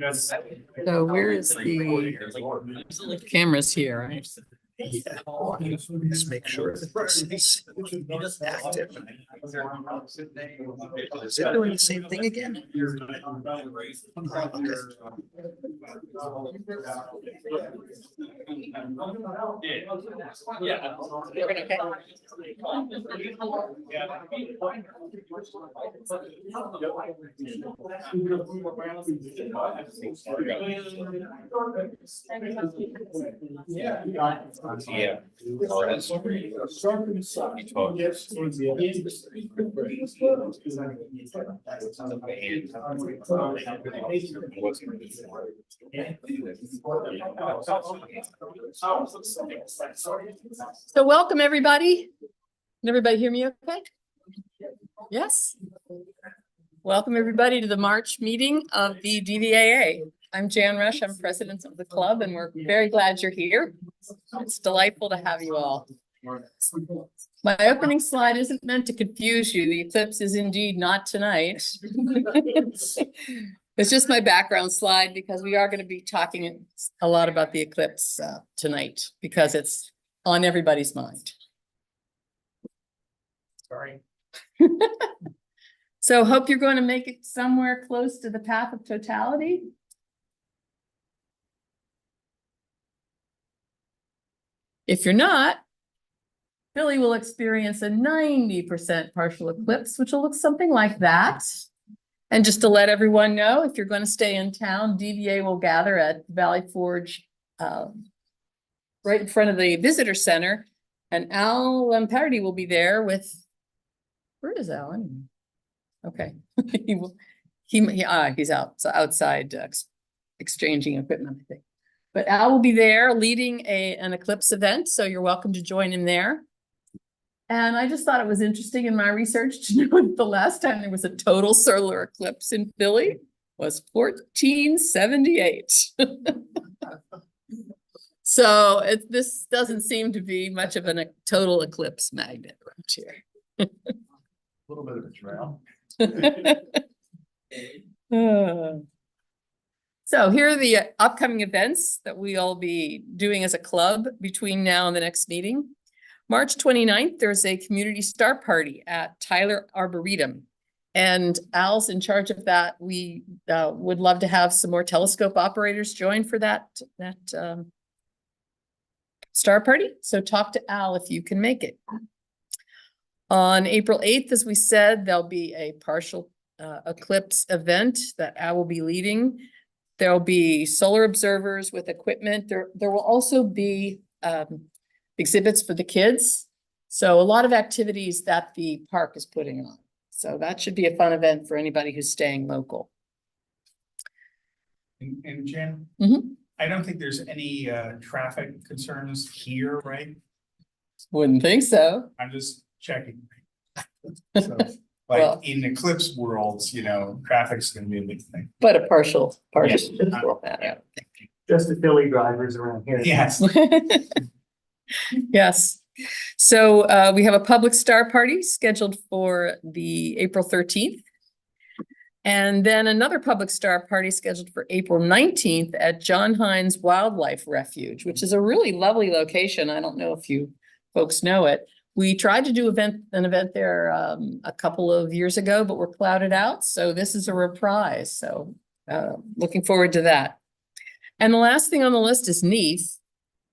So where is the cameras here, right? Yeah, just make sure that this is active. Is it doing the same thing again? Yeah. So welcome, everybody. Can everybody hear me okay? Yes. Welcome, everybody, to the March meeting of the DVAA. I'm Jan Rush. I'm president of the club, and we're very glad you're here. It's delightful to have you all. My opening slide isn't meant to confuse you. The eclipse is indeed not tonight. It's just my background slide because we are going to be talking a lot about the eclipse tonight because it's on everybody's mind. Sorry. So hope you're going to make it somewhere close to the path of totality. If you're not, Philly will experience a 90% partial eclipse, which will look something like that. And just to let everyone know, if you're going to stay in town, DVA will gather at Valley Forge, right in front of the visitor center. And Al Lampardi will be there with, where is Alan? Okay, he's outside exchanging equipment, I think. But Al will be there leading an eclipse event, so you're welcome to join him there. And I just thought it was interesting in my research to know that the last time there was a total solar eclipse in Philly was 1478. So this doesn't seem to be much of a total eclipse magnet around here. A little bit of a trail. So here are the upcoming events that we'll be doing as a club between now and the next meeting. March 29th, there's a community star party at Tyler Arboretum. And Al's in charge of that. We would love to have some more telescope operators join for that star party. So talk to Al if you can make it. On April 8th, as we said, there'll be a partial eclipse event that Al will be leading. There'll be solar observers with equipment. There will also be exhibits for the kids. So a lot of activities that the park is putting on. So that should be a fun event for anybody who's staying local. And Jen, Mm-hmm. I don't think there's any traffic concerns here, right? Wouldn't think so. I'm just checking. So, like Well, in eclipse worlds, you know, traffic's gonna be a big thing. but a partial. Yeah. Just the Philly drivers around here. Yes. Yes. So we have a public star party scheduled for the April 13th. And then another public star party scheduled for April 19th at John Hines Wildlife Refuge, which is a really lovely location. I don't know if you folks know it. We tried to do an event there a couple of years ago, but we're clouded out. So this is a reprise. So looking forward to that. And the last thing on the list is NEAF.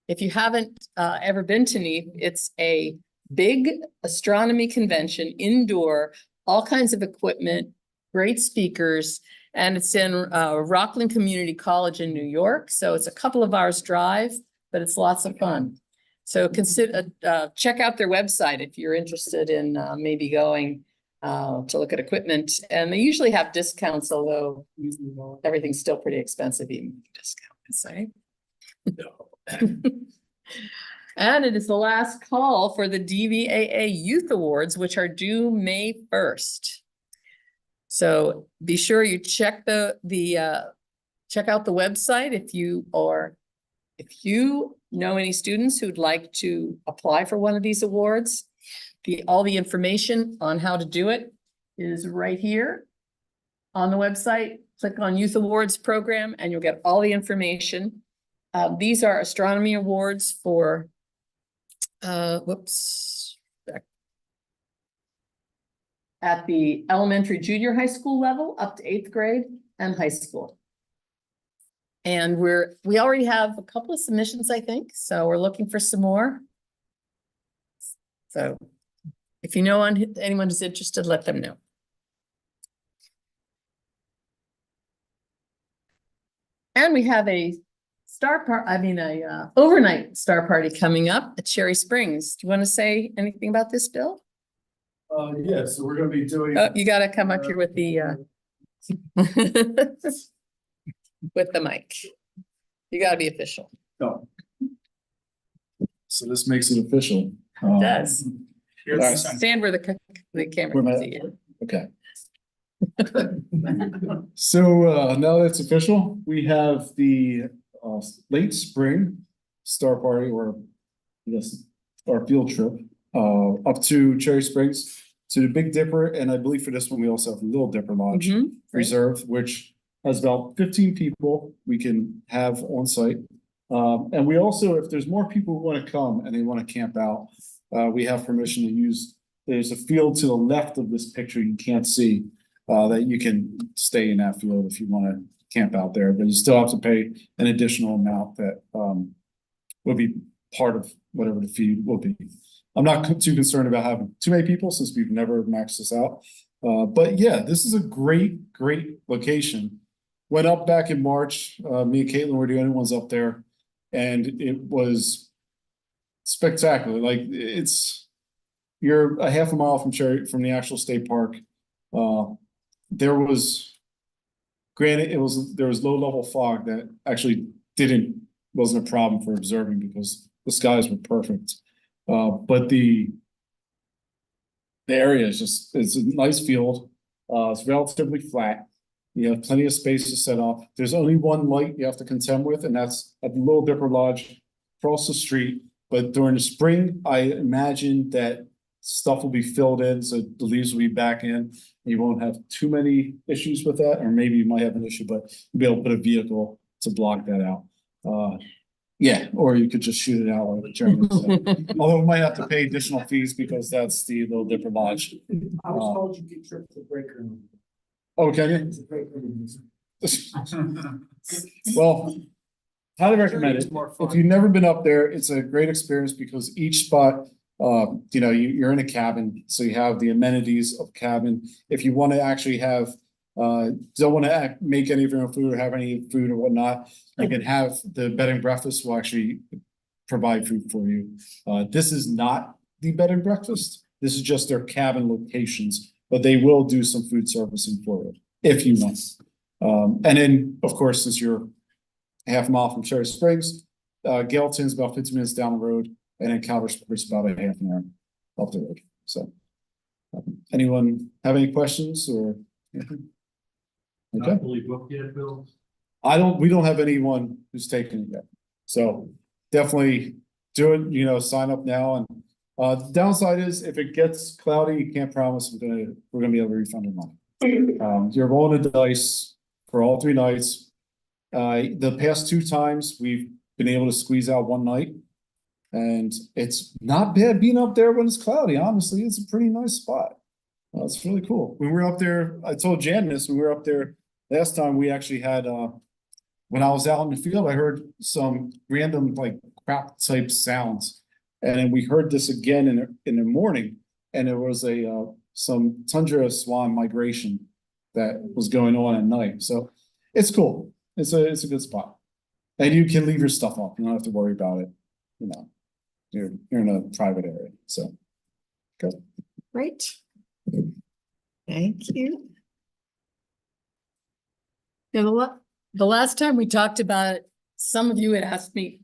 If you haven't ever been to NEAF, it's a big astronomy convention, indoor, all kinds of equipment, great speakers, and it's in Rockland Community College in New York. So it's a couple of hours drive, but it's lots of fun. So consider check out their website if you're interested in maybe going to look at equipment. And they usually have discounts, although everything's still pretty expensive, even discounts, right? And it is the last call for the DVAA Youth Awards, which are due May 1st. So be sure you check check out the website if you know any students who'd like to apply for one of these awards. All the information on how to do it is right here. on the website, click on Youth Awards Program, and you'll get all the information. These are astronomy awards for, at the elementary, junior high school level, up to 8th grade and high school. And we already have a couple of submissions, I think, so we're looking for some more. So if you know anyone who's interested, let them know. And we have a overnight star party coming up at Cherry Springs. Do you want to say anything about this, Bill? Yeah, so we're gonna be doing. Oh, you gotta come up here with the with the mic. You gotta be official. No. So this makes it official. It does. Here's Stand where the camera Where can am I? see you. Okay. So now that's official, we have the late spring star party, or I guess our field trip up to Cherry Springs to the Big Dipper, and I believe for this one we also have Little Dipper Lodge Mhm, right. Reserve, which has about 15 people we can have on site. And we also, if there's more people who want to come and they want to camp out, we have permission to use. There's a field to the left of this picture you can't see, that you can stay in that field if you want to camp out there, but you still have to pay an additional amount that will be part of whatever the fee will be. I'm not too concerned about having too many people since we've never maxed this out. But yeah, this is a great location. Went up back in March. Me and Caitlin were the only ones up there, and it was spectacular. Like you're a half a mile from from the actual state park. There was, granted, there was low level fog that actually wasn't a problem for observing because the skies were perfect. But the area is it's a nice field. It's relatively flat. You have plenty of space to set up. There's only one light you have to contend with, and that's at the Little Dipper Lodge across the street. But during the spring, I imagine that stuff will be filled in, so the leaves will be back in. You won't have too many issues with that, or maybe you might have an issue, but you'll be able to put a vehicle to block that out. Yeah, or you could just shoot it out like Jeremy said. Although we might have to pay additional fees because that's the Little Dipper Lodge. I was told you could trip the breaker room. Oh, can you? It's a breaker room. Well, highly recommend it. If you've never been up there, it's a great experience because each spot, you're in a cabin, so you have the amenities of cabin. If you want to actually have, don't want to make any of your own food or have any food or whatnot, you can have the bed and breakfast will actually provide food for you. This is not the bed and breakfast. This is just their cabin locations, but they will do some food servicing for you if you want. And then, of course, since you're half a mile from Cherry Springs, Gailton's about 15 minutes down the road, and then Calvert's about a half an hour up the road. So, anyone have any questions or anything? Okay. Not fully booked yet, Bill? We don't have anyone who's taken it yet. So definitely do it, sign up now. And the downside is if it gets cloudy, you can't promise we're gonna be able to refund your money. You're rolling the dice for all 3 nights. The past 2 times we've been able to squeeze out 1 night, and it's not bad being up there when it's cloudy. Honestly, it's a pretty nice spot. It's really cool. When we were up there, I told Jan this, when we were up there last time, we actually had, when I was out in the field, I heard some random like crap type sounds. And then we heard this again in the morning, and there was some tundra swan migration that was going on at night. So it's cool. It's a good spot. And you can leave your stuff off. You don't have to worry about it. You're in a private area. So good. Great. Thank you. Now, the last time we talked about it, some of you had asked me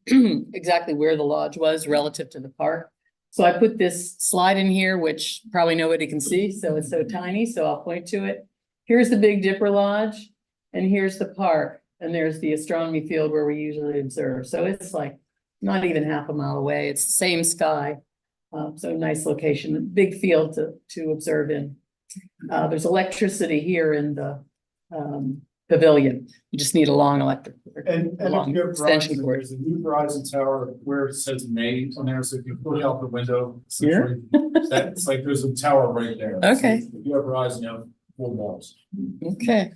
exactly where the lodge was relative to the park. So I put this slide in here, which probably nobody can see, so it's so tiny, so I'll point to it. Here's the Big Dipper Lodge, and here's the park, and there's the astronomy field where we usually observe. So it's like not even half a mile away. It's the same sky. So nice location, big field to observe in. There's electricity here in the pavilion. You just need a long electric. And long if you have extension Verizon, cord. there's a new Verizon tower where it says May on there, so if you look out the window. Here? essentially, That's like, there's a tower right there. So Okay. If you have Verizon, you have full walls. Okay.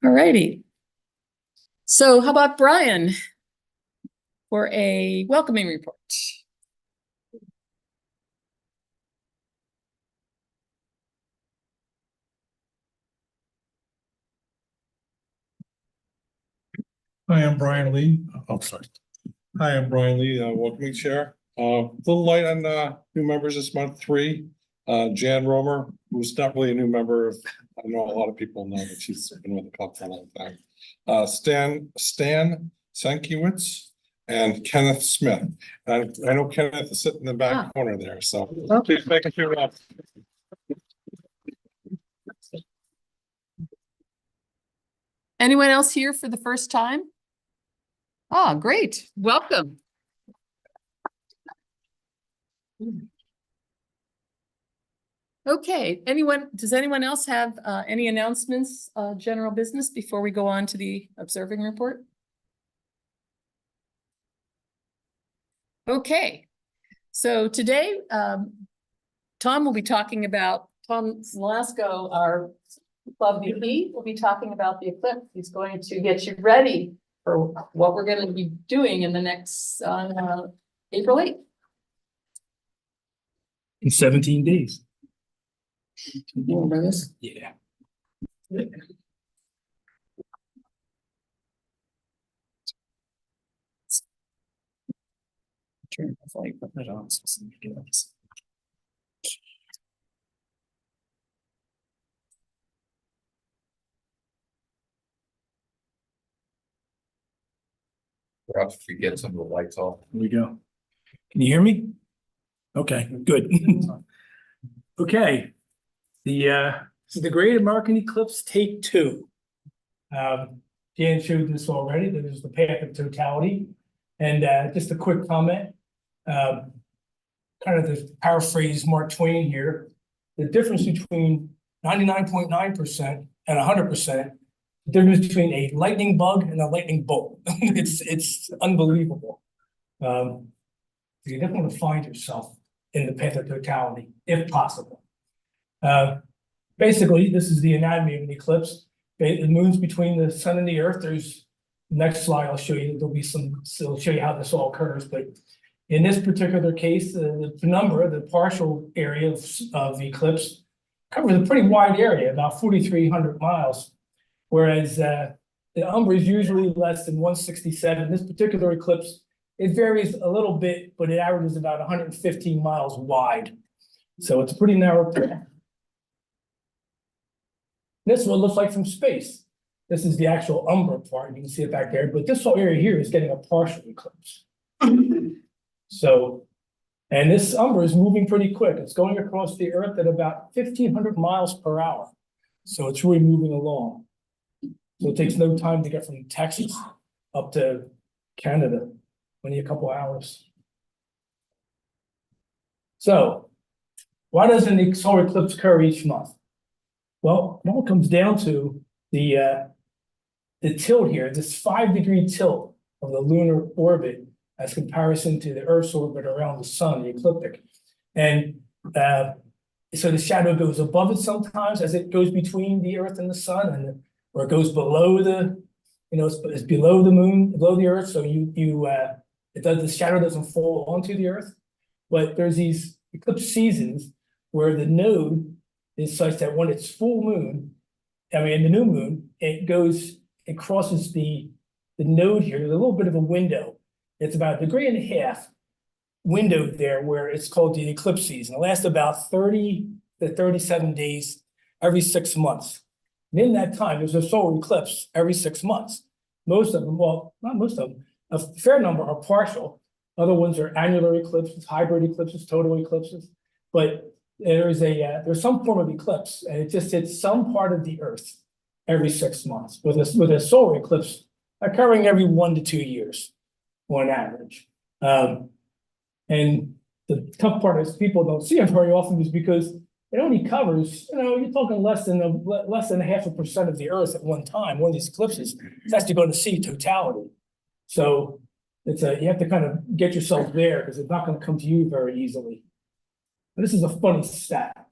All righty. So how about Brian for a welcoming report? Hi, I'm Brian Lee. Oh, sorry. Hi, I'm Brian Lee, welcoming chair. Little light on new members this month, 3. Jan Romer, who's not really a new member. I know a lot of people know that she's been with the club for a long time. Stan Sankiewicz and Kenneth Smith. And I know Kenneth is sitting in the back corner there, so please make it your Anyone else here for the first time? Ah, great. Welcome. Okay, does anyone else have any announcements, general business before we go on to the observing report? Okay, so today, Tom Nolasco, our club VP, will be talking about the eclipse. He's going to get you ready for what we're going to be doing in the next, April 8th. In 17 days. You remember this? Yeah. Turn the light, put that on so somebody can see. Perhaps if we get some of the lights off. Here we go. Can you hear me? Okay, good. Okay. This is the Great American Eclipse Take 2. Dan showed this already. There's the path of totality. And just a quick comment. Kind of to paraphrase Mark Twain here. The difference between 99.9% and 100%. The difference between a lightning bug and a lightning bolt. It's unbelievable. You definitely want to find yourself in the path of totality, if possible. Basically, this is the anatomy of an eclipse. The moon's between the sun and the earth. There's next slide. I'll show you. There'll be some. So I'll show you how this all occurs. But in this particular case, the penumbra, the partial area of the eclipse, covers a pretty wide area, about 4,300 miles. Whereas the umbra is usually less than 167. This particular eclipse, it varies a little bit, but it averages about 115 miles wide. So it's a pretty narrow path. This is what it looks like from space. This is the actual umbra part. You can see it back there, but this whole area here is getting a partial eclipse. So, and this umbra is moving pretty quick. It's going across the Earth at about 1,500 miles per hour. So it's really moving along. So it takes no time to get from Texas up to Canada, only a couple hours. So why doesn't the solar eclipse occur each month? Well, it all comes down to the tilt here, this 5-degree tilt of the lunar orbit as comparison to the Earth's orbit around the sun, the ecliptic. And so the shadow goes above it sometimes as it goes between the Earth and the sun, and or it goes below the, it's below the moon, below the Earth. So the shadow doesn't fall onto the Earth. But there's these eclipse seasons where the node is such that when it's full moon, the new moon, it crosses the node here. There's a little bit of a window. It's about 1.5 degrees window there where it's called the eclipse season. It lasts about 30 to 37 days every 6 months. And in that time, there's a solar eclipse every 6 months. Most of them, well, not most of them, a fair number are partial. Other ones are annular eclipses, hybrid eclipses, total eclipses. But there's some form of eclipse, and it just hits some part of the Earth every 6 months, with a solar eclipse occurring every 1 to 2 years on average. And the tough part is people don't see it very often is because it only covers, you're talking less than 0.5% of the Earth at one time. One of these eclipses, it's actually going to see totality. So you have to kind of get yourself there because it's not going to come to you very easily. And this is a funny stat.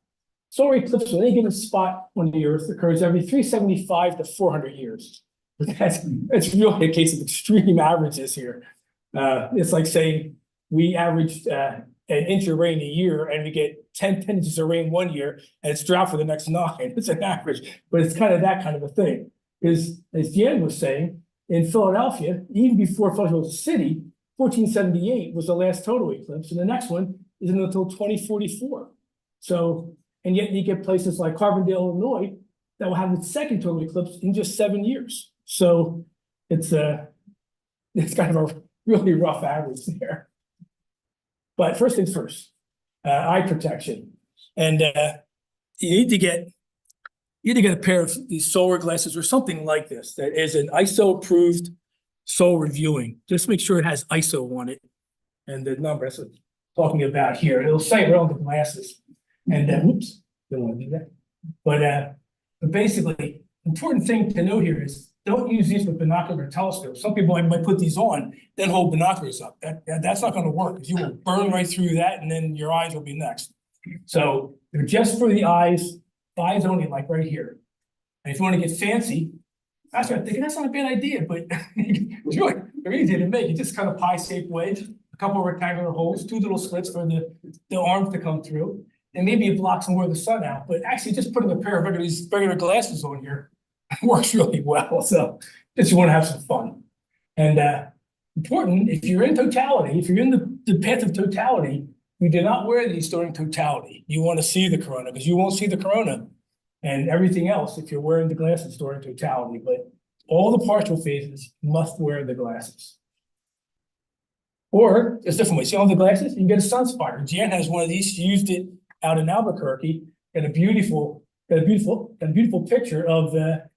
Solar eclipse on any given spot on the Earth occurs every 375 to 400 years. It's really a case of extreme averages here. It's like saying we averaged an inch of rain a year and we get 10 inches of rain one year and it's drought for the next 9. It's an average, but it's kind of that kind of a thing. Because as Jan was saying, in Philadelphia, even before Philadelphia was a city, 1478 was the last total eclipse, and the next one isn't until 2044. So, and yet you get places like Carbondale, Illinois, that will have its second total eclipse in just 7 years. So it's kind of a really rough average there. But first things first, eye protection. And you need to get a pair of these solar glasses or something like this that is an ISO approved solar viewing. Just make sure it has ISO on it and the number that's what I'm talking about here. It'll say it on the glasses. And whoops, don't want to do that. But basically, important thing to note here is don't use these with binocular telescopes. Some people might put these on, then hold binoculars up. That's not going to work because you will burn right through that and then your eyes will be next. So they're just for the eyes only, like right here. And if you want to get fancy, that's what I'm thinking, that's not a bad idea, but they're easy to make. You just kind of pie-shaped wedge, a couple of rectangular holes, 2 little slits for the arms to come through, and maybe it blocks more of the sun out. But actually, just putting a pair of regular glasses on here works really well. So just you want to have some fun. And important, if you're in totality, if you're in the path of totality, you do not wear these during totality. You want to see the corona because you won't see the corona and everything else if you're wearing the glasses during totality. But all the partial phases must wear the glasses. Or there's different ways. See all the glasses? You can get a sun spotter. Jan has one of these. She used it out in Albuquerque. Got a beautiful picture of the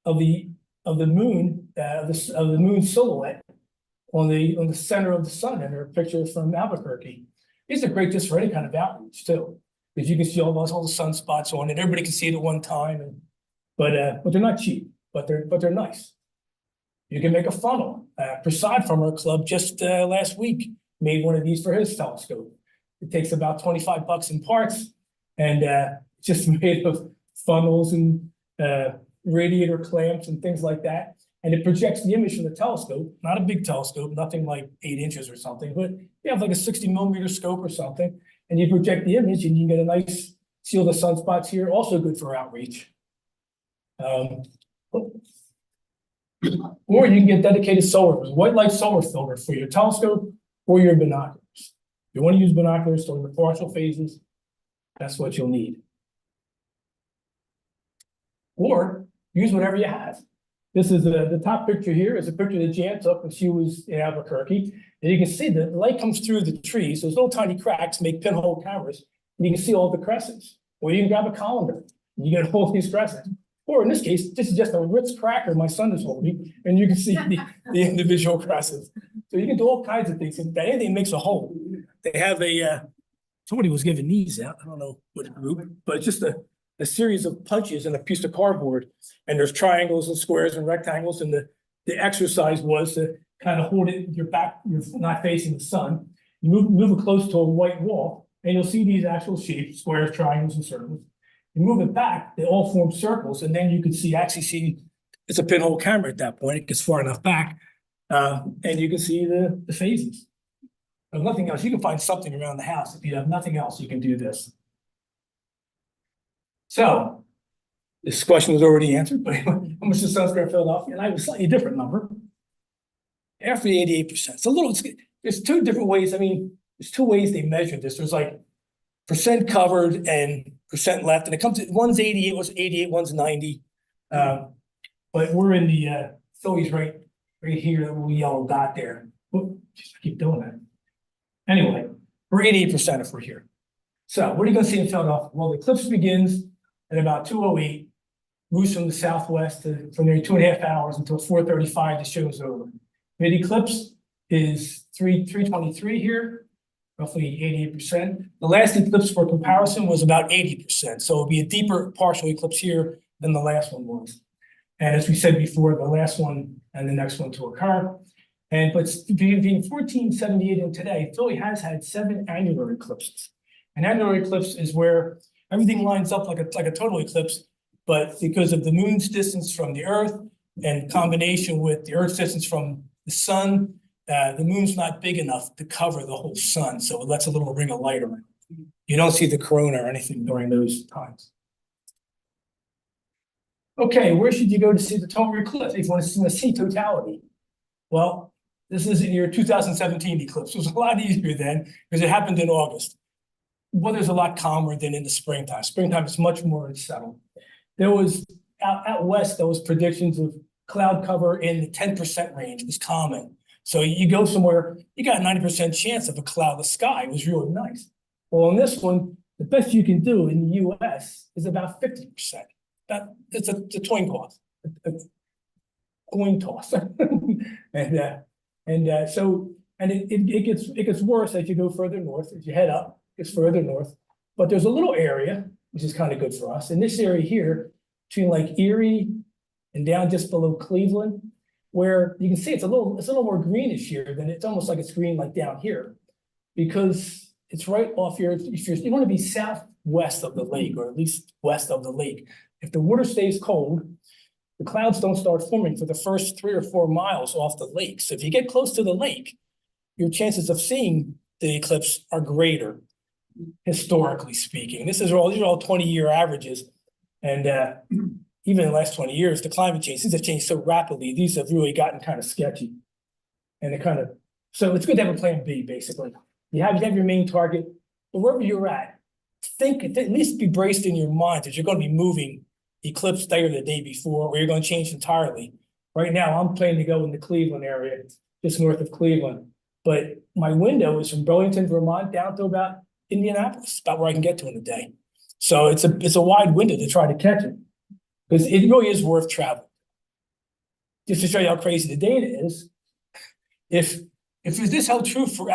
moon, of the moon silhouette on the center of the sun in her picture from Albuquerque. These are great just for any kind of outreach too, because you can see all the sunspots on it. Everybody can see it at one time, but they're not cheap, but they're nice. You can make a funnel. Prasad from our club just last week made one of these for his telescope. It takes about $25 in parts, and it's just made of funnels and radiator clamps and things like that. And it projects the image from the telescope, not a big telescope, nothing like 8 inches or something, but you have like a 60mm scope or something, and you project the image and you get a nice see all the sunspots here, also good for outreach. Or you can get dedicated white light solar filter for your telescope or your binoculars. If you want to use binoculars during the partial phases, that's what you'll need. Or use whatever you have. This is the top picture here is a picture that Jan took when she was in Albuquerque. And you can see the light comes through the trees. Those little tiny cracks make pinhole cameras. And you can see all the crescents. Or you can grab a colander and you get all these crescents. Or in this case, this is just a Ritz cracker my son is holding, and you can see the individual crescents. So you can do all kinds of things. And anything makes a hole. They have somebody was giving these out. I don't know what group, but it's just a series of punches and a piece of cardboard. And there's triangles and squares and rectangles. And the exercise was to kind of hold it, your back, you're not facing the sun. You move it close to a white wall, and you'll see these actual shapes, squares, triangles, and circles. You move it back, they all form circles, and then you can actually see it's a pinhole camera at that point. It gets far enough back, and you can see the phases. If nothing else, you can find something around the house. If you have nothing else, you can do this. So, this question was already answered, but how much is sunscreen in Philadelphia? And I have a slightly different number. After the 88%. It's a little, there's 2 different ways. I mean, there's 2 ways they measure this. There's like percent covered and percent left, and it comes to one's 88, one's 90. But we're in the Phillies right here, the little yellow dot there. Whoop, just keep doing that. Anyway, we're 88% if we're here. So what are you going to see in Philadelphia? Well, the eclipse begins at about 2:08, moves from the southwest for nearly 2.5 hours until 4:35. The show's over. Mid eclipse is 3:23 here. roughly 88%. The last eclipse for comparison was about 80%, so it'll be a deeper partial eclipse here than the last one was. And as we said before, the last one and the next one to occur. But between 1478 and today, Philly has had 7 annular eclipses. An annular eclipse is where everything lines up like a total eclipse, but because of the moon's distance from the Earth and combination with the Earth's distance from the sun, the moon's not big enough to cover the whole sun, so it lets a little ring of light around. You don't see the corona or anything during those times. Okay, where should you go to see the total eclipse if you want to see totality? Well, this isn't your 2017 eclipse. It was a lot easier then because it happened in August. Weather's a lot calmer than in the springtime. Springtime is much more unsettled. There was out west, there was predictions of cloud cover in the 10% range was common. So you go somewhere, you got a 90% chance of a cloudless sky. It was really nice. Well, on this one, the best you can do in the US is about 50%. It's a coin toss. A coin toss. And it gets worse as you go further north, as you head up, it gets further north. But there's a little area, which is kind of good for us. In this area here, between like Erie and down just below Cleveland, where you can see it's a little more greenish here than it's almost like it's green like down here, because it's right off here. You want to be southwest of the lake, or at least west of the lake. If the water stays cold, the clouds don't start forming for the first 3 or 4 miles off the lake. So if you get close to the lake, your chances of seeing the eclipse are greater, historically speaking. These are all 20-year averages. And even in the last 20 years, the climate change, things have changed so rapidly, these have really gotten kind of sketchy. And so it's good to have a plan B, basically. You have your main target, but wherever you're at least be braced in your mind that you're going to be moving eclipse day or the day before, or you're going to change entirely. Right now, I'm planning to go in the Cleveland area, just north of Cleveland. But my window is from Burlington, Vermont, down to about Indianapolis, about where I can get to in a day. So it's a wide window to try to catch it, because it really is worth traveling. Just to show you how crazy the data is, if this held true for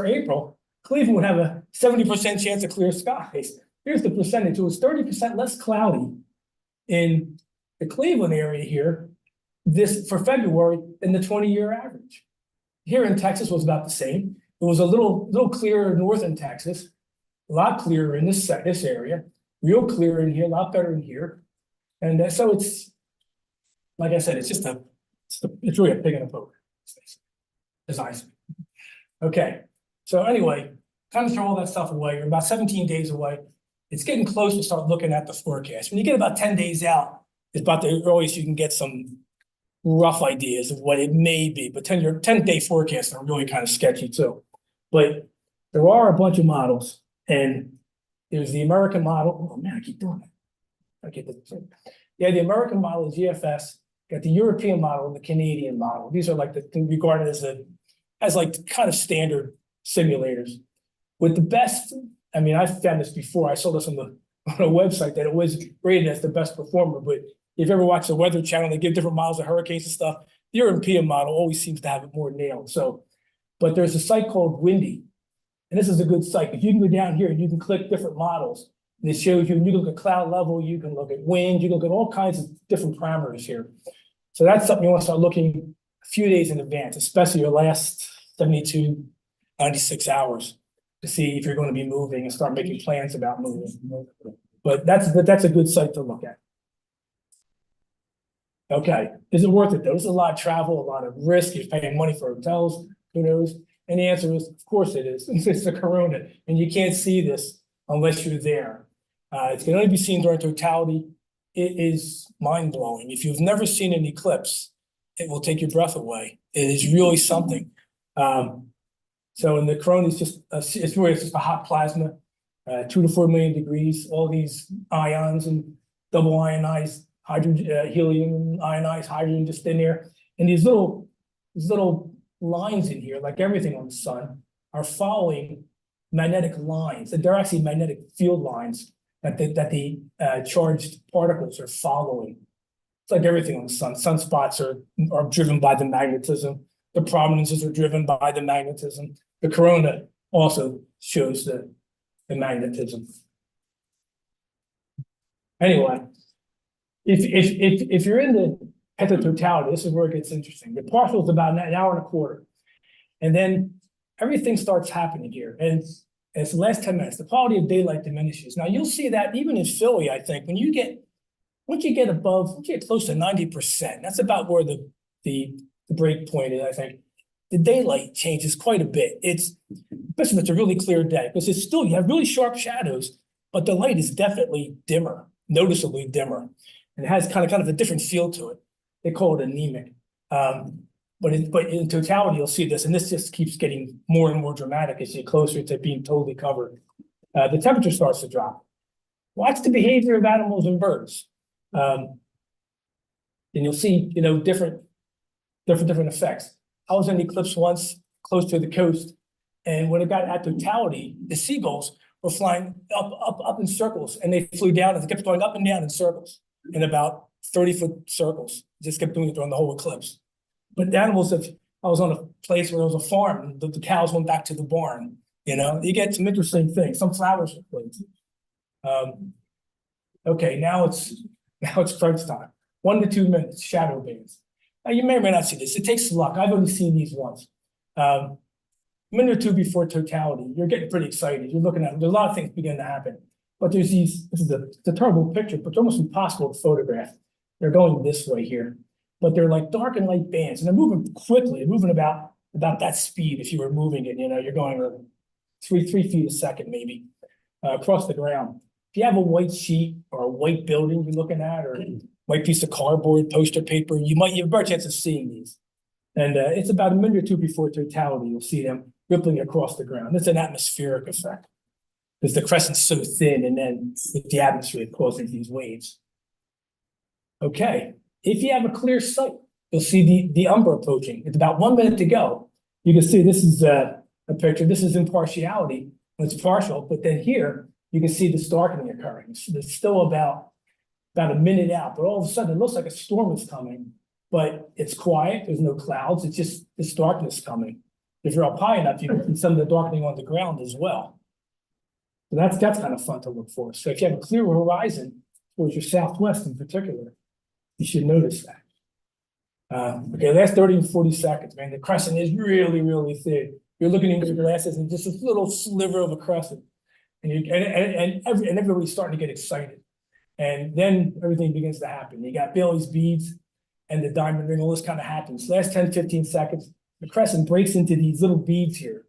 April, Cleveland would have a 70% chance of clear skies. Here's the percentage. It was 30% less cloudy in the Cleveland area here for February than the 20-year average. Here in Texas was about the same. It was a little clearer north in Texas, a lot clearer in this area, real clear in here, a lot better in here. And so it's, like I said, it's really a pig in a poke, as I say. Okay, so anyway, kind of throw all that stuff away. You're about 17 days away. It's getting close to start looking at the forecast. When you get about 10 days out, it's about the earliest you can get some rough ideas of what it may be. But 10-day forecasts are really kind of sketchy too. But there are a bunch of models, and there's the American model. Oh man, I keep doing that. I get this. Yeah, the American model is GFS. Got the European model and the Canadian model. These are like regarded as like kind of standard simulators. With the best, I mean, I've found this before. I saw this on a website that it was rated as the best performer. But if you ever watch the Weather Channel, they give different models of hurricanes and stuff. The European model always seems to have it more nailed. So, but there's a site called Windy, and this is a good site. If you can go down here and you can click different models, and it shows you. And you can look at cloud level, you can look at wind, you can look at all kinds of different parameters here. So that's something you want to start looking a few days in advance, especially your last 72, 96 hours, to see if you're going to be moving and start making plans about moving. But that's a good site to look at. Okay, is it worth it though? There's a lot of travel, a lot of risk. You're paying money for hotels, who knows? And the answer is, of course it is. It's the corona, and you can't see this unless you're there. It can only be seen during totality. It is mind-blowing. If you've never seen an eclipse, it will take your breath away. It is really something. So in the corona is it's just a hot plasma, 2 to 4 million degrees, all these ions and double ionized hydrogen, helium, ionized hydrogen just in there. And these little lines in here, like everything on the sun, are following magnetic lines. They're actually magnetic field lines that the charged particles are following. It's like everything on the sun. Sunspots are driven by the magnetism. The prominences are driven by the magnetism. The corona also shows the magnetism. Anyway, if you're in at the totality, this is where it gets interesting. The partial is about an hour and a quarter. And then everything starts happening here. And it's the last 10 minutes. The quality of daylight diminishes. Now you'll see that even in Philly, I think, once you get close to 90%, that's about where the break point is, I think. The daylight changes quite a bit. Especially if it's a really clear day, because it's still, you have really sharp shadows, but the light is definitely dimmer, noticeably dimmer. And it has kind of a different feel to it. They call it anemic. But in totality, you'll see this, and this just keeps getting more and more dramatic as you get closer to being totally covered. The temperature starts to drop. Watch the behavior of animals and birds. And you'll see, different effects. I was in the eclipse once, close to the coast, and when it got at totality, the seagulls were flying up in circles, and they flew down, and they kept going up and down in circles, in about 30-foot circles. Just kept doing it during the whole eclipse. But the animals, I was on a place where there was a farm, and the cows went back to the barn. You get some interesting things. Some flowers are planted. Okay, now it's crunch time. 1 to 2 minutes, shadow bands. Now you may or may not see this. It takes luck. I've only seen these once. A minute or two before totality, you're getting pretty excited. You're looking at, there's a lot of things begin to happen. But there's this is a terrible picture, but it's almost impossible to photograph. They're going this way here. But they're like dark and light bands, and they're moving quickly. They're moving about that speed. If you were moving it, you're going 3 feet a second, maybe, across the ground. If you have a white sheet or a white building you're looking at, or a white piece of cardboard, poster paper, you have a better chance of seeing these. And it's about a minute or two before totality, you'll see them rippling across the ground. It's an atmospheric effect, because the crescent's so thin, and then with the atmosphere, it causes these waves. Okay. If you have a clear sight, you'll see the umbra approaching. It's about 1 minute to go. You can see this is a picture. This is impartiality. It's partial, but then here you can see this darkening occurring. It's still about a minute out, but all of a sudden it looks like a storm is coming, but it's quiet. There's no clouds. It's just this darkness coming. If you're up high enough, you can see some of the darkening on the ground as well. So that's kind of fun to look for. So if you have a clear horizon towards your southwest in particular, you should notice that. Okay, last 30 and 40 seconds, man. The crescent is really, really thin. You're looking into your glasses and just this little sliver of a crescent. And everybody's starting to get excited. And then everything begins to happen. You got Bailey's beads and the diamond ring, all this kind of happens. Last 10, 15 seconds, the crescent breaks into these little beads here.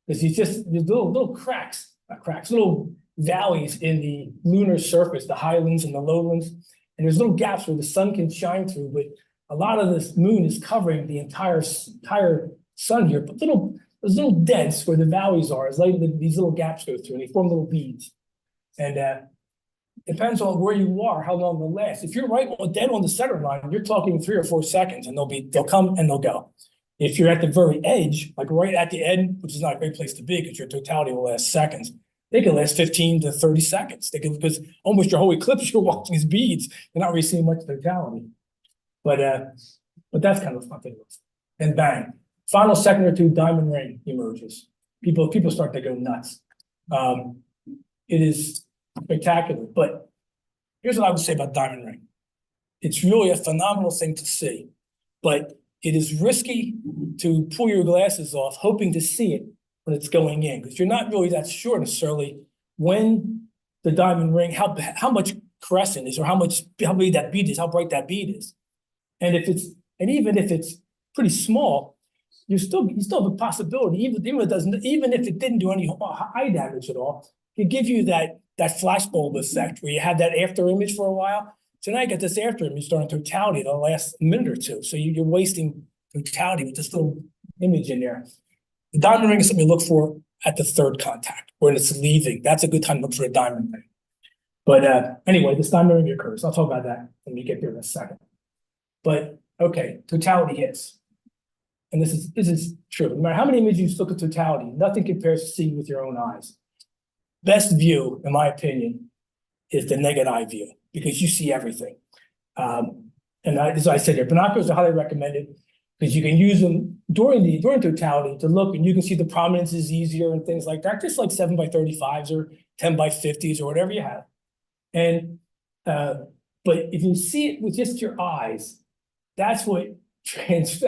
There's little cracks, not cracks, little valleys in the lunar surface, the highlands and the lowlands. And there's little gaps where the sun can shine through, but a lot of this moon is covering the entire sun here. But there's little dents where the valleys are, as these little gaps go through, and they form little beads. And depends on where you are, how long they'll last. If you're dead on the center line, you're talking 3 or 4 seconds, and they'll come and they'll go. If you're at the very edge, like right at the end, which is not a great place to be because your totality will last seconds, they can last 15 to 30 seconds. Because almost your whole eclipse, you're watching these beads. You're not really seeing much totality. But that's kind of fun to do. And bang, final second or two, diamond ring emerges. People start to go nuts. It is spectacular. But here's what I would say about diamond ring. It's really a phenomenal thing to see. But it is risky to pull your glasses off, hoping to see it when it's going in, because you're not really that sure necessarily when the diamond ring, how much crescent is, or how big that bead is, how bright that bead is. And even if it's pretty small, you still have a possibility, even if it didn't do any eye damage at all, it could give you that flashbulb effect where you have that after image for a while. So now you get this after image during totality, it'll last a minute or two. So you're wasting totality with this little image in there. The diamond ring is something you look for at the third contact, when it's leaving. That's a good time to look for a diamond ring. But anyway, this diamond ring occurs. I'll talk about that when we get there in a second. But okay, totality hits. And this is true. No matter how many images you look at totality, nothing compares to seeing with your own eyes. Best view, in my opinion, is the naked eye view, because you see everything. And as I said here, binoculars are highly recommended. Because you can use them during totality to look, and you can see the prominences easier and things like that, just like 7x35s or 10x50s or whatever you have. And but if you see it with just your eyes, that's what that's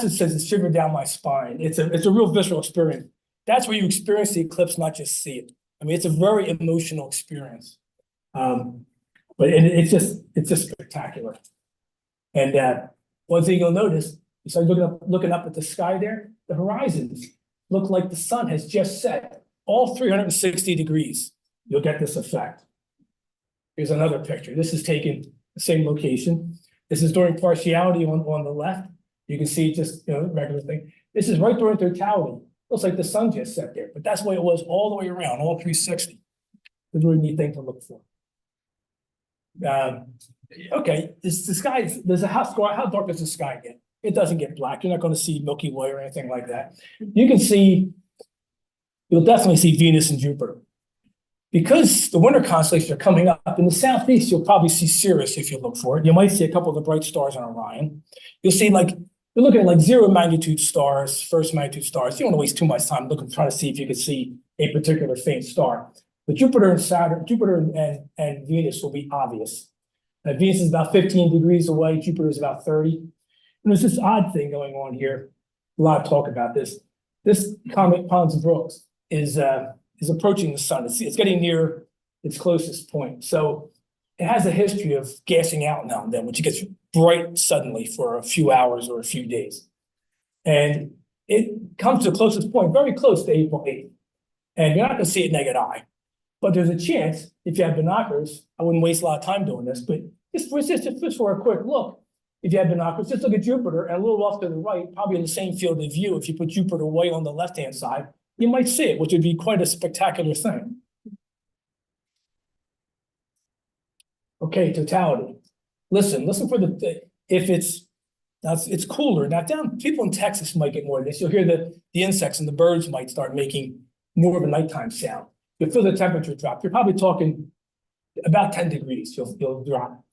what says it's shivered down my spine. It's a real visceral experience. That's where you experience the eclipse, not just see it. I mean, it's a very emotional experience. But it's just spectacular. And one thing you'll notice, you start looking up at the sky there, the horizons look like the sun has just set all 360 degrees. You'll get this effect. Here's another picture. This is taken the same location. This is during partiality on the left. You can see just, regular thing. This is right during totality. Looks like the sun just set there, but that's the way it was all the way around, all 360. It's a really neat thing to look for. Okay, the sky, how dark does the sky get? It doesn't get black. You're not going to see Milky Way or anything like that. You'll definitely see Venus and Jupiter. Because the winter constellations are coming up in the southeast, you'll probably see Sirius if you look for it. You might see a couple of the bright stars on Orion. You'll see you're looking at 0 magnitude stars, first magnitude stars. You don't want to waste too much time trying to see if you can see a particular faint star. But Jupiter and Venus will be obvious. Venus is about 15 degrees away. Jupiter is about 30. And there's this odd thing going on here. A lot of talk about this. This comet Pons Brooks is approaching the sun. It's getting near its closest point. So it has a history of gassing out now and then, which gets bright suddenly for a few hours or a few days. And it comes to the closest point, very close to April 8th. And you're not going to see it naked eye. But there's a chance, if you have binoculars, I wouldn't waste a lot of time doing this, but just for a quick look, if you have binoculars, just look at Jupiter and a little off to the right, probably in the same field of view. If you put Jupiter way on the left-hand side, you might see it, which would be quite a spectacular thing. Okay, totality. Listen for if it's cooler. Now people in Texas might get more of this. You'll hear the insects and the birds might start making more of a nighttime sound. You'll feel the temperature drop. You're probably talking about 10 degrees. You'll drop.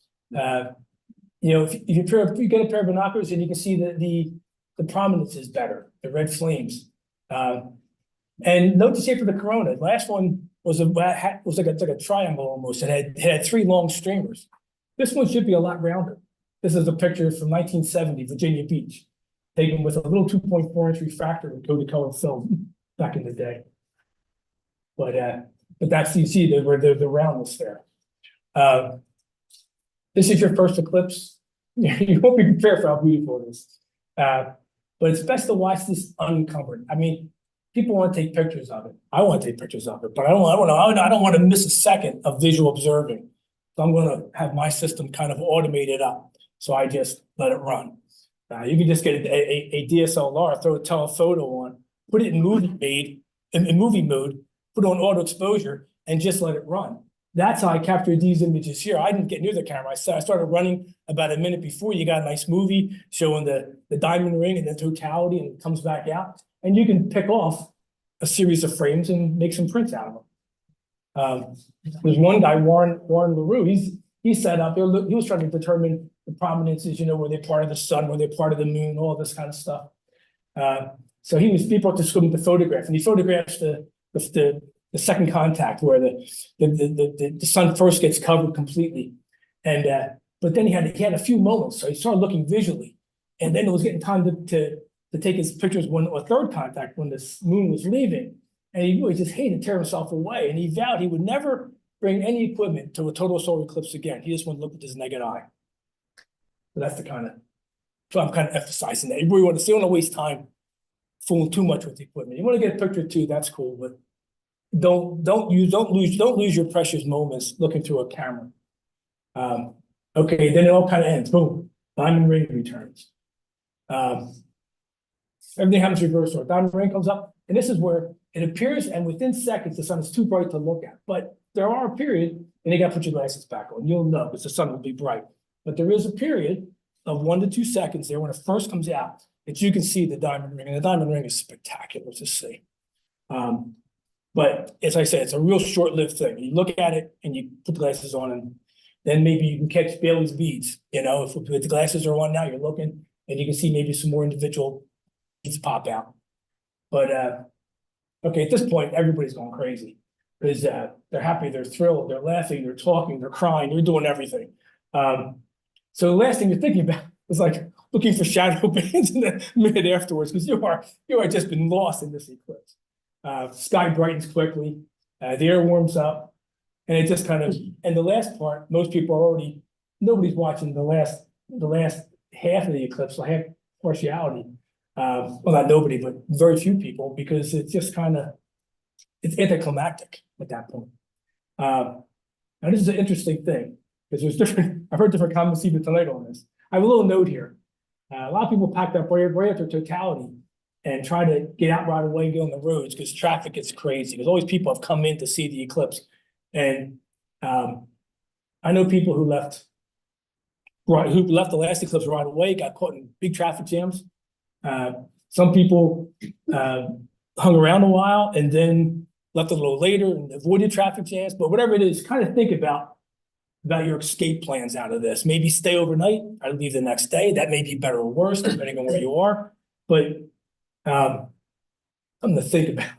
If you get a pair of binoculars and you can see the prominence is better, the red flames. And note the shape of the corona. The last one was like a triangle almost. It had 3 long streamers. This one should be a lot rounder. This is a picture from 1970, Virginia Beach, taken with a little 2.4-inch refractor with Kodak film back in the day. But that's, you see the roundness there. This is your first eclipse. You won't be prepared for how beautiful it is. But it's best to watch this unencumbered. I mean, people want to take pictures of it. I want to take pictures of it, but I don't want to miss a second of visual observing. So I'm going to have my system kind of automated up. So I just let it run. You can just get a DSLR, throw a telephoto on, put it in movie mode, put it on auto exposure, and just let it run. That's how I captured these images here. I didn't get near the camera. I started running about a minute before. You got a nice movie showing the diamond ring and the totality, and it comes back out. And you can pick off a series of frames and make some prints out of them. There's one guy, Warren LaRue, he set up, he was trying to determine the prominences, were they part of the sun, were they part of the moon, all this kind of stuff. So he brought the swimming to photograph, and he photographs the second contact where the sun first gets covered completely. And but then he had a few moments, so he started looking visually, and then it was getting time to take his pictures when a third contact when the moon was leaving, and he really just hated to tear himself away, and he vowed he would never bring any equipment to a total solar eclipse again. He just wanted to look with his naked eye. So that's so I'm kind of emphasizing that. You really want to don't waste time fooling too much with the equipment. You want to get a picture too, that's cool, but don't lose your precious moments looking through a camera. Okay, then it all kind of ends. Boom, diamond ring returns. Everything happens reverse order. Diamond ring comes up, and this is where it appears, and within seconds, the sun is too bright to look at. But there are a period, and you got to put your glasses back on. You'll know because the sun will be bright. But there is a period of 1 to 2 seconds there when it first comes out that you can see the diamond ring, and the diamond ring is spectacular to see. But as I said, it's a real short-lived thing. You look at it and you put the glasses on, and then maybe you can catch Bailey's beads. If the glasses are on now, you're looking, and you can see maybe some more individual beads pop out. But okay, at this point, everybody's going crazy because they're happy, they're thrilled, they're laughing, they're talking, they're crying, they're doing everything. So the last thing you're thinking about is like looking for shadow bands in the minute afterwards, because you are just been lost in this eclipse. Sky brightens quickly, the air warms up, and it just kind of, and the last part, most people are already, nobody's watching the last half of the eclipse, the half partiality. Well, not nobody, but very few people, because it's just kind of, it's anticlimactic at that point. Now this is an interesting thing, because there's different, I've heard different comments even tonight on this. I have a little note here. A lot of people packed up right after totality and try to get out right away, get on the roads, because traffic gets crazy. There's always people have come in to see the eclipse. And I know people who left the last eclipse right away, got caught in big traffic jams. Some people hung around a while and then left a little later and avoided traffic jams. But whatever it is, kind of think about your escape plans out of this. Maybe stay overnight or leave the next day. That may be better or worse, depending on where you are. But something to think about.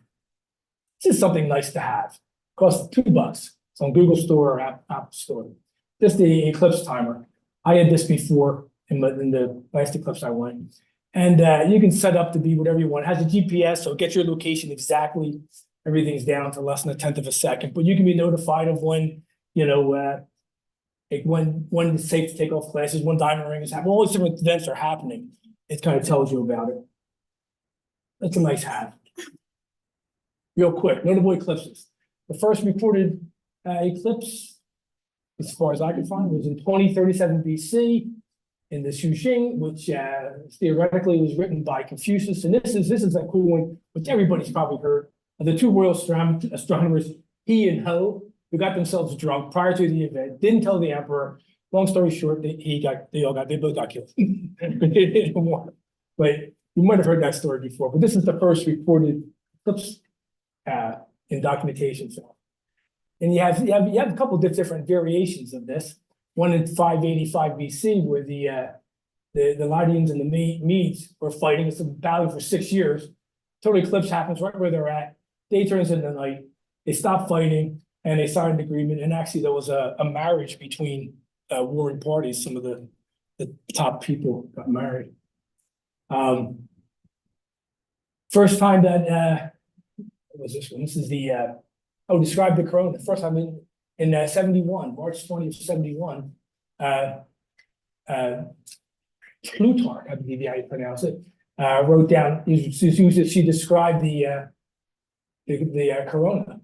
This is something nice to have. Costs $2. It's on Google Store or Apple Store. Just the eclipse timer. I had this before in the last eclipse I went. And you can set up to be whatever you want. It has a GPS, so it gets your location exactly. Everything's down to less than 1/10 of a second. But you can be notified of when, like when it's safe to take off classes, when diamond ring is happening. All these different events are happening. It kind of tells you about it. That's a nice have. Real quick, notable eclipses. The first recorded eclipse, as far as I can find, was in 2037 BC in the Xujing, which theoretically was written by Confucius. And this is a cool one, which everybody's probably heard. The two royal astronomers, He and Ho, who got themselves drunk prior to the event, didn't tell the emperor. Long story short, they both got killed. But you might have heard that story before. But this is the first recorded eclipse in documentation film. And you have a couple of different variations of this. One in 585 BC, where the Lydians and the Medes were fighting. It's a battle for 6 years. Total eclipse happens right where they're at. Day turns into night. They stop fighting and they signed an agreement. And actually, there was a marriage between warring parties. Some of the top people got married. First time that what was this one? This is the describe the corona. First time in 71, March 20th, 71. Plutarch, I believe how you pronounce it, wrote down. She described the corona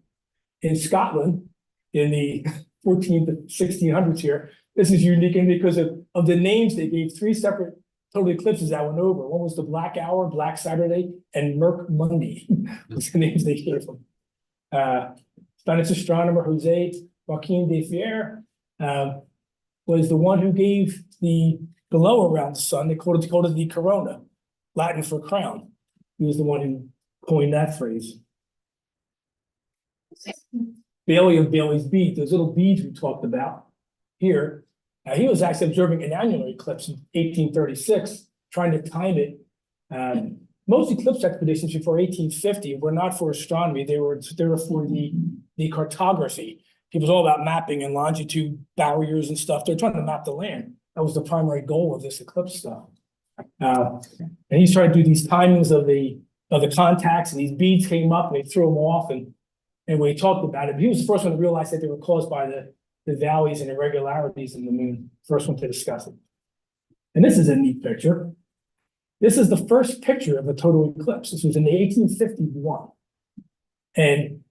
in Scotland in the 14th to 1600s. Here, this is unique, and because of the names they gave, 3 separate total eclipses that went over. One was the Black Hour, Black Saturday, and Merc Monday. Was the names they gave them. Spanish astronomer Jose Joaquin de Fier was the one who gave the glow around the sun. They called it the corona, Latin for crown. He was the one who coined that phrase. Bailey of Bailey's bead, those little beads we talked about here. He was actually observing an annular eclipse in 1836, trying to time it. Most eclipse expeditions before 1850 were not for astronomy; they were for the cartography. It was all about mapping and longitude barriers and stuff. They're trying to map the land. That was the primary goal of this eclipse stuff. And he's trying to do these timings of the contacts, and these beads came up, and they threw them off. And we talked about it. He was the first one to realize that they were caused by the valleys and irregularities in the moon. First one to discuss it. And this is a neat picture. This is the first picture of a total eclipse. This was in 1851. And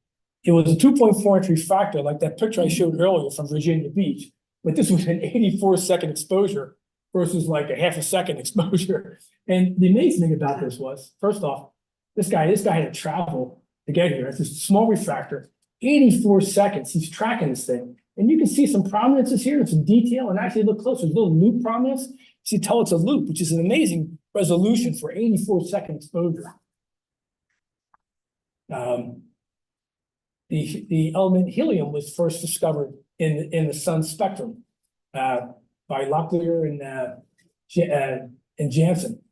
it was a 2.4 inch refractor, like that picture I showed earlier from Virginia Beach. But this was an 84-second exposure versus like a half a second exposure. And the amazing thing about this was, first off, this guy had to travel to get here. It's a small refractor, 84 seconds. He's tracking this thing. And you can see some prominences here and some detail, and actually look closer. There's a little loop prominence. You tell it's a loop, which is an amazing resolution for 84-second exposure. The element helium was first discovered in the sun's spectrum by Locklear and in Janssen.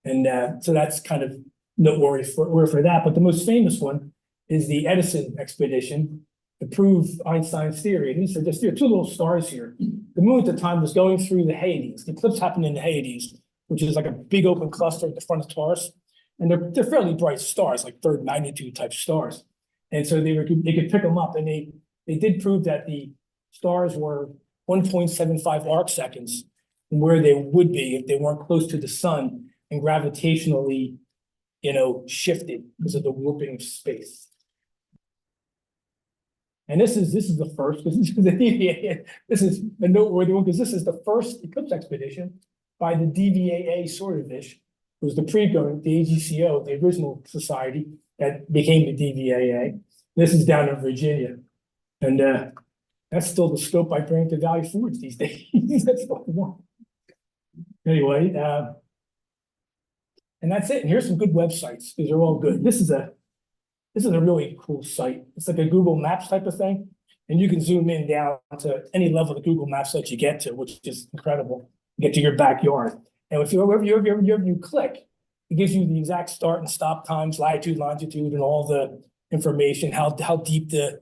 And so that's kind of noteworthy for that. But the most famous one is the Edison expedition to prove Einstein's theory. And he said, there are two little stars here. The moon at the time was going through the Hyades. The eclipse happened in the Hyades, which is like a big open cluster at the front of Taurus. And they're fairly bright stars, like third magnitude type stars. And so they could pick them up. And they did prove that the stars were 1.75 arc seconds from where they would be if they weren't close to the sun and gravitationally, shifted because of the warping of space. And this is the first, this is a noteworthy one because this is the first eclipse expedition by the DVAA Solar System, who was the pre-going, the AGCO, the original society that became the DVAA. This is down in Virginia. And that's still the scope I bring to Valley Forge these days. That's the one. Anyway, and that's it. And here's some good websites. These are all good. This is a really cool site. It's like a Google Maps type of thing. And you can zoom in down to any level of the Google Maps that you get to, which is incredible. Get to your backyard. And if wherever you click, it gives you the exact start and stop times, latitude, longitude, and all the information, how deep the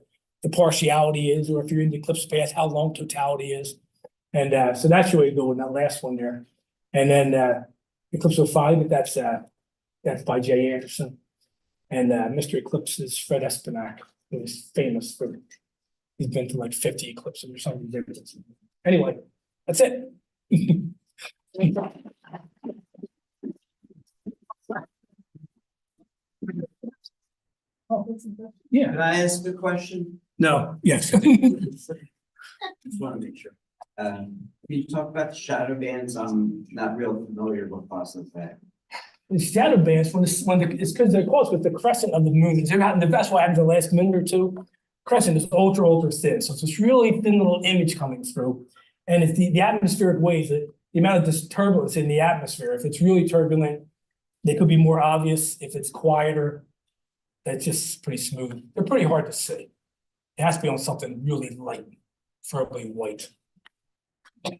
partiality is, or if you're in the eclipse path, how long totality is. And so that's really good in that last one there. And then Eclipse 05, that's by Jay Anderson. And Mr. Eclipse is Fred Espinac, who is famous for, he's been to like 50 eclipses or something. Anyway, that's it. Yeah. Can I ask a question? No, yes. Just want to make sure. Can you talk about the shadow bands? I'm not real familiar with process that. The shadow bands, it's because they're close with the crescent of the moon. That's what happened the last minute or two. Crescent is ultra thin. So it's this really thin little image coming through. And it's the atmospheric waves, the amount of this turbulence in the atmosphere. If it's really turbulent, they could be more obvious. If it's quieter, that's just pretty smooth. They're pretty hard to see. It has to be on something really light, preferably white. How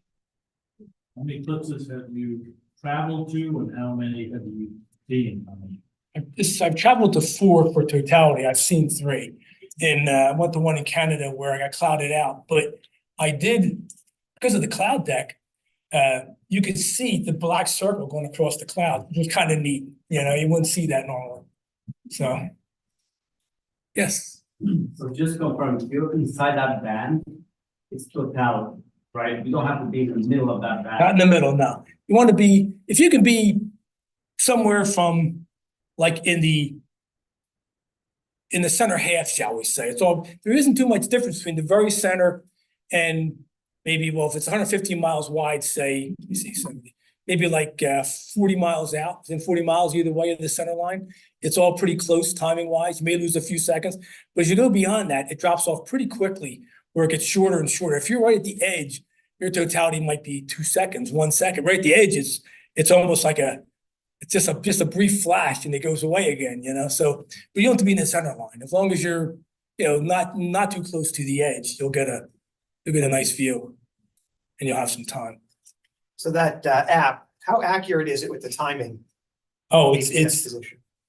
many eclipses have you traveled to and how many have you seen? I've traveled to 4 for totality. I've seen 3. And I went to one in Canada where I got clouded out. But I did, because of the cloud deck, you could see the black circle going across the cloud, which was kind of neat. You wouldn't see that normally. So, yes. So just confirm, if you're inside that band, it's totality, right? You don't have to be in the middle of that band. Not in the middle, no. You want to be, if you can be somewhere from like in the center half, shall we say. There isn't too much difference between the very center and maybe, well, if it's 150 miles wide, say, let me see something, maybe like 40 miles out, within 40 miles either way of the center line. It's all pretty close timing wise. You may lose a few seconds, but as you go beyond that, it drops off pretty quickly where it gets shorter and shorter. If you're right at the edge, your totality might be 2 seconds, 1 second. Right at the edge, it's almost like it's just a brief flash and it goes away again, So, but you don't have to be in the center line. As long as you're, not too close to the edge, you'll get a nice view and you'll have some time. So that app, how accurate is it with the timing? Oh, Position.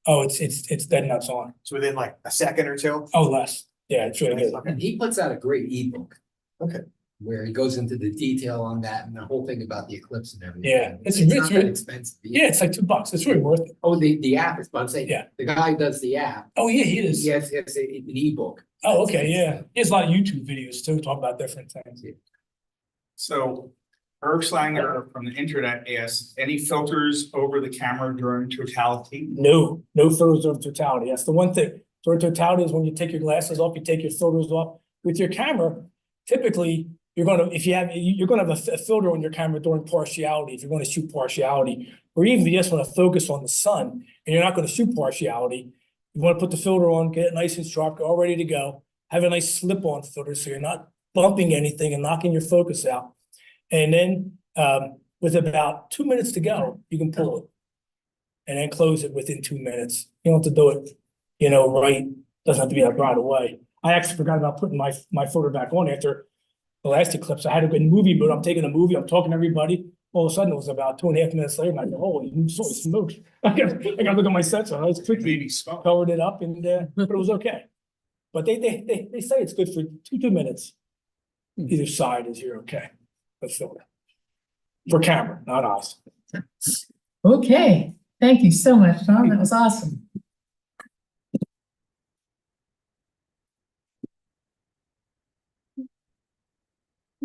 it's dead nuts on. It's within like a second or two? Oh, less. Yeah, it's really good. And he puts out a great ebook. Okay. Where he goes into the detail on that and the whole thing about the eclipse and everything. Yeah, it's not really that expensive. Yeah, it's like $2. It's really worth it. Oh, the app is, but I'm saying, Yeah. the guy who does the app, Oh, yeah, he is. he has an ebook. Oh, okay, yeah. He has a lot of YouTube videos too, talk about different things. So Erslanger from the internet asks, any filters over the camera during totality? No filters of totality. That's the one thing. So totality is when you take your glasses off, you take your filters off. With your camera, typically you're gonna have a filter on your camera during partiality if you're going to shoot partiality, or even if you just want to focus on the sun and you're not going to shoot partiality. You want to put the filter on, get it nice and sharp, all ready to go. Have a nice slip-on filter so you're not bumping anything and knocking your focus out. And then with about 2 minutes to go, you can pull it and then close it within 2 minutes. You don't have to do it, right. Doesn't have to be like right away. I actually forgot about putting my filter back on after the last eclipse. I had a good movie mode. I'm taking a movie. I'm talking to everybody. all of a sudden it was about 2.5 minutes later, and I go, holy smokes. I gotta look at my sensor, I was quickly Maybe smoke. covered it up and, but it was okay. But they say it's good for 2 minutes. Either side is you're okay. Let's do it. For camera, not us. Okay, thank you so much, Tom. That was awesome.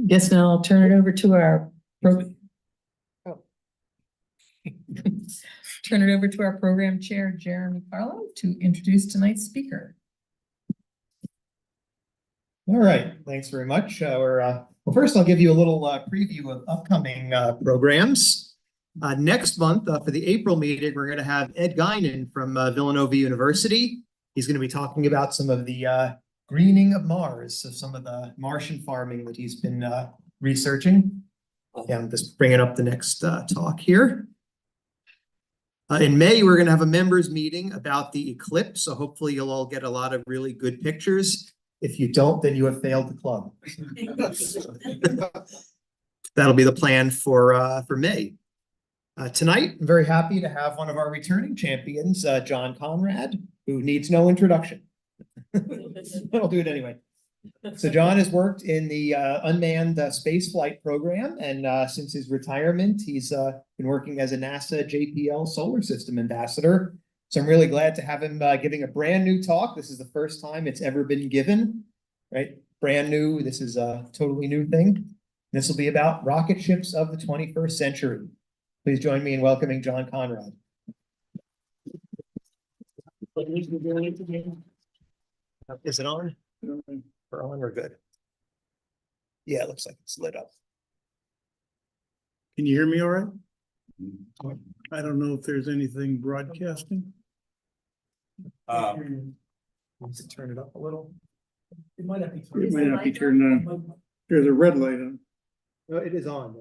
Guess now I'll turn it over to our turn it over to our program chair, Jeremy Carlo, to introduce tonight's speaker. All right, thanks very much. Well, first I'll give you a little preview of upcoming programs. Next month for the April meeting, we're going to have Ed Guinan from Villanova University. He's going to be talking about some of the greening of Mars, so some of the Martian farming that he's been researching. Yeah, I'm just bringing up the next talk here. In May, we're going to have a members meeting about the eclipse, so hopefully you'll all get a lot of really good pictures. If you don't, then you have failed the club. That'll be the plan for May. Tonight, I'm very happy to have one of our returning champions, John Conrad, who needs no introduction. I'll do it anyway. So John has worked in the unmanned space flight program, and since his retirement, he's been working as a NASA JPL Solar System Ambassador. So I'm really glad to have him giving a brand new talk. This is the first time it's ever been given, right? Brand new. This is a totally new thing. This will be about rocket ships of the 21st century. Please join me in welcoming John Conrad. Is it on? We're on, we're good. Yeah, it looks like it's lit up. Can you hear me all right? I don't know if there's anything broadcasting. Needs to turn it up a little. It might not be. It might not be turned on. There's a red light on. No, it is on.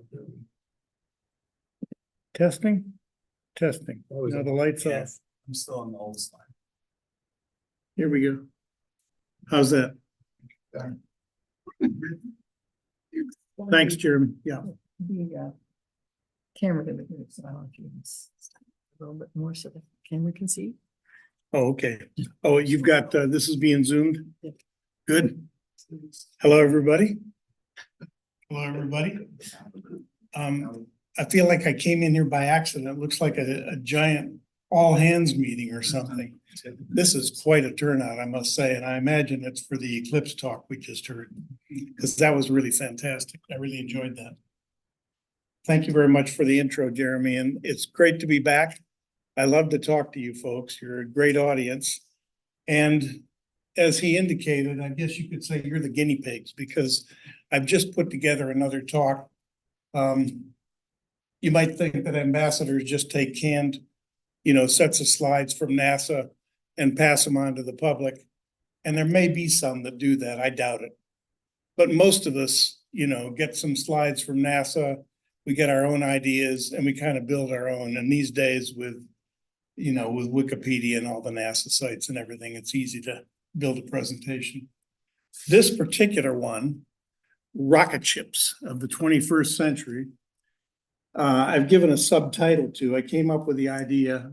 Testing? Testing. Now the light's off. I'm still on the old slide. Here we go. How's that? Thanks, Jeremy. Yeah. The camera that moves, I don't know if you can a little bit more so the camera can see. Oh, okay. Oh, you've got, this is being zoomed? Good. Hello, everybody. Hello, everybody. I feel like I came in here by accident. It looks like a giant all hands meeting or something. This is quite a turnout, I must say, and I imagine it's for the eclipse talk we just heard, because that was really fantastic. I really enjoyed that. Thank you very much for the intro, Jeremy, and it's great to be back. I love to talk to you folks. You're a great audience. And as he indicated, I guess you could say you're the guinea pigs, because I've just put together another talk. You might think that ambassadors just take canned, sets of slides from NASA and pass them on to the public. And there may be some that do that. I doubt it. But most of us, get some slides from NASA. We get our own ideas and we kind of build our own. And these days with Wikipedia and all the NASA sites and everything, it's easy to build a presentation. This particular one, rocket ships of the 21st century, I've given a subtitle to. I came up with the idea.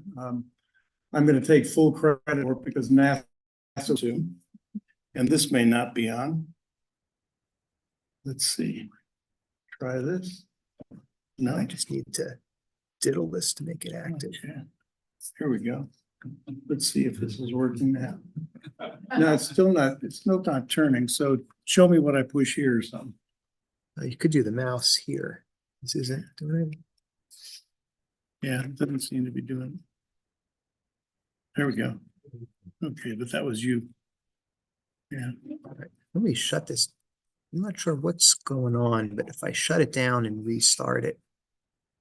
I'm going to take full credit for it because NASA too. And this may not be on. Let's see. Try this. No, I just need to diddle this to make it active. Okay. Here we go. Let's see if this is working now. No, it's still not turning. So show me what I push here or something. You could do the mouse here. This isn't doing it. Yeah, it doesn't seem to be doing it. There we go. Okay, but that was you. Yeah. All right. Let me shut this. I'm not sure what's going on, but if I shut it down and restart it,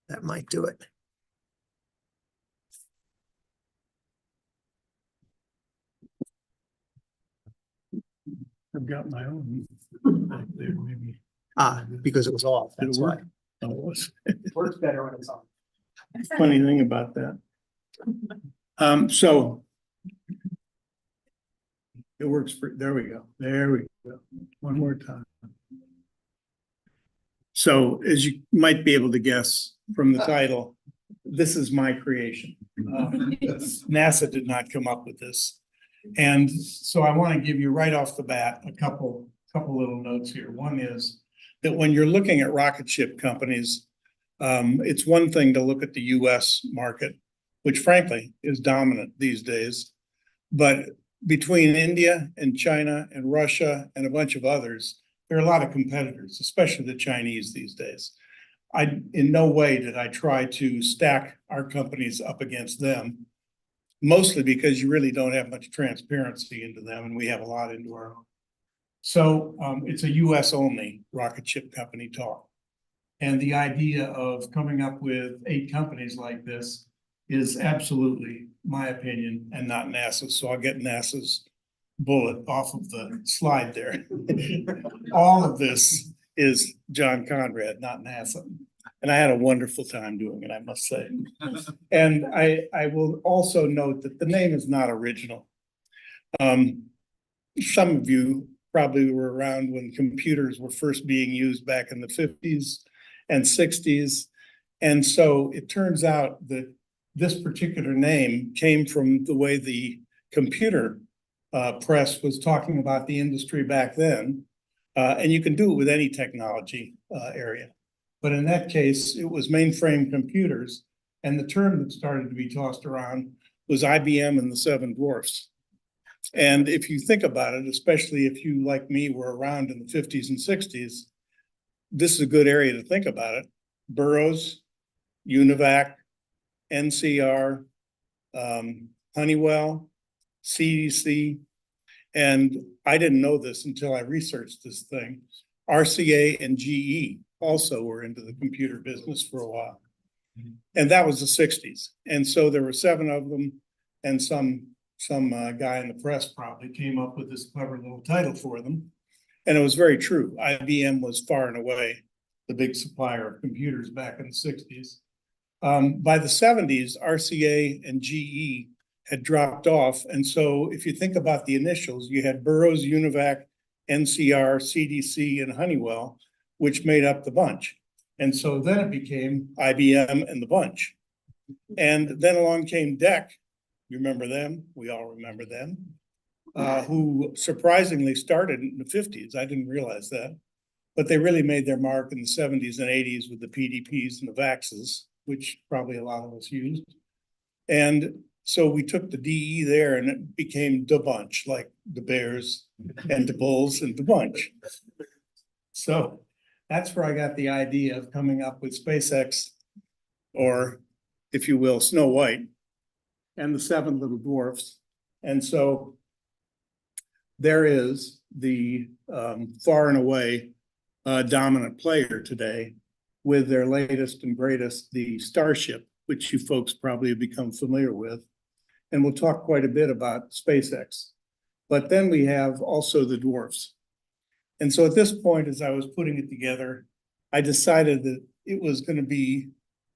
that might do it. I've got my own back there, maybe. Because it was off. Did it That's work? why. Oh, it was. It works better when it's on. Funny thing about that. So it works for, there we go. There we go. One more time. So as you might be able to guess, from the title, this is my creation. NASA did not come up with this. And so I want to give you right off the bat a couple little notes here. One is that when you're looking at rocket ship companies, it's one thing to look at the US market, which frankly is dominant these days. But between India and China and Russia and a bunch of others, there are a lot of competitors, especially the Chinese these days. In no way did I try to stack our companies up against them, mostly because you really don't have much transparency into them, and we have a lot into our own. So it's a US only rocket ship company talk. And the idea of coming up with 8 companies like this is absolutely my opinion and not NASA's. So I'll get NASA's bullet off of the slide there. All of this is John Conrad, not NASA. And I had a wonderful time doing it, I must say. And I will also note that the name is not original. Some of you probably were around when computers were first being used back in the 50s and 60s. And so it turns out that this particular name came from the way the computer press was talking about the industry back then. And you can do it with any technology area. But in that case, it was mainframe computers. And the term that started to be tossed around was IBM and the Seven Dwarfs. And if you think about it, especially if you, like me, were around in the 50s and 60s, this is a good area to think about it. Burroughs, UNIVAC, NCR, Honeywell, CDC, and I didn't know this until I researched this thing. RCA and GE also were into the computer business for a while. And that was the 60s. And so there were 7 of them, and some guy in the press probably came up with this clever little title for them. And it was very true. IBM was far and away the big supplier of computers back in the 60s. By the 70s, RCA and GE had dropped off. And so if you think about the initials, you had Burroughs, UNIVAC, NCR, CDC, and Honeywell, which made up the bunch. And so then it became IBM and the bunch. And then along came DEC. You remember them? We all remember them. Who surprisingly started in the 50s. I didn't realize that. But they really made their mark in the 70s and 80s with the PDPs and the VAXs, which probably a lot of us used. And so we took the DE there and it became the bunch, like the Bears and the Bulls and the bunch. So that's where I got the idea of coming up with SpaceX, or if you will, Snow White, and the 7 little dwarfs. And so there is the far and away dominant player today with their latest and greatest, the Starship, which you folks probably have become familiar with. And we'll talk quite a bit about SpaceX. But then we have also the dwarfs. And so at this point, as I was putting it together, I decided that it was going to be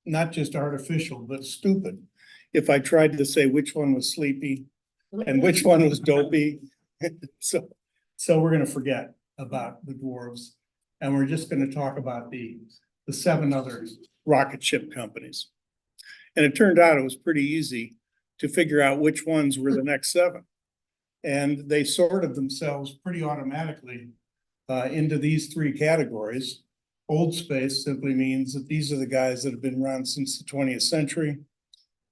not just artificial, but stupid if I tried to say which one was sleepy and which one was dopey. So we're going to forget about the dwarves, and we're just going to talk about the 7 other rocket ship companies. And it turned out it was pretty easy to figure out which ones were the next 7. And they sorted themselves pretty automatically into these 3 categories. Old space simply means that these are the guys that have been around since the 20th century.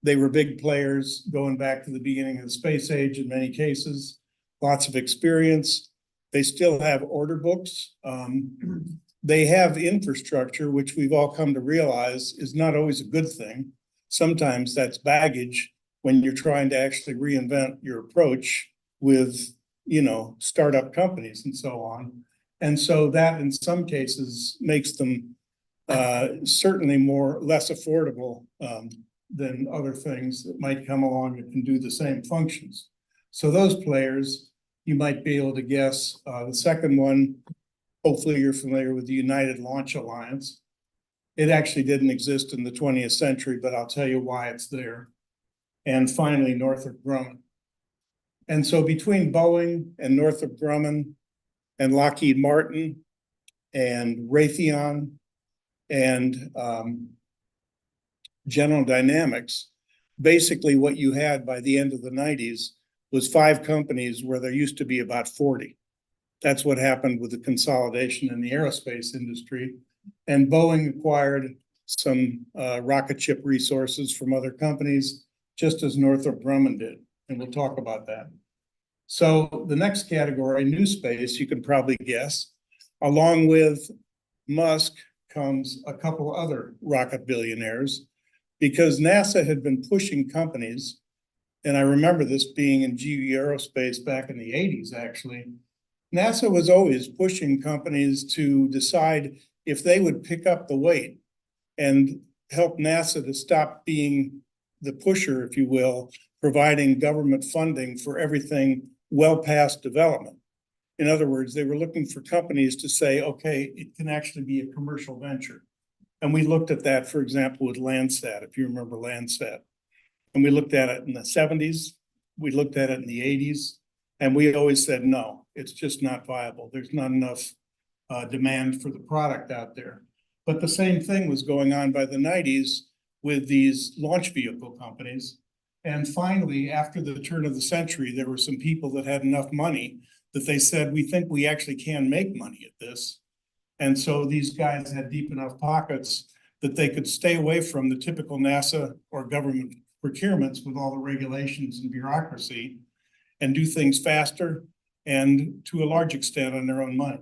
They were big players going back to the beginning of the space age in many cases, lots of experience. They still have order books. They have infrastructure, which we've all come to realize is not always a good thing. Sometimes that's baggage when you're trying to actually reinvent your approach with, startup companies and so on. And so that in some cases makes them certainly less affordable than other things that might come along that can do the same functions. So those players, you might be able to guess. The second one, hopefully you're familiar with the United Launch Alliance. It actually didn't exist in the 20th century, but I'll tell you why it's there. And finally, Northrop Grumman. And so between Boeing and Northrop Grumman and Lockheed Martin and Raytheon and General Dynamics, basically what you had by the end of the nineties was 5 companies where there used to be about 40. That's what happened with the consolidation in the aerospace industry. And Boeing acquired some rocket ship resources from other companies, just as Northrop Grumman did. And we'll talk about that. So the next category, new space, you can probably guess. Along with Musk comes a couple other rocket billionaires, because NASA had been pushing companies, and I remember this being in GE Aerospace back in the 80s, actually. NASA was always pushing companies to decide if they would pick up the weight and help NASA to stop being the pusher, if you will, providing government funding for everything well past development. In other words, they were looking for companies to say, okay, it can actually be a commercial venture. And we looked at that, for example, with Landsat, if you remember Landsat. And we looked at it in the 70s, we looked at it in the 80s, and we always said, no, it's just not viable. There's not enough demand for the product out there. But the same thing was going on by the 90s with these launch vehicle companies. And finally, after the turn of the century, there were some people that had enough money that they said, we think we actually can make money at this. And so these guys had deep enough pockets that they could stay away from the typical NASA or government procurements with all the regulations and bureaucracy and do things faster and to a large extent on their own money.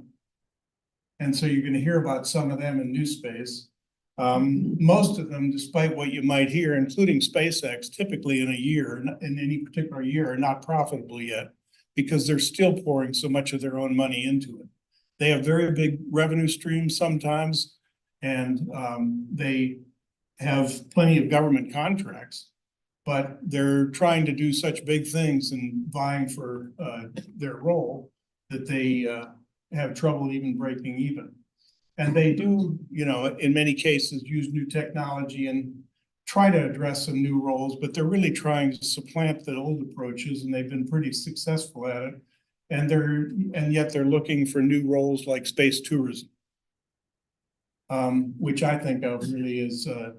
And so you're going to hear about some of them in new space. Most of them, despite what you might hear, including SpaceX, typically in a year, in any particular year, are not profitable yet because they're still pouring so much of their own money into it. They have very big revenue streams sometimes, and they have plenty of government contracts, but they're trying to do such big things and vying for their role that they have trouble even breaking even. And they do, you know, in many cases, use new technology and try to address some new roles, but they're really trying to supplant the old approaches, and they've been pretty successful at it. And yet they're looking for new roles like space tourism, which I think of really as a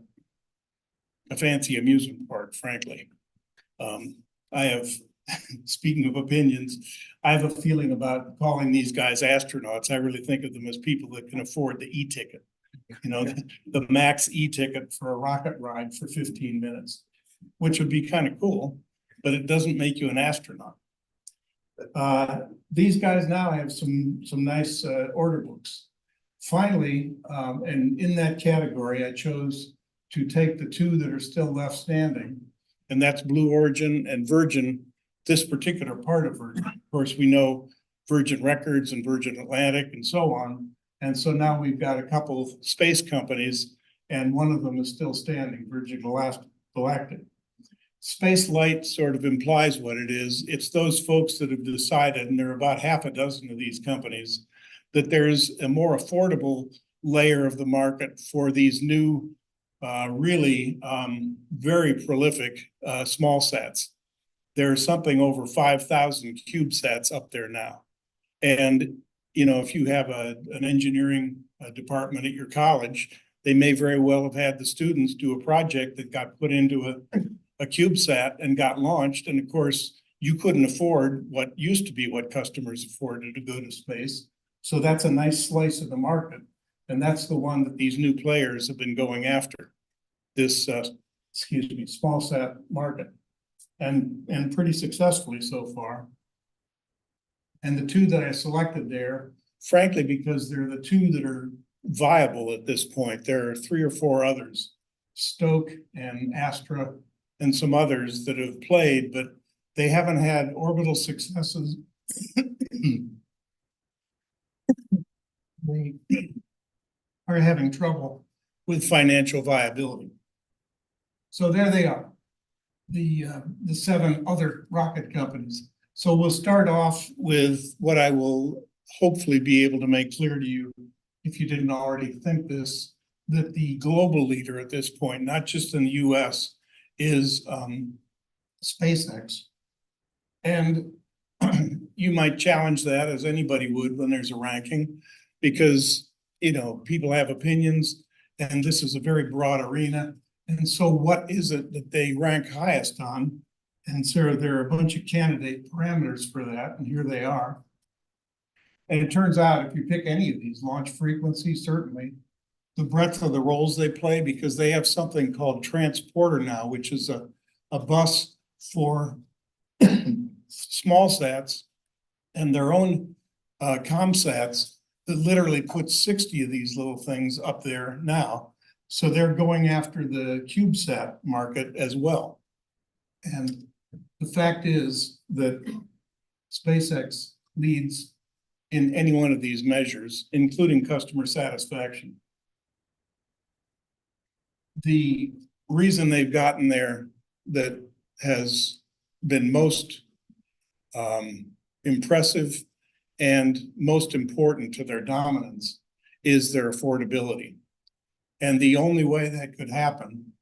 fancy amusement park, frankly. I have, speaking of opinions, I have a feeling about calling these guys astronauts. I really think of them as people that can afford the e-ticket, you know, the max e-ticket for a rocket ride for 15 minutes, which would be kind of cool, but it doesn't make you an astronaut. These guys now have some nice order books. Finally, and in that category, I chose to take the 2 that are still left standing, and that's Blue Origin and Virgin, this particular part of Virgin. Of course, we know Virgin Records and Virgin Atlantic and so on. And so now we've got a couple of space companies, and one of them is still standing, Virgin Galactic. Space Light sort of implies what it is. It's those folks that have decided, and there are about half a dozen of these companies, that there's a more affordable layer of the market for these new, really very prolific small sats. There's something over 5,000 CubeSats up there now. And, you know, if you have an engineering department at your college, they may very well have had the students do a project that got put into a CubeSat and got launched. And of course, you couldn't afford what used to be what customers afforded to go to space. So that's a nice slice of the market. And that's the one that these new players have been going after, this, small sat market. And pretty successfully so far. And the 2 that I selected there, frankly, because they're the 2 that are viable at this point. There are 3 or 4 others, Stoke and Astra and some others that have played, but they haven't had orbital successes. They are having trouble with financial viability. So there they are. The 7 other rocket companies. So we'll start off with what I will hopefully be able to make clear to you, if you didn't already think this, that the global leader at this point, not just in the US, is SpaceX. And you might challenge that, as anybody would when there's a ranking, because, you know, people have opinions, and this is a very broad arena. And so what is it that they rank highest on? And so there are a bunch of candidate parameters for that, and here they are. And it turns out if you pick any of these, launch frequency, certainly, the breadth of the roles they play, because they have something called transporter now, which is a bus for small sats and their own ComSats that literally put 60 of these little things up there now. So they're going after the CubeSat market as well. And the fact is that SpaceX leads in any one of these measures, including customer satisfaction. The reason they've gotten there that has been most impressive and most important to their dominance is their affordability. And the only way that could happen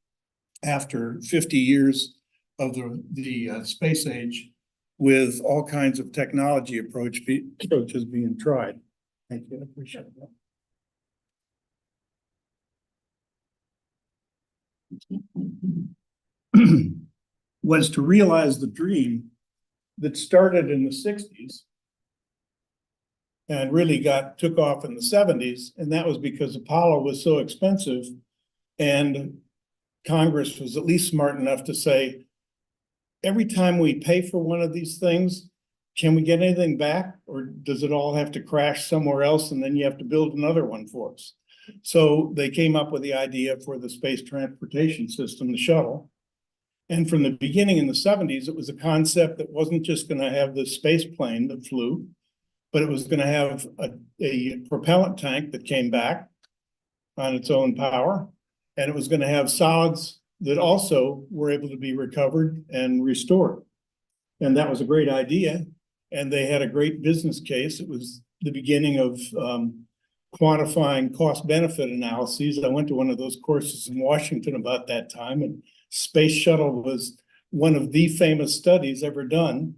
after 50 years of the space age with all kinds of technology approaches being tried. Thank you, I appreciate that. Was to realize the dream that started in the 60s and really took off in the 70s. And that was because Apollo was so expensive and Congress was at least smart enough to say, every time we pay for one of these things, can we get anything back? Or does it all have to crash somewhere else and then you have to build another one for us? So they came up with the idea for the space transportation system, the shuttle. And from the beginning in the 70s, it was a concept that wasn't just going to have the space plane that flew, but it was going to have a propellant tank that came back on its own power. And it was going to have solids that also were able to be recovered and restored. And that was a great idea. And they had a great business case. It was the beginning of quantifying cost-benefit analyses. I went to one of those courses in Washington about that time, and Space Shuttle was one of the famous studies ever done.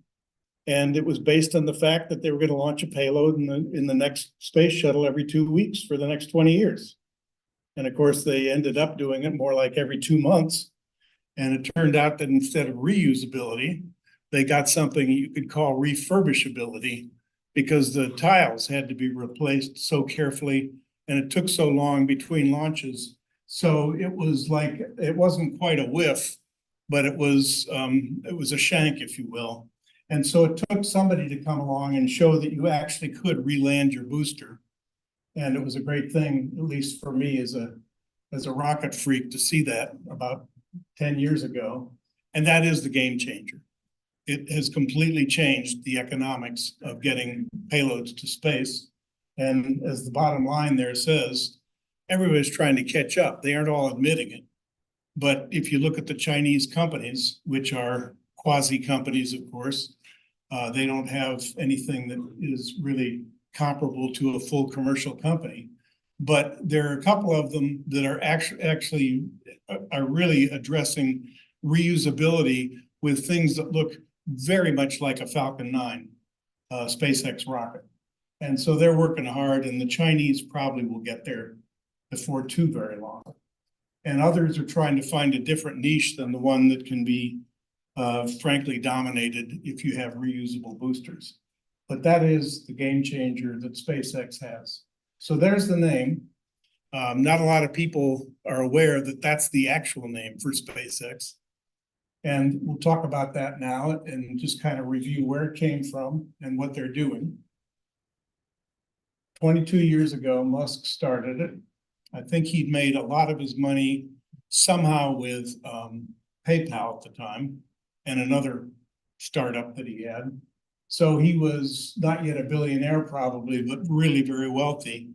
And it was based on the fact that they were going to launch a payload in the next space shuttle every 2 weeks for the next 20 years. And of course, they ended up doing it more like every 2 months. And it turned out that instead of reusability, they got something you could call refurbishability, because the tiles had to be replaced so carefully and it took so long between launches. So it was like, it wasn't quite a whiff, but it was a shank, if you will. And so it took somebody to come along and show that you actually could re-land your booster. And it was a great thing, at least for me as a rocket freak, to see that about 10 years ago. And that is the game changer. It has completely changed the economics of getting payloads to space. And as the bottom line there says, everybody's trying to catch up. They aren't all admitting it. But if you look at the Chinese companies, which are quasi companies, of course, they don't have anything that is really comparable to a full commercial company. But there are a couple of them that are actually really addressing reusability with things that look very much like a Falcon 9 SpaceX rocket. And so they're working hard, and the Chinese probably will get there before too very long. And others are trying to find a different niche than the one that can be frankly dominated if you have reusable boosters. But that is the game changer that SpaceX has. So there's the name. Not a lot of people are aware that that's the actual name for SpaceX. And we'll talk about that now and just kind of review where it came from and what they're doing. 22 years ago, Musk started it. I think he'd made a lot of his money somehow with PayPal at the time and another startup that he had. So he was not yet a billionaire probably, but really very wealthy.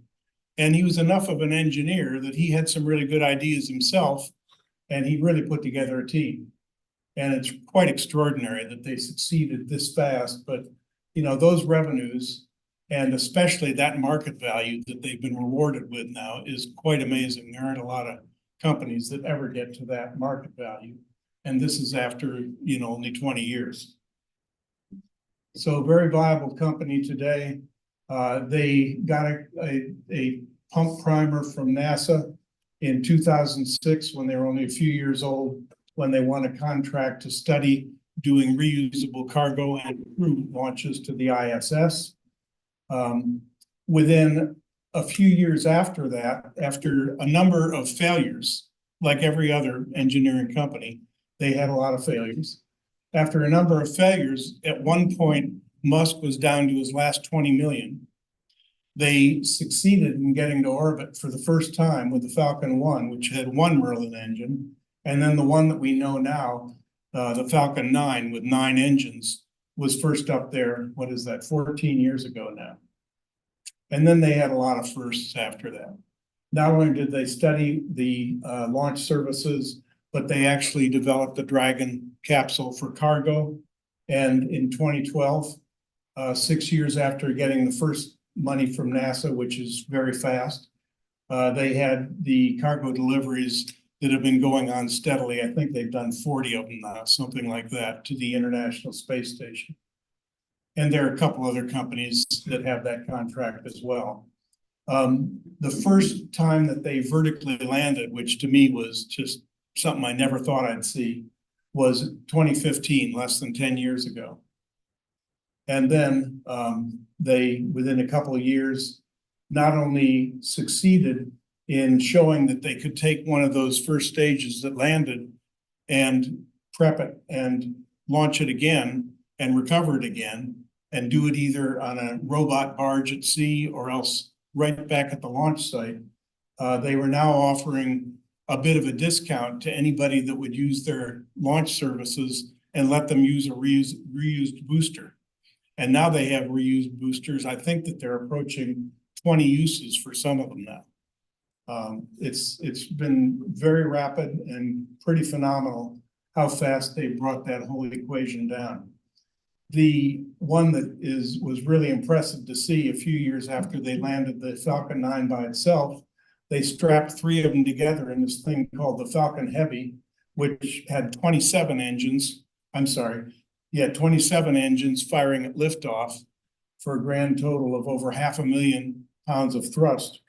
And he was enough of an engineer that he had some really good ideas himself, and he really put together a team. And it's quite extraordinary that they succeeded this fast, but you know, those revenues and especially that market value that they've been rewarded with now is quite amazing. There aren't a lot of companies that ever get to that market value. And this is after, you know, only 20 years. So very viable company today. They got a pump primer from NASA in 2006, when they were only a few years old, when they won a contract to study doing reusable cargo and crew launches to the ISS. Within a few years after that, after a number of failures, like every other engineering company, they had a lot of failures. After a number of failures, at one point, Musk was down to his last 20 million. They succeeded in getting to orbit for the first time with the Falcon 1, which had one Merlin engine. And then the one that we know now, the Falcon 9 with 9 engines, was first up there, 14 years ago now. And then they had a lot of firsts after that. Not only did they study the launch services, but they actually developed the Dragon capsule for cargo. And in 2012, 6 years after getting the first money from NASA, which is very fast, they had the cargo deliveries that have been going on steadily. I think they've done 40 of them now, something like that, to the International Space Station. And there are a couple other companies that have that contract as well. The first time that they vertically landed, which to me was just something I never thought I'd see, was 2015, less than 10 years ago. And then they, within a couple of years, not only succeeded in showing that they could take one of those first stages that landed and prep it and launch it again and recover it again and do it either on a robot barge at sea or else right back at the launch site. They were now offering a bit of a discount to anybody that would use their launch services and let them use a reused booster. And now they have reused boosters. I think that they're approaching 20 uses for some of them now. It's been very rapid and pretty phenomenal how fast they brought that whole equation down. The one that was really impressive to see a few years after they landed the Falcon 9 by itself, they strapped 3 of them together in this thing called the Falcon Heavy, which had 27 engines. 27 engines firing at liftoff for a grand total of over 500,000 pounds of thrust,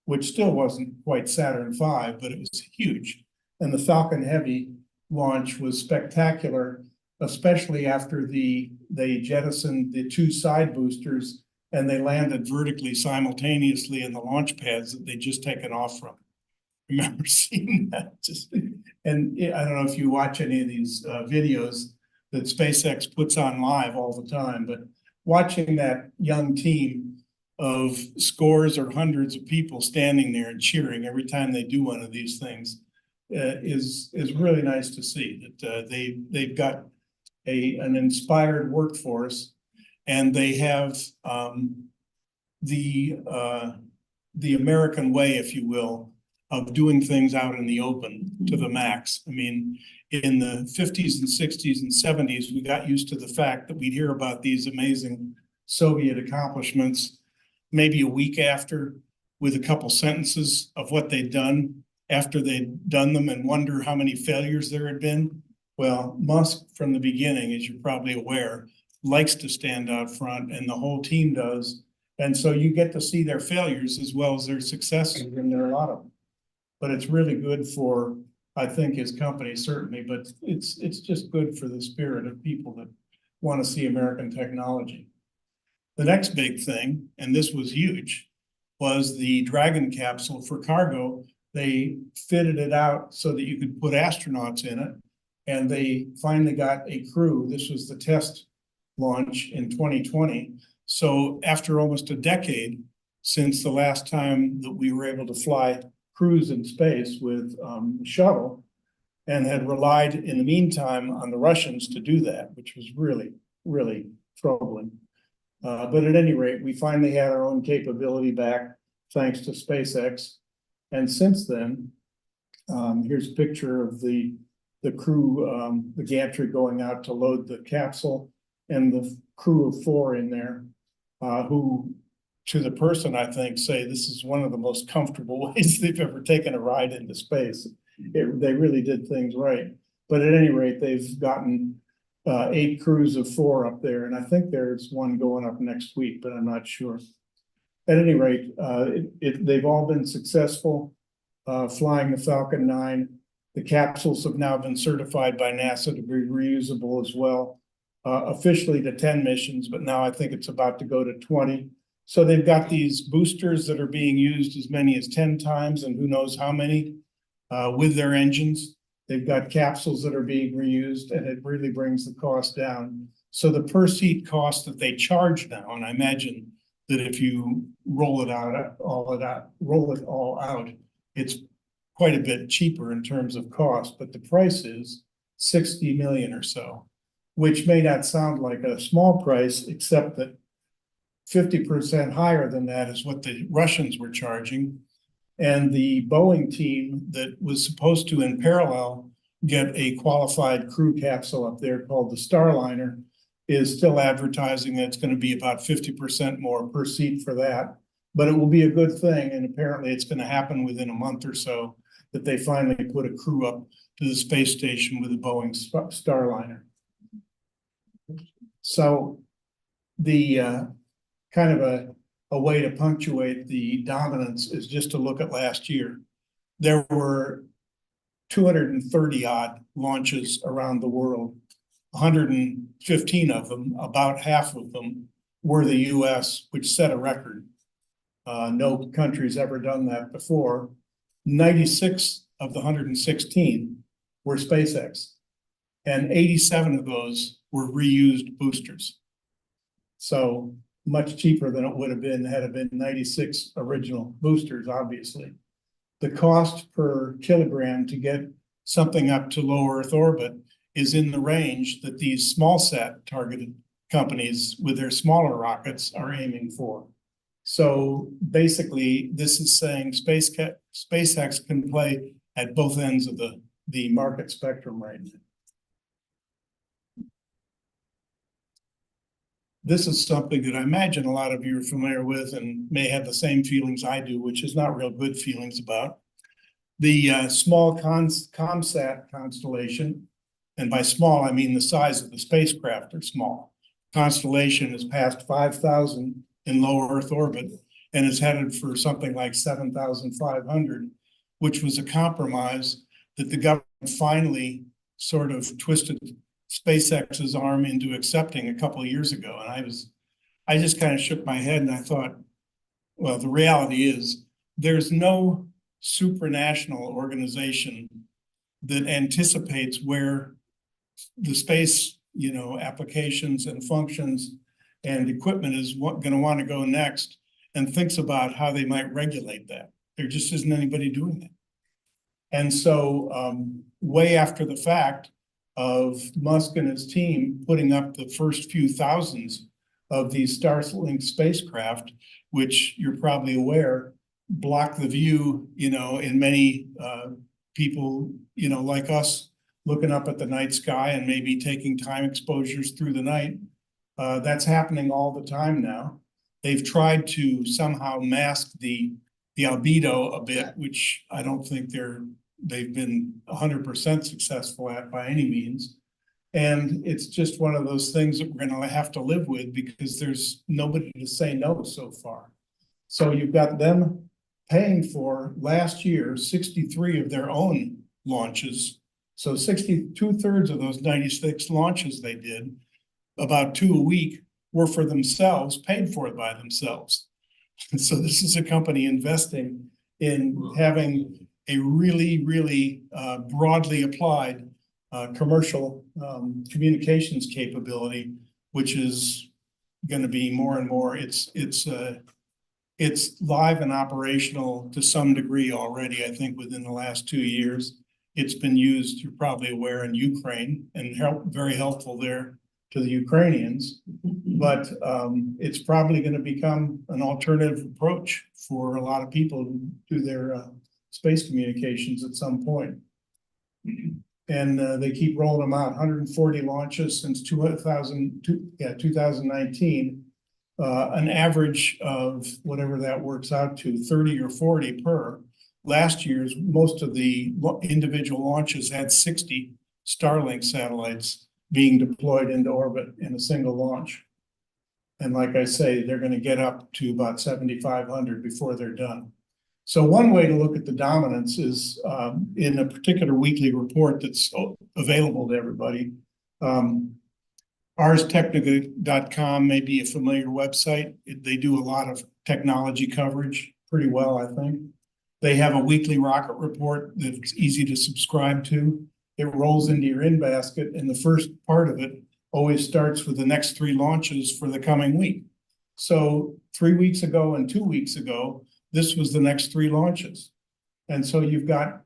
which still wasn't quite Saturn V, but it was huge. And the Falcon Heavy launch was spectacular, especially after they jettisoned the 2 side boosters and they landed vertically simultaneously in the launch pads that they'd just taken off from. I remember seeing that. And I don't know if you watch any of these videos that SpaceX puts on live all the time, but watching that young team of scores or hundreds of people standing there and cheering every time they do one of these things is really nice to see that they've got an inspired workforce, and they have the American way, if you will, of doing things out in the open to the max. I mean, in the 50s and 60s and 70s, we got used to the fact that we'd hear about these amazing Soviet accomplishments maybe a week after, with a couple sentences of what they'd done after they'd done them, and wonder how many failures there had been. Well, Musk, from the beginning, as you're probably aware, likes to stand out front, and the whole team does. And so you get to see their failures as well as their successes, and there are a lot of them. But it's really good for, I think, his company, certainly, but it's just good for the spirit of people that want to see American technology. The next big thing, and this was huge, was the Dragon capsule for cargo. They fitted it out so that you could put astronauts in it, and they finally got a crew. This was the test launch in 2020. So after almost a decade since the last time that we were able to fly crews in space with shuttle, and had relied in the meantime on the Russians to do that, which was really, really troubling. But at any rate, we finally had our own capability back thanks to SpaceX. And since then, here's a picture of the crew, the gantry going out to load the capsule, and the crew of 4 in there, who, to the person, I think, say this is one of the most comfortable ways they've ever taken a ride into space. They really did things right. But at any rate, they've gotten 8 crews of 4 up there, and I think there's one going up next week, but I'm not sure. At any rate, they've all been successful. flying the Falcon 9. The capsules have now been certified by NASA to be reusable as well. Officially to 10 missions, but now I think it's about to go to 20. So they've got these boosters that are being used as many as 10 times and who knows how many with their engines. They've got capsules that are being reused and it really brings the cost down. So the per seat cost that they charge now, and I imagine that if you roll it all out, it's quite a bit cheaper in terms of cost, but the price is 60 million or so, which may not sound like a small price, except that 50% higher than that is what the Russians were charging. And the Boeing team that was supposed to, in parallel, get a qualified crew capsule up there called the Starliner is still advertising that it's going to be about 50% more per seat for that. But it will be a good thing, and apparently it's going to happen within a month or so that they finally put a crew up to the space station with a Boeing Starliner. So the kind of a way to punctuate the dominance is just to look at last year. There were 230 odd launches around the world. 115 of them, about half of them, were the US, which set a record. No country's ever done that before. 96 of the 116 were SpaceX, and 87 of those were reused boosters. So much cheaper than it would have been had it been 96 original boosters, obviously. The cost per kilogram to get something up to low Earth orbit is in the range that these small sat targeted companies with their smaller rockets are aiming for. So basically, this is saying SpaceX can play at both ends of the market spectrum right now. This is something that I imagine a lot of you are familiar with and may have the same feelings I do, which is not real good feelings about. The small ComSat constellation, and by small, I mean the size of the spacecraft are small. Constellation has passed 5,000 in low Earth orbit and is headed for something like 7,500, which was a compromise that the government finally sort of twisted SpaceX's arm into accepting a couple of years ago. And I just kind of shook my head and I thought, well, the reality is there's no supranational organization that anticipates where the space, applications and functions and equipment is going to want to go next and thinks about how they might regulate that. There just isn't anybody doing that. And so way after the fact of Musk and his team putting up the first few thousands of these Starlink spacecraft, which you're probably aware, block the view, in many people, like us looking up at the night sky and maybe taking time exposures through the night. That's happening all the time now. They've tried to somehow mask the albedo a bit, which I don't think they've been 100% successful at by any means. And it's just one of those things that we're going to have to live with because there's nobody to say no so far. So you've got them paying for last year 63 of their own launches. So 2/3 of those 96 launches they did, about 2 a week, were for themselves, paid for by themselves. And so this is a company investing in having a really, really broadly applied commercial communications capability, which is going to be more and more. It's live and operational to some degree already, I think, within the last 2 years. It's been used, you're probably aware, in Ukraine and very helpful there to the Ukrainians. But it's probably going to become an alternative approach for a lot of people who do their space communications at some point. And they keep rolling them out, 140 launches since 2019. An average of whatever that works out to, 30 or 40 per. Last year's, most of the individual launches had 60 Starlink satellites being deployed into orbit in a single launch. And like I say, they're going to get up to about 7,500 before they're done. So one way to look at the dominance is in a particular weekly report that's available to everybody. ArsTechnica.com may be a familiar website. They do a lot of technology coverage pretty well, I think. They have a weekly rocket report that's easy to subscribe to. It rolls into your in basket, and the first part of it always starts with the next 3 launches for the coming week. So 3 weeks ago and 2 weeks ago, this was the next 3 launches. And so you've got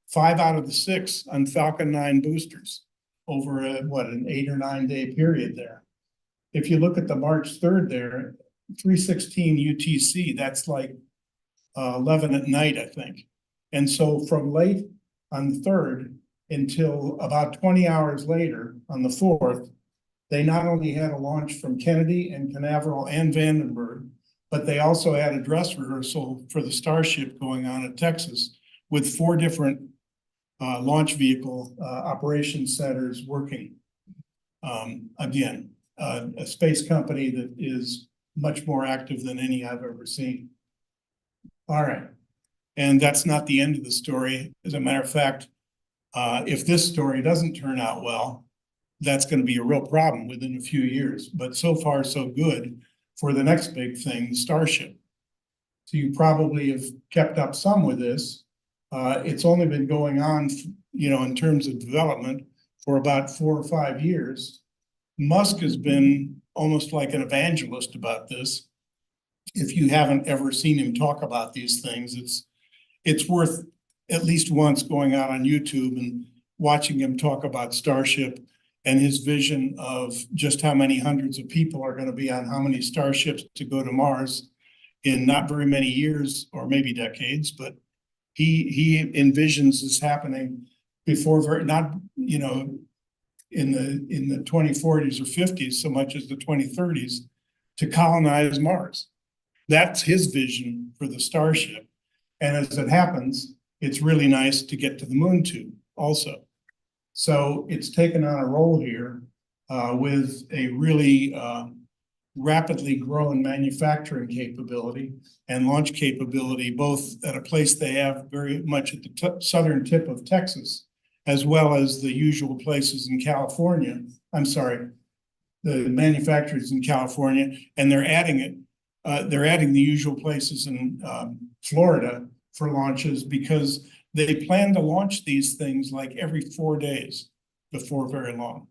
5 out of the 6 on Falcon 9 boosters over an 8 or 9 day period there. If you look at the March 3rd there, 3:16 UTC, that's like 11 at night, I think. And so from late on the 3rd until about 20 hours later on the 4th, they not only had a launch from Kennedy and Canaveral and Vandenberg, but they also had a dress rehearsal for the Starship going on at Texas with 4 different launch vehicle operations centers working. Again, a space company that is much more active than any I've ever seen. All right. And that's not the end of the story. As a matter of fact, if this story doesn't turn out well, that's going to be a real problem within a few years. But so far, so good for the next big thing, the Starship. So you probably have kept up some with this. It's only been going on, in terms of development for about 4 or 5 years. Musk has been almost like an evangelist about this. If you haven't ever seen him talk about these things, it's worth at least once going out on YouTube and watching him talk about Starship and his vision of just how many hundreds of people are going to be on how many starships to go to Mars in not very many years or maybe decades, but he envisions this happening before not, in the 2040s or 50s so much as the 2030s to colonize Mars. That's his vision for the Starship. And as it happens, it's really nice to get to the moon too also. So it's taken on a role here with a really rapidly growing manufacturing capability and launch capability, both at a place they have very much at the southern tip of Texas, as well as the usual places in California. I'm sorry, the manufacturers in California, and they're adding it. They're adding the usual places in Florida for launches because they plan to launch these things like every 4 days before very long.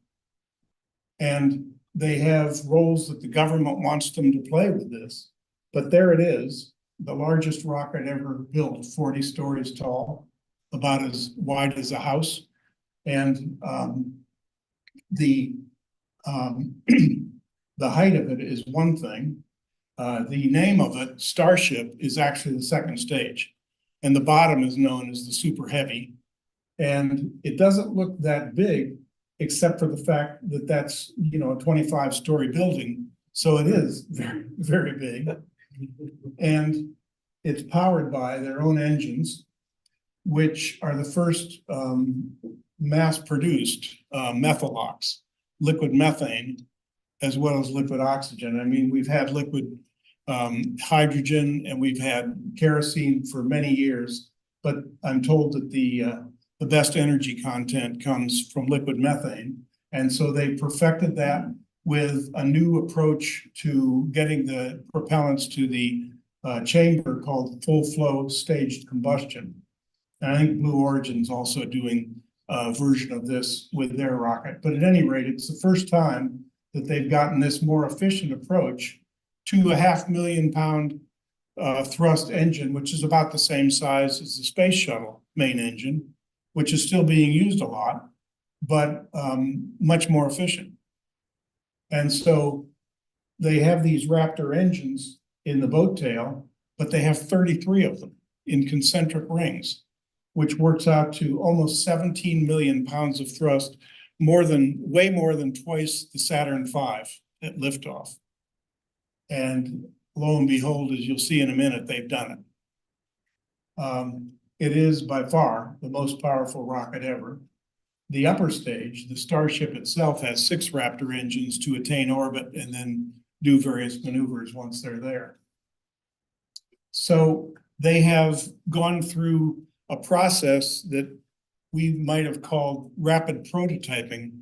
And they have roles that the government wants them to play with this. But there it is, the largest rocket ever built, 40 stories tall, about as wide as a house. And the height of it is one thing. The name of it, Starship, is actually the second stage. And the bottom is known as the Super Heavy. And it doesn't look that big, except for the fact that that's, a 25-story building. So it is very, very big. And it's powered by their own engines, which are the first mass-produced methalox, liquid methane, as well as liquid oxygen. I mean, we've had liquid hydrogen and we've had kerosene for many years, but I'm told that the best energy content comes from liquid methane. And so they perfected that with a new approach to getting the propellants to the chamber called full flow staged combustion. And I think Blue Origin's also doing a version of this with their rocket. But at any rate, it's the first time that they've gotten this more efficient approach to a 500,000 pound thrust engine, which is about the same size as the space shuttle main engine, which is still being used a lot, but much more efficient. And so they have these Raptor engines in the boat tail, but they have 33 of them in concentric rings, which works out to almost 17 million pounds of thrust, way more than twice the Saturn V at liftoff. And lo and behold, as you'll see in a minute, they've done it. It is by far the most powerful rocket ever. The upper stage, the Starship itself, has 6 Raptor engines to attain orbit and then do various maneuvers once they're there. So they have gone through a process that we might have called rapid prototyping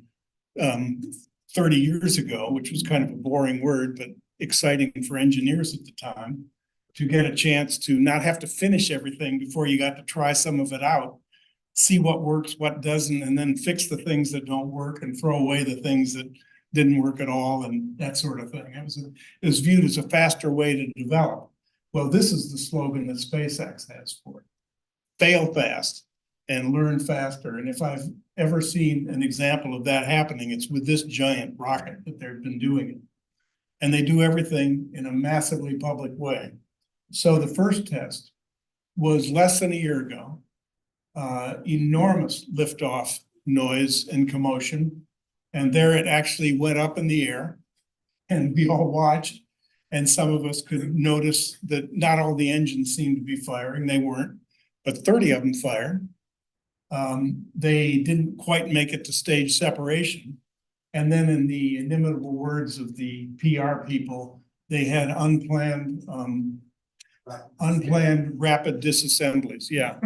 30 years ago, which was kind of a boring word, but exciting for engineers at the time, to get a chance to not have to finish everything before you got to try some of it out, see what works, what doesn't, and then fix the things that don't work and throw away the things that didn't work at all and that sort of thing. It was viewed as a faster way to develop. Well, this is the slogan that SpaceX has for it. Fail fast and learn faster. And if I've ever seen an example of that happening, it's with this giant rocket that they've been doing it. And they do everything in a massively public way. So the first test was less than a year ago. Enormous liftoff noise and commotion. And there it actually went up in the air and we all watched. And some of us could notice that not all the engines seemed to be firing. They weren't, but 30 of them fired. They didn't quite make it to stage separation. And then in the inimitable words of the PR people, they had unplanned rapid disassemblies. Yeah.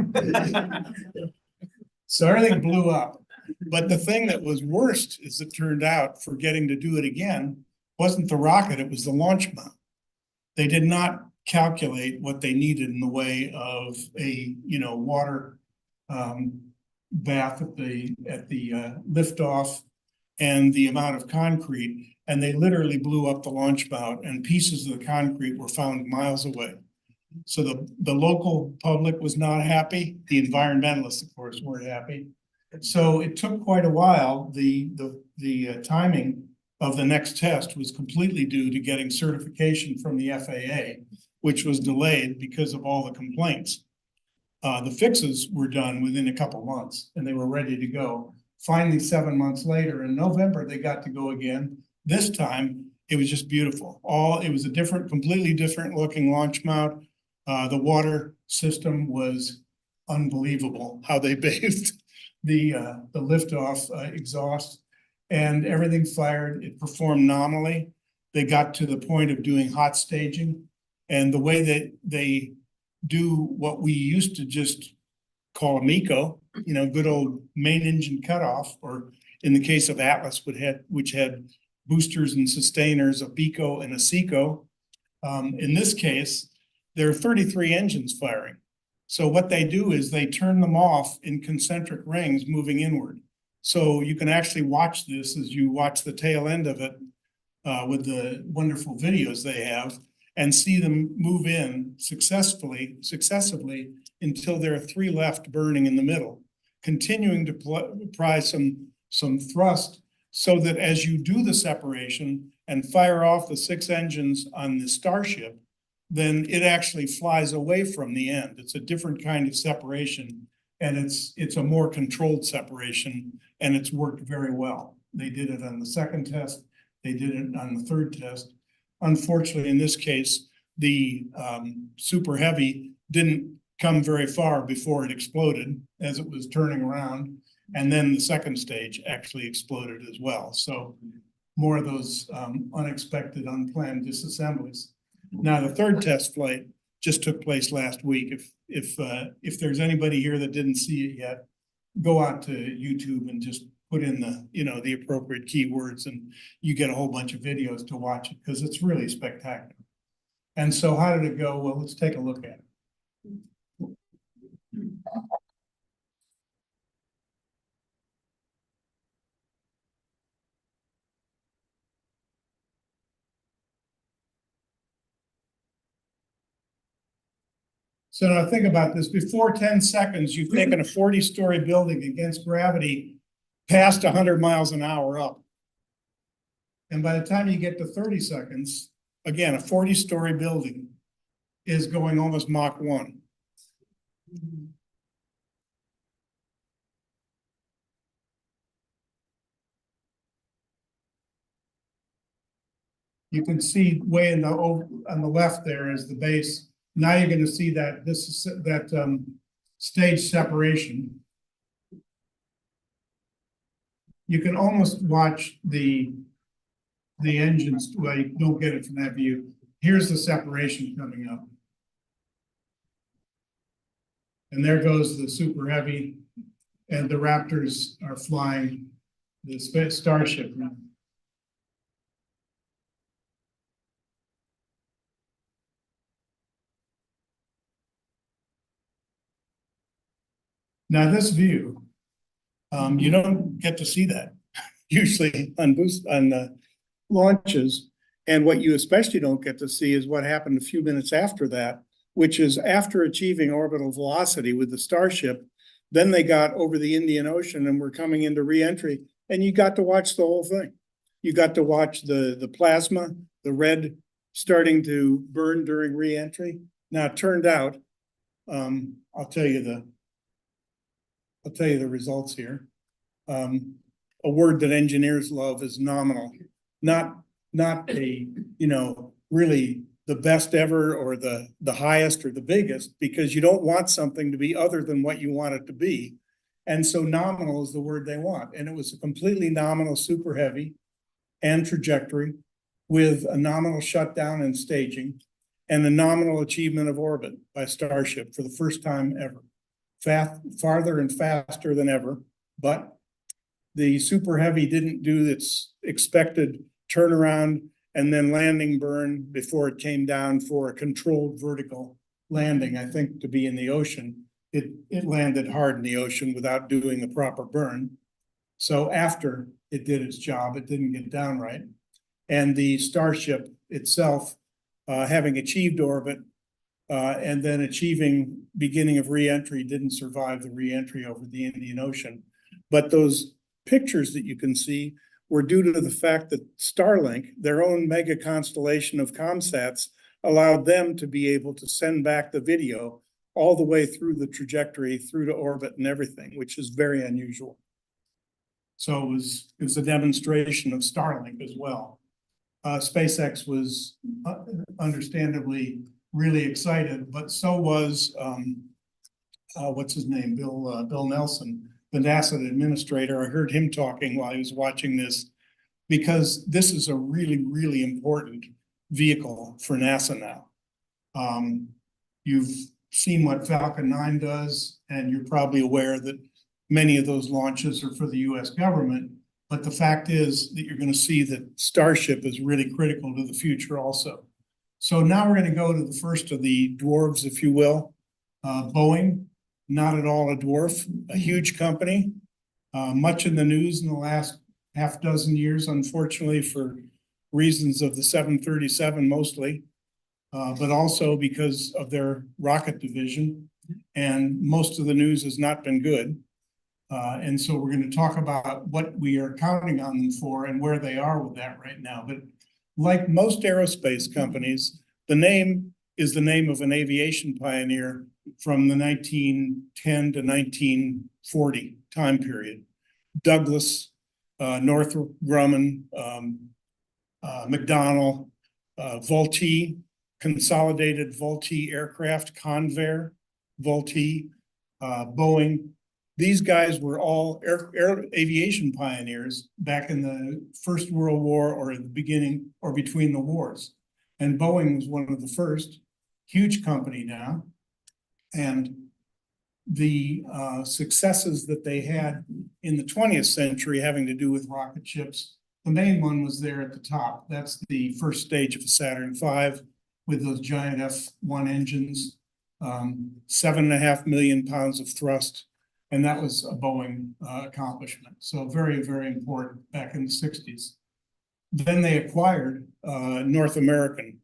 So everything blew up. But the thing that was worst, as it turned out, for getting to do it again, wasn't the rocket, it was the launch mount. They did not calculate what they needed in the way of a water bath at the liftoff and the amount of concrete, and they literally blew up the launch mount, and pieces of the concrete were found miles away. So the local public was not happy. The environmentalists, of course, weren't happy. So it took quite a while. The timing of the next test was completely due to getting certification from the FAA, which was delayed because of all the complaints. The fixes were done within a couple months and they were ready to go. Finally, 7 months later in November, they got to go again. This time it was just beautiful. It was a completely different looking launch mount. The water system was unbelievable, how they bathed the liftoff exhaust, and everything fired. It performed nominally. They got to the point of doing hot staging, and the way that they do what we used to just call a MECO, good old main engine cutoff, or in the case of Atlas, which had boosters and sustainers, a BECO and a SECO. In this case, there are 33 engines firing. So what they do is they turn them off in concentric rings moving inward. So you can actually watch this as you watch the tail end of it with the wonderful videos they have, and see them move in successively until there are 3 left burning in the middle, continuing to apply some thrust so that as you do the separation and fire off the 6 engines on the Starship, then it actually flies away from the end. It's a different kind of separation, and it's a more controlled separation, and it's worked very well. They did it on the second test. They did it on the third test. Unfortunately, in this case, the Super Heavy didn't come very far before it exploded as it was turning around. And then the second stage actually exploded as well. So more of those unexpected, unplanned disassemblies. Now, the third test flight just took place last week. If there's anybody here that didn't see it yet, go out to YouTube and just put in the appropriate keywords, and you get a whole bunch of videos to watch it because it's really spectacular. And so how did it go? Well, let's take a look at it. So now think about this. Before 10 seconds, you've taken a 40-story building against gravity past 100 miles an hour up. And by the time you get to 30 seconds, again, a 40-story building is going almost Mach 1. You can see way on the left there is the base. Now you're going to see that this is that stage separation. You can almost watch the engines. Well, you don't get it from that view. Here's the separation coming up. And there goes the Super Heavy, and the Raptors are flying the Starship now. Now this view, you don't get to see that usually on launches. And what you especially don't get to see is what happened a few minutes after that, which is after achieving orbital velocity with the Starship, then they got over the Indian Ocean and were coming into re-entry, and you got to watch the whole thing. You got to watch the plasma, the red starting to burn during re-entry. Now it turned out, I'll tell you the results here. A word that engineers love is nominal, not a, really the best ever or the highest or the biggest, because you don't want something to be other than what you want it to be. And so nominal is the word they want. And it was a completely nominal Super Heavy and trajectory with a nominal shutdown and staging and a nominal achievement of orbit by Starship for the first time ever. Farther and faster than ever, but the Super Heavy didn't do its expected turnaround and then landing burn before it came down for a controlled vertical landing, I think, to be in the ocean. It landed hard in the ocean without doing the proper burn. So after it did its job, it didn't get down right. And the Starship itself, having achieved orbit, and then achieving beginning of re-entry, didn't survive the re-entry over the Indian Ocean. But those pictures that you can see were due to the fact that Starlink, their own mega constellation of ComSats, allowed them to be able to send back the video all the way through the trajectory, through to orbit and everything, which is very unusual. So it was a demonstration of Starlink as well. SpaceX was understandably really excited, but so was, what's his name? Bill Nelson, the NASA administrator. I heard him talking while I was watching this, because this is a really, really important vehicle for NASA now. You've seen what Falcon 9 does, and you're probably aware that many of those launches are for the US government. But the fact is that you're going to see that Starship is really critical to the future also. So now we're going to go to the first of the dwarves, if you will. Boeing, not at all a dwarf, a huge company, much in the news in the last half dozen years, unfortunately, for reasons of the 737 mostly, but also because of their rocket division. And most of the news has not been good. And so we're going to talk about what we are counting on them for and where they are with that right now. But like most aerospace companies, the name is the name of an aviation pioneer from the 1910 to 1940 time period. Douglas, Northrop Grumman, McDonnell, Vultee, Consolidated Vultee Aircraft, Convair, Vultee, Boeing. These guys were all aviation pioneers back in the First World War or at the beginning or between the wars. And Boeing was one of the first, huge company now. And the successes that they had in the 20th century having to do with rocket ships, the main one was there at the top. That's the first stage of the Saturn V with those giant F1 engines, 7.5 million pounds of thrust. And that was a Boeing accomplishment. So very, very important back in the 60s. Then they acquired North American,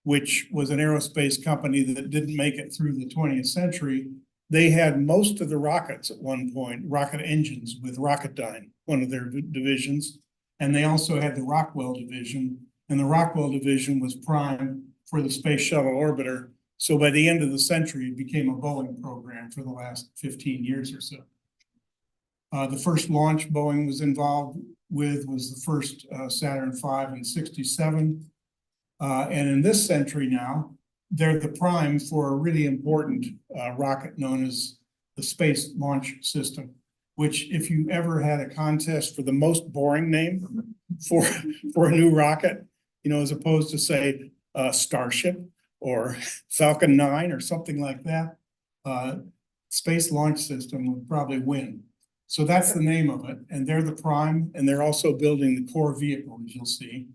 which was an aerospace company that didn't make it through the 20th century. They had most of the rockets at one point, rocket engines with Rocketdyne, one of their divisions. And they also had the Rockwell division. And the Rockwell division was prime for the Space Shuttle Orbiter. So by the end of the century, it became a Boeing program for the last 15 years or so. The first launch Boeing was involved with was the first Saturn V in '67. And in this century now, they're the prime for a really important rocket known as the Space Launch System, which if you ever had a contest for the most boring name for a new rocket, as opposed to say Starship or Falcon 9 or something like that, Space Launch System would probably win. So that's the name of it, and they're the prime, and they're also building the core vehicle, as you'll see.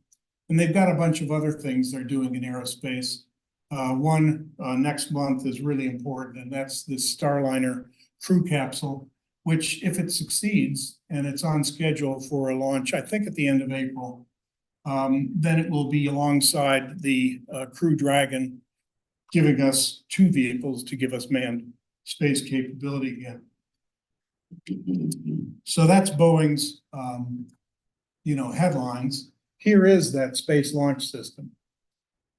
And they've got a bunch of other things they're doing in aerospace. One next month is really important, and that's this Starliner crew capsule, which if it succeeds and it's on schedule for a launch, I think at the end of April, then it will be alongside the Crew Dragon, giving us two vehicles to give us manned space capability again. So that's Boeing's, headlines. Here is that Space Launch System.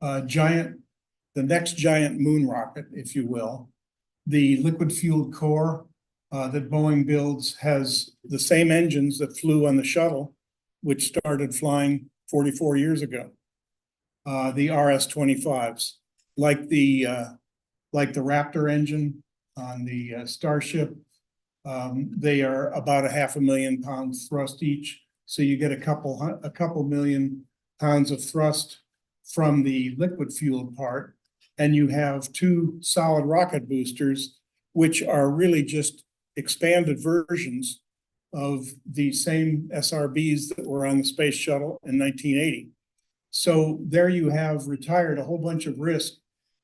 The next giant moon rocket, if you will. The liquid fueled core that Boeing builds has the same engines that flew on the shuttle, which started flying 44 years ago. The RS-25s, like the Raptor engine on the Starship. They are about 500,000 pounds thrust each. So you get a couple million pounds of thrust from the liquid fueled part. And you have two solid rocket boosters, which are really just expanded versions of the same SRBs that were on the space shuttle in 1980. So there you have retired a whole bunch of risk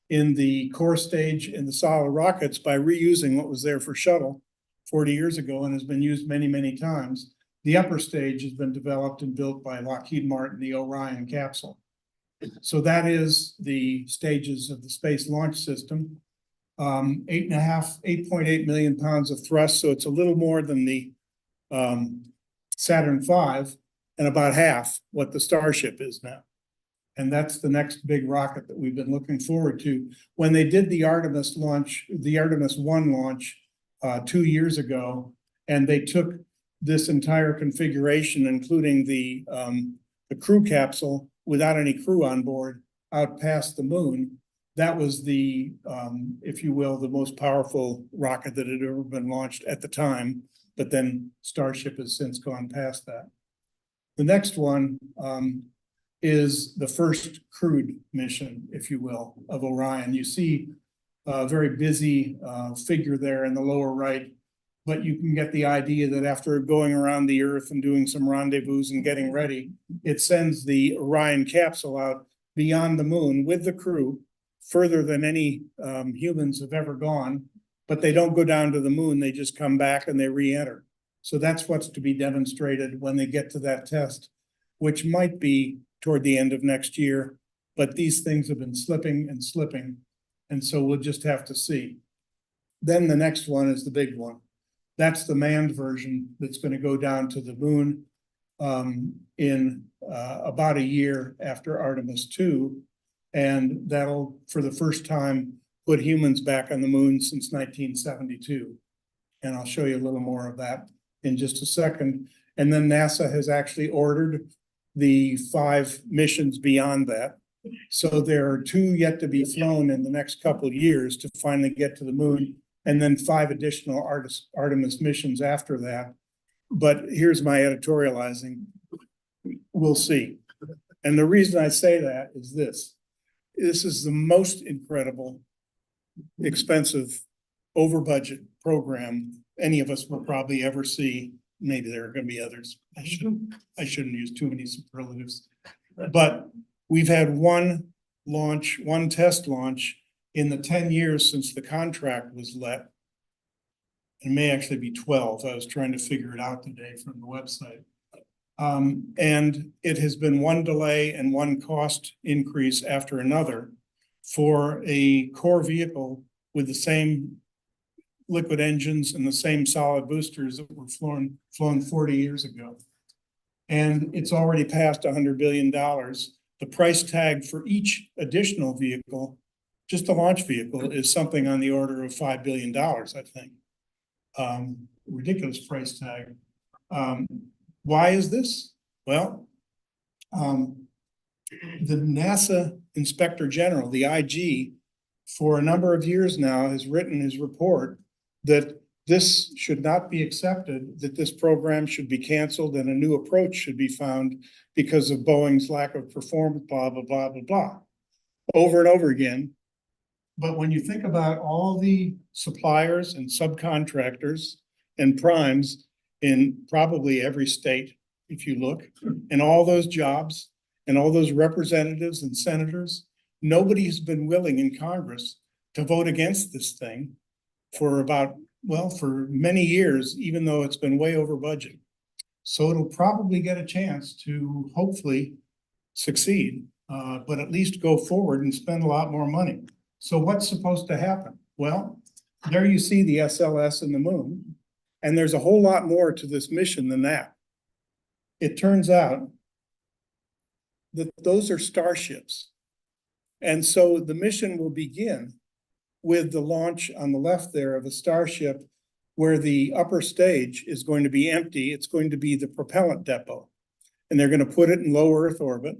in the core stage in the solid rockets by reusing what was there for shuttle 40 years ago and has been used many, many times. The upper stage has been developed and built by Lockheed Martin, the Orion capsule. So that is the stages of the Space Launch System. 8.8 million pounds of thrust. So it's a little more than the Saturn V and about half what the Starship is now. And that's the next big rocket that we've been looking forward to. When they did the Artemis launch, the Artemis 1 launch 2 years ago, and they took this entire configuration, including the crew capsule without any crew on board out past the moon. That was the, if you will, the most powerful rocket that had ever been launched at the time, but then Starship has since gone past that. The next one is the first crewed mission, if you will, of Orion. You see a very busy figure there in the lower right, but you can get the idea that after going around the Earth and doing some rendezvous and getting ready, it sends the Orion capsule out beyond the moon with the crew, further than any humans have ever gone, but they don't go down to the moon, they just come back and they re-enter. So that's what's to be demonstrated when they get to that test, which might be toward the end of next year, but these things have been slipping and slipping, and so we'll just have to see. Then the next one is the big one. That's the manned version that's going to go down to the moon in about a year after Artemis 2. And that'll, for the first time, put humans back on the moon since 1972. And I'll show you a little more of that in just a second. And then NASA has actually ordered the 5 missions beyond that. So there are 2 yet to be flown in the next couple of years to finally get to the moon, and then 5 additional Artemis missions after that. But here's my editorializing. We'll see. And the reason I say that is this. This is the most incredible, expensive, over budget program any of us will probably ever see. Maybe there are going to be others. I shouldn't use too many superlatives. But we've had one test launch in the 10 years since the contract was let. It may actually be 12. I was trying to figure it out today from the website. And it has been one delay and one cost increase after another for a core vehicle with the same liquid engines and the same solid boosters that were flown 40 years ago. And it's already passed $100 billion. The price tag for each additional vehicle, just the launch vehicle, is something on the order of $5 billion, I think. Ridiculous price tag. Why is this? Well, the NASA Inspector General, the IG, for a number of years now has written his report that this should not be accepted, that this program should be canceled and a new approach should be found because of Boeing's lack of performance, blah, blah, blah, blah, blah. Over and over again, But when you think about all the suppliers and subcontractors and primes in probably every state, if you look, and all those jobs and all those representatives and senators, nobody's been willing in Congress to vote against this thing for about, well, for many years, even though it's been way over budget. So it'll probably get a chance to hopefully succeed, but at least go forward and spend a lot more money. So what's supposed to happen? Well, there you see the SLS and the moon, and there's a whole lot more to this mission than that. It turns out that those are starships. And so the mission will begin with the launch on the left there of a starship where the upper stage is going to be empty. It's going to be the propellant depot. And they're going to put it in low Earth orbit.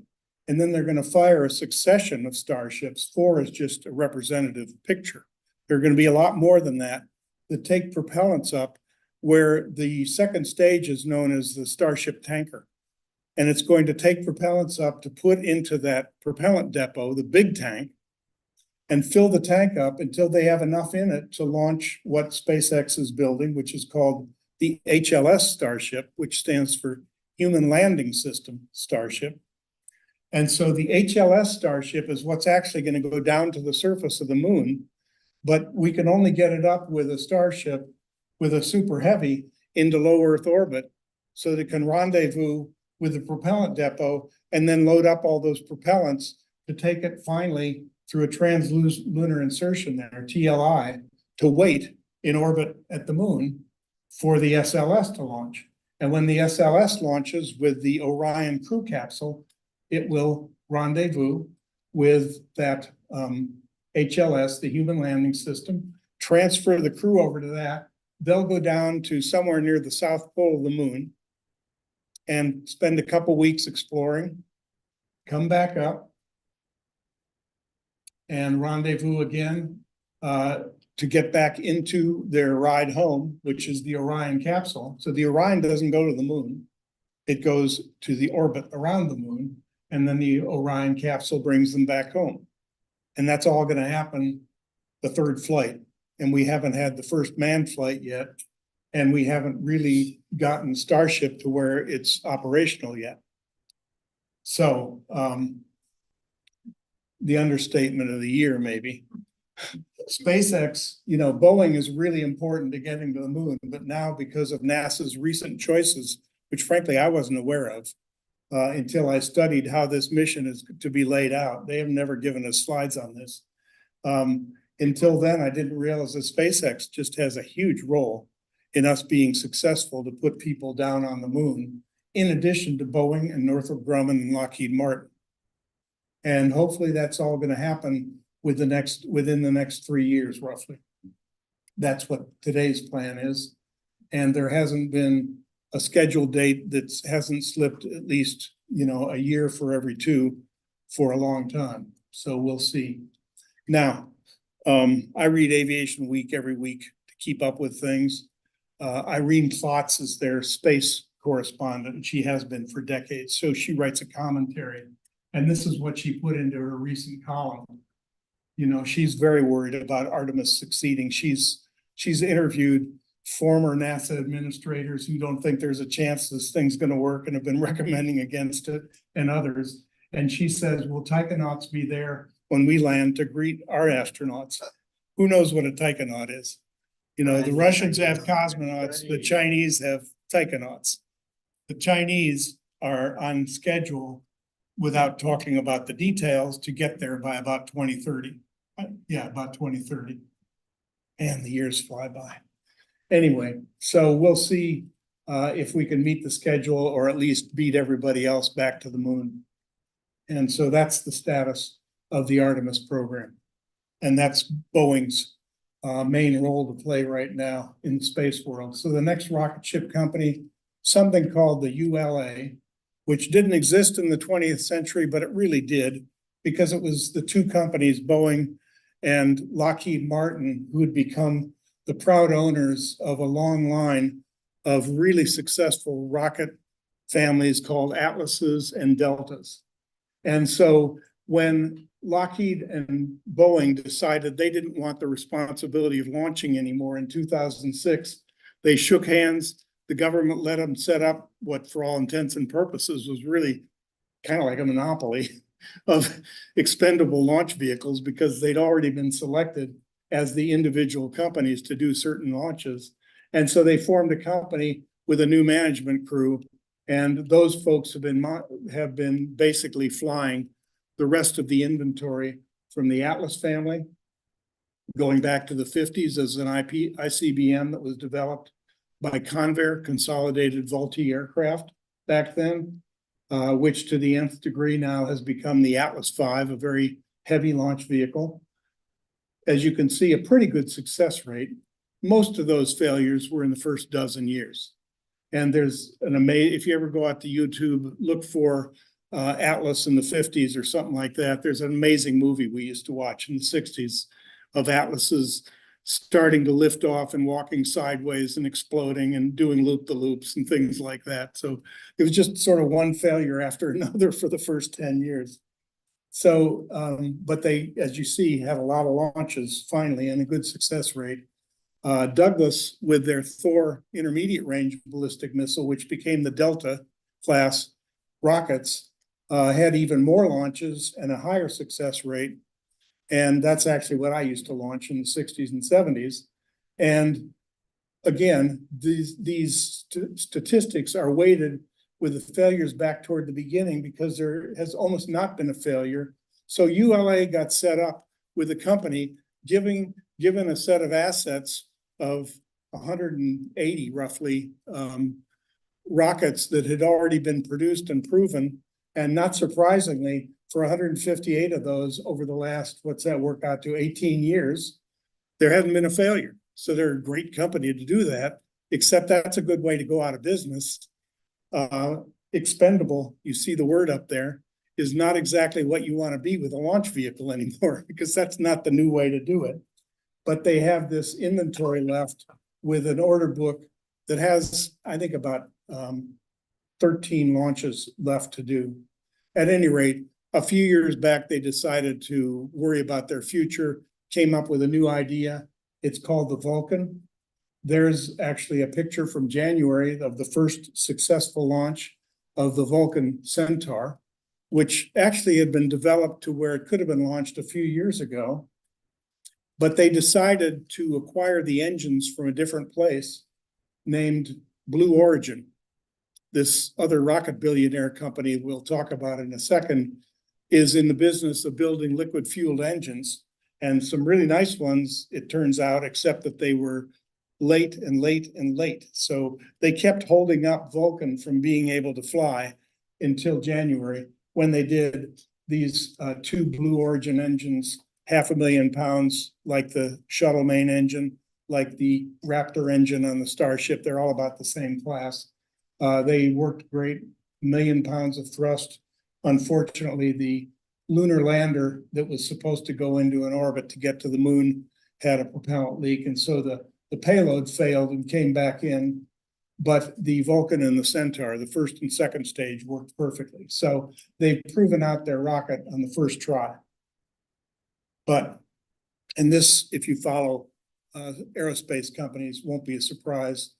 And then they're going to fire a succession of starships. 4 is just a representative picture. There are going to be a lot more than that take propellants up, where the second stage is known as the Starship tanker. And it's going to take propellants up to put into that propellant depot, the big tank, and fill the tank up until they have enough in it to launch what SpaceX is building, which is called the HLS Starship, which stands for Human Landing System Starship. And so the HLS Starship is what's actually going to go down to the surface of the moon, but we can only get it up with a Starship with a super heavy into low Earth orbit so that it can rendezvous with the propellant depot and then load up all those propellants to take it finally through a translunar insertion there, TLI, to wait in orbit at the moon for the SLS to launch. And when the SLS launches with the Orion crew capsule, it will rendezvous with that HLS, the Human Landing System, transfer the crew over to that. They'll go down to somewhere near the South Pole of the moon and spend a couple weeks exploring, come back up, and rendezvous again to get back into their ride home, which is the Orion capsule. So the Orion doesn't go to the moon. It goes to the orbit around the moon, and then the Orion capsule brings them back home. And that's all going to happen the third flight. And we haven't had the first manned flight yet. And we haven't really gotten Starship to where it's operational yet. So the understatement of the year, maybe. SpaceX, you know, Boeing is really important to getting to the moon, but now because of NASA's recent choices, which frankly I wasn't aware of until I studied how this mission is to be laid out. They have never given us slides on this. Until then, I didn't realize that SpaceX just has a huge role in us being successful to put people down on the moon, in addition to Boeing and Northrop Grumman and Lockheed Martin. And hopefully that's all going to happen within the next 3 years, roughly. That's what today's plan is. And there hasn't been a scheduled date that hasn't slipped at least, you know, a year for every 2 for a long time. So we'll see. Now, I read Aviation Week every week to keep up with things. Irene Klotz is their space correspondent, and she has been for decades. So she writes a commentary. And this is what she put into her recent column. You know, she's very worried about Artemis succeeding. She's interviewed former NASA administrators who don't think there's a chance this thing's going to work and have been recommending against it, and others. And she says, will taikonauts be there when we land to greet our astronauts? Who knows what a taikonaut is? You know, the Russians have cosmonauts, the Chinese have taikonauts. The Chinese are on schedule, without talking about the details, to get there by about 2030. Yeah, about 2030. And the years fly by. Anyway, so we'll see if we can meet the schedule or at least beat everybody else back to the moon. And so that's the status of the Artemis program. And that's Boeing's main role to play right now in the space world. So the next rocket ship company, something called the ULA, which didn't exist in the 20th century, but it really did, because it was the 2 companies, Boeing and Lockheed Martin, who had become the proud owners of a long line of really successful rocket families called Atlases and Deltas. And so when Lockheed and Boeing decided they didn't want the responsibility of launching anymore in 2006. They shook hands. The government let them set up what, for all intents and purposes, was really kind of like a monopoly of expendable launch vehicles because they'd already been selected as the individual companies to do certain launches. And so they formed a company with a new management crew, and those folks have been basically flying the rest of the inventory from the Atlas family, going back to the 50s as an ICBM that was developed by Convair, Consolidated Vultee Aircraft back then, which to the nth degree now has become the Atlas V, a very heavy launch vehicle. As you can see, a pretty good success rate. Most of those failures were in the first dozen years. And there's an amazing, if you ever go out to YouTube, look for Atlas in the 50s or something like that. There's an amazing movie we used to watch in the 60s of Atlases starting to lift off and walking sideways and exploding and doing loop-the-loops and things like that. So it was just sort of one failure after another for the first 10 years. So, but they, as you see, had a lot of launches finally and a good success rate. Douglas, with their Thor intermediate range ballistic missile, which became the Delta class rockets, had even more launches and a higher success rate. And that's actually what I used to launch in the 60s and 70s. And again, these statistics are weighted with the failures back toward the beginning because there has almost not been a failure. So ULA got set up with a company given a set of assets of 180 roughly rockets that had already been produced and proven. And not surprisingly, for 158 of those over the last, what's that work out to, 18 years, there hasn't been a failure. So they're a great company to do that, except that's a good way to go out of business. Expendable, you see the word up there, is not exactly what you want to be with a launch vehicle anymore, because that's not the new way to do it. But they have this inventory left with an order book that has, I think, about 13 launches left to do. At any rate, a few years back, they decided to worry about their future, came up with a new idea. It's called the Vulcan. There's actually a picture from January of the first successful launch of the Vulcan Centaur, which actually had been developed to where it could have been launched a few years ago. But they decided to acquire the engines from a different place named Blue Origin. This other rocket billionaire company we'll talk about in a second is in the business of building liquid fueled engines, and some really nice ones, it turns out, except that they were late and late and late. So they kept holding up Vulcan from being able to fly until January, when they did these two Blue Origin engines, 500,000 pounds, like the shuttle main engine, like the Raptor engine on the Starship. They're all about the same class. They worked great, 1,000,000 pounds of thrust. Unfortunately, the lunar lander that was supposed to go into an orbit to get to the moon had a propellant leak. And so the payload failed and came back in. But the Vulcan and the Centaur, the first and second stage, worked perfectly. So they've proven out their rocket on the first try. But, and this, if you follow aerospace companies, won't be a surprise.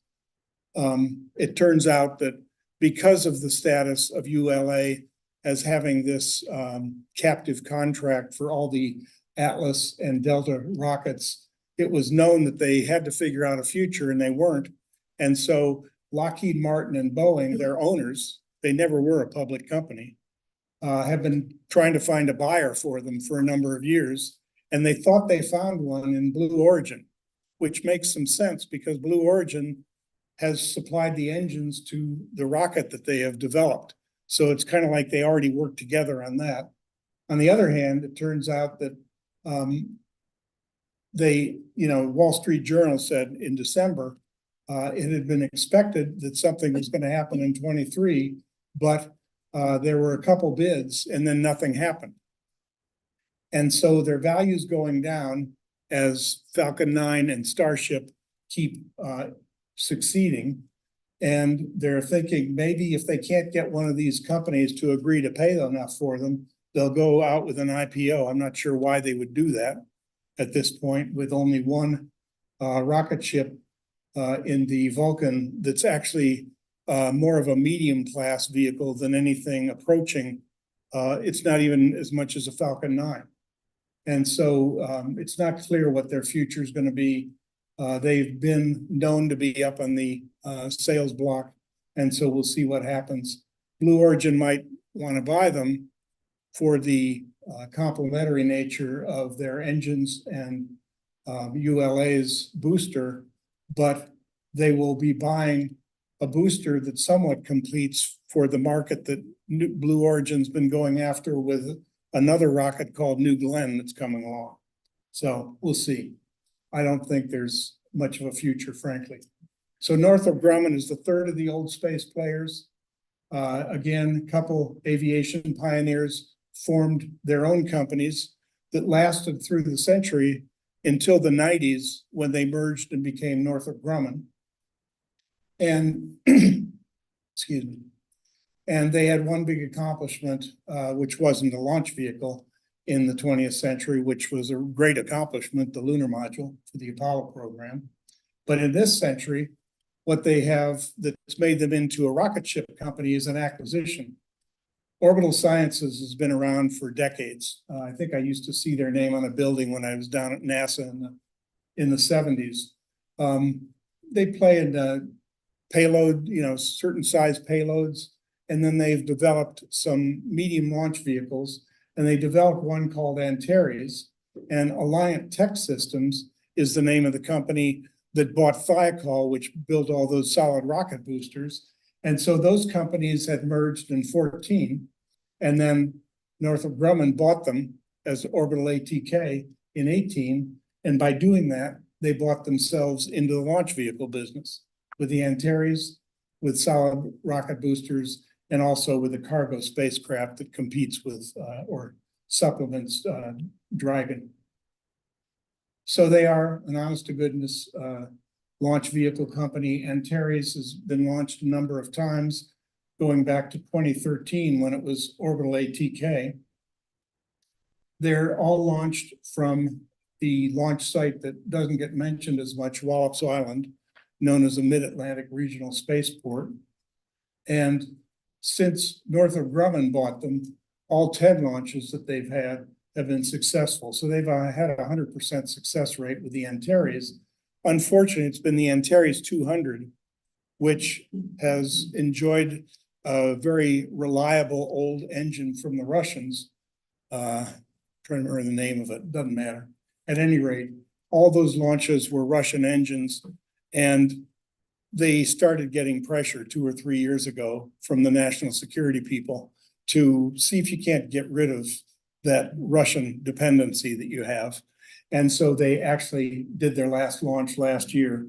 It turns out that because of the status of ULA as having this captive contract for all the Atlas and Delta rockets, it was known that they had to figure out a future, and they weren't. And so Lockheed Martin and Boeing, their owners, they never were a public company, have been trying to find a buyer for them for a number of years. And they thought they found one in Blue Origin, which makes some sense because Blue Origin has supplied the engines to the rocket that they have developed. So it's kind of like they already worked together on that. On the other hand, it turns out that Wall Street Journal said in December, it had been expected that something was going to happen in 23, but there were a couple bids and then nothing happened. And so their value's going down as Falcon 9 and Starship keep succeeding. And they're thinking maybe if they can't get one of these companies to agree to pay enough for them, they'll go out with an IPO. I'm not sure why they would do that at this point with only one rocket ship in the Vulcan that's actually more of a medium class vehicle than anything approaching. It's not even as much as a Falcon 9. And so it's not clear what their future is going to be. They've been known to be up on the sales block, and so we'll see what happens. Blue Origin might want to buy them for the complementary nature of their engines and ULA's booster, but they will be buying a booster that somewhat competes for the market that Blue Origin's been going after with another rocket called New Glenn that's coming along. So we'll see. I don't think there's much of a future, frankly. So Northrop Grumman is the third of the old space players. Again, a couple aviation pioneers formed their own companies that lasted through the century until the 90s when they merged and became Northrop Grumman. And excuse me. And they had one big accomplishment, which wasn't a launch vehicle in the 20th century, which was a great accomplishment, the lunar module for the Apollo program. But in this century, what they have that's made them into a rocket ship company is an acquisition. Orbital Sciences has been around for decades. I think I used to see their name on a building when I was down at NASA in the 70s. They play in payload, certain size payloads, and then they've developed some medium launch vehicles, and they developed one called Antares, and Alliant Tech Systems is the name of the company that bought Thiokol, which built all those solid rocket boosters. And so those companies had merged in 2014, and then Northrop Grumman bought them as Orbital ATK in 2018. And by doing that, they bought themselves into the launch vehicle business with the Antares, with solid rocket boosters, and also with a cargo spacecraft that competes with or supplements Dragon. So they are an honest to goodness launch vehicle company. Antares has been launched a number of times, going back to 2013 when it was Orbital ATK. They're all launched from the launch site that doesn't get mentioned as much, Wallops Island, known as the Mid-Atlantic Regional Spaceport. And since Northrop Grumman bought them, all 10 launches that they've had have been successful. So they've had a 100% success rate with the Antares. Unfortunately, it's been the Antares 200, which has enjoyed a very reliable old engine from the Russians. Trying to remember the name of it, doesn't matter. At any rate, all those launches were Russian engines, and they started getting pressure 2 or 3 years ago from the national security people to see if you can't get rid of that Russian dependency that you have. And so they actually did their last launch last year.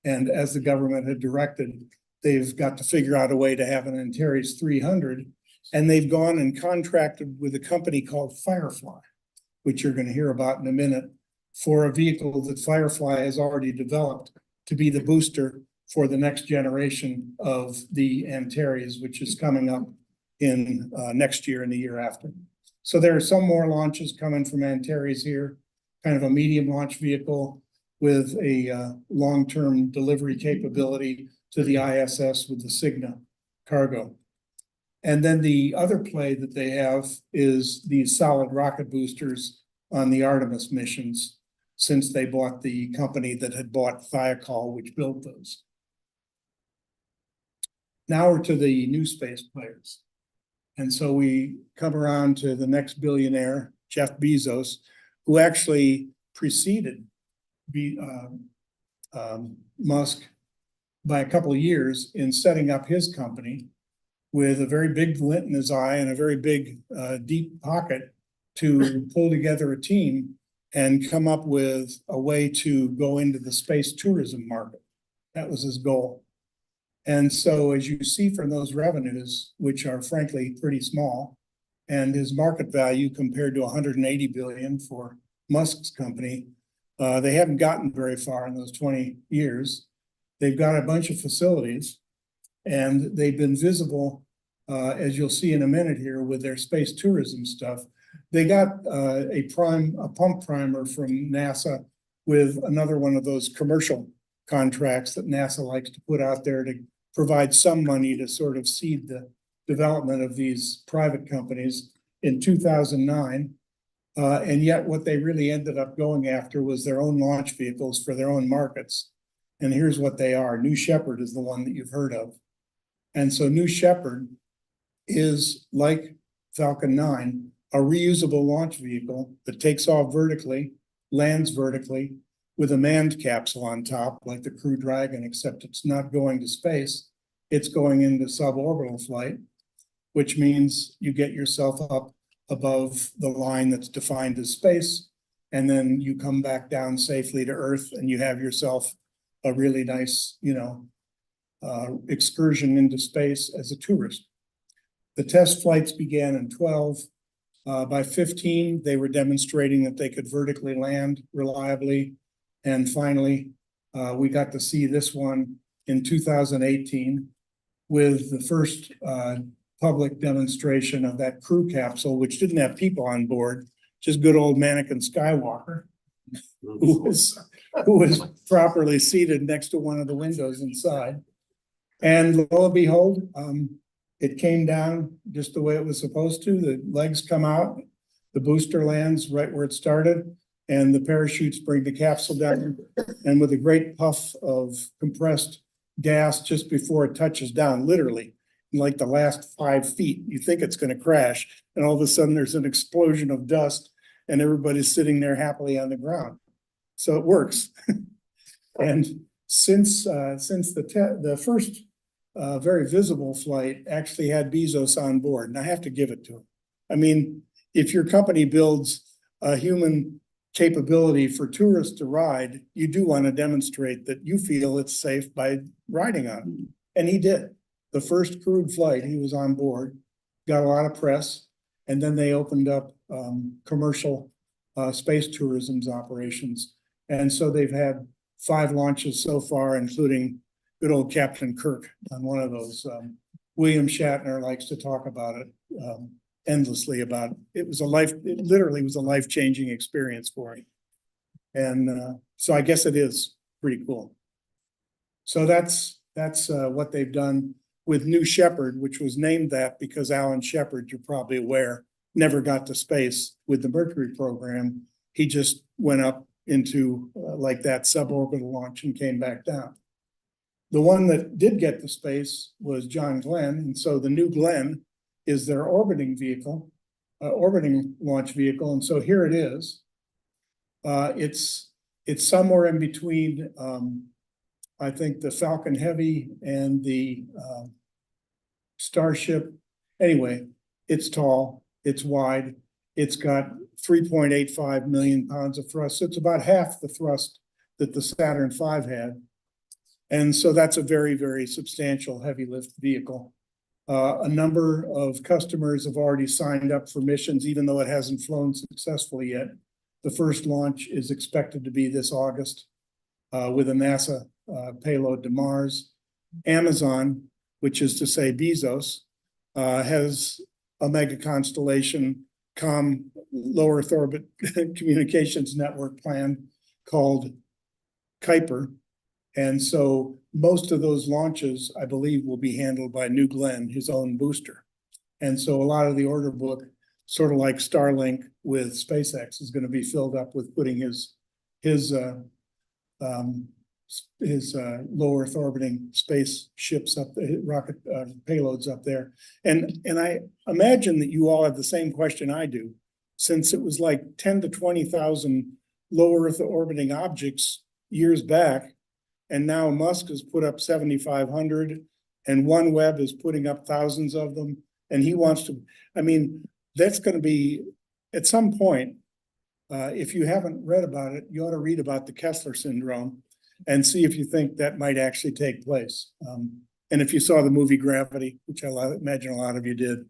And as the government had directed, they've got to figure out a way to have an Antares 300. And they've gone and contracted with a company called Firefly, which you're going to hear about in a minute, for a vehicle that Firefly has already developed to be the booster for the next generation of the Antares, which is coming up in next year and the year after. So there are some more launches coming from Antares here, kind of a medium launch vehicle with a long-term delivery capability to the ISS with the Cigna cargo. And then the other play that they have is these solid rocket boosters on the Artemis missions, since they bought the company that had bought Thiokol, which built those. Now we're to the new space players. And so we come around to the next billionaire, Jeff Bezos, who actually preceded Musk by a couple of years in setting up his company with a very big glint in his eye and a very big deep pocket to pull together a team and come up with a way to go into the space tourism market. That was his goal. And so as you see from those revenues, which are frankly pretty small, and his market value compared to 180 billion for Musk's company, they haven't gotten very far in those 20 years. They've got a bunch of facilities, and they've been visible as you'll see in a minute here with their space tourism stuff, they got a pump primer from NASA with another one of those commercial contracts that NASA likes to put out there to provide some money to sort of seed the development of these private companies in 2009. And yet what they really ended up going after was their own launch vehicles for their own markets. And here's what they are. New Shepard is the one that you've heard of. And so New Shepard is, like Falcon 9, a reusable launch vehicle that takes off vertically, lands vertically, with a manned capsule on top, like the Crew Dragon, except it's not going to space. It's going into suborbital flight, which means you get yourself up above the line that's defined as space, and then you come back down safely to Earth, and you have yourself a really nice, excursion into space as a tourist. The test flights began in 12. By 15, they were demonstrating that they could vertically land reliably. And finally, we got to see this one in 2018 with the first public demonstration of that crew capsule, which didn't have people on board, just good old mannequin Skywalker, who was properly seated next to one of the windows inside. And lo and behold, it came down just the way it was supposed to. The legs come out, the booster lands right where it started, and the parachutes bring the capsule down. And with a great puff of compressed gas just before it touches down, literally, in like the last 5 feet, you think it's going to crash, and all of a sudden there's an explosion of dust, and everybody's sitting there happily on the ground. So it works. And since the first very visible flight actually had Bezos on board, and I have to give it to him. I mean, if your company builds a human capability for tourists to ride, you do want to demonstrate that you feel it's safe by riding on it. And he did. The first crewed flight, he was on board, got a lot of press, and then they opened up commercial space tourism's operations. And so they've had 5 launches so far, including good old Captain Kirk on one of those. William Shatner likes to talk about it endlessly about it. It literally was a life-changing experience for him. And so I guess it is pretty cool. So that's what they've done with New Shepard, which was named that because Alan Shepard, you're probably aware, never got to space with the Mercury program. He just went up into like that suborbital launch and came back down. The one that did get to space was John Glenn. And so the New Glenn is their orbiting vehicle, orbiting launch vehicle. And so here it is. It's somewhere in between, I think, the Falcon Heavy and the Starship. Anyway, it's tall, it's wide, it's got 3.85 million pounds of thrust. So it's about half the thrust that the Saturn V had. And so that's a very, very substantial heavy lift vehicle. A number of customers have already signed up for missions, even though it hasn't flown successfully yet. The first launch is expected to be this August with a NASA payload to Mars. Amazon, which is to say Bezos, has a mega constellation low Earth orbit communications network plan called Kuiper. And so most of those launches, I believe, will be handled by New Glenn, his own booster. And so a lot of the order book, sort of like Starlink with SpaceX, is going to be filled up with putting his low Earth orbiting spaceships up, rocket payloads up there. And I imagine that you all have the same question I do, since it was like 10 to 20,000 low Earth orbiting objects years back. And now Musk has put up 7,500, and OneWeb is putting up thousands of them. And he wants to, I mean, that's going to be, at some point, if you haven't read about it, you ought to read about the Kessler syndrome and see if you think that might actually take place. And if you saw the movie Gravity, which I imagine a lot of you did,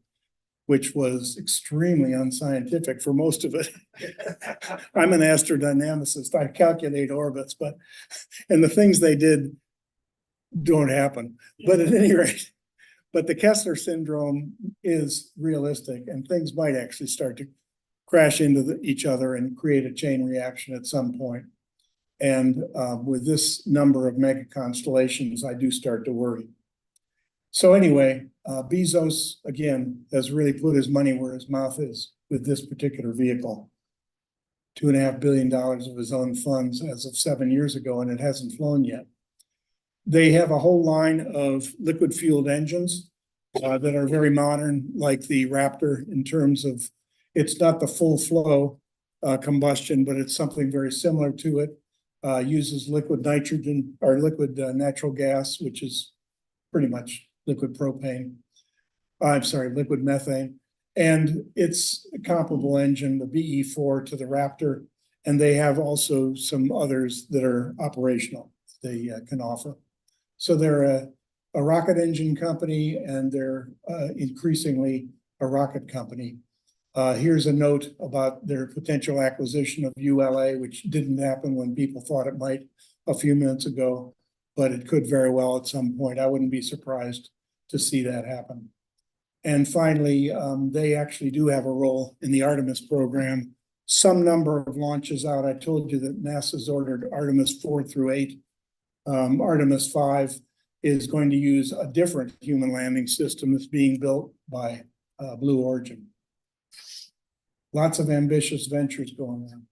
which was extremely unscientific for most of it. I'm an astrodynamicist. I calculate orbits, and the things they did don't happen. But at any rate, But the Kessler syndrome is realistic and things might actually start to crash into each other and create a chain reaction at some point. And with this number of mega constellations, I do start to worry. So anyway, Bezos, again, has really put his money where his mouth is with this particular vehicle. $2.5 billion of his own funds as of 7 years ago, and it hasn't flown yet. They have a whole line of liquid fueled engines that are very modern, like the Raptor, in terms of it's not the full flow combustion, but it's something very similar to it. Uses liquid nitrogen or liquid natural gas, which is pretty much liquid propane. I'm sorry, liquid methane. And it's a comparable engine, the BE4 to the Raptor. And they have also some others that are operational they can offer. So they're a rocket engine company, and they're increasingly a rocket company. Here's a note about their potential acquisition of ULA, which didn't happen when people thought it might a few minutes ago, but it could very well at some point. I wouldn't be surprised to see that happen. And finally, they actually do have a role in the Artemis program. Some number of launches out. I told you that NASA's ordered Artemis 4 through 8. Artemis 5 is going to use a different human landing system that's being built by Blue Origin. Lots of ambitious ventures going on.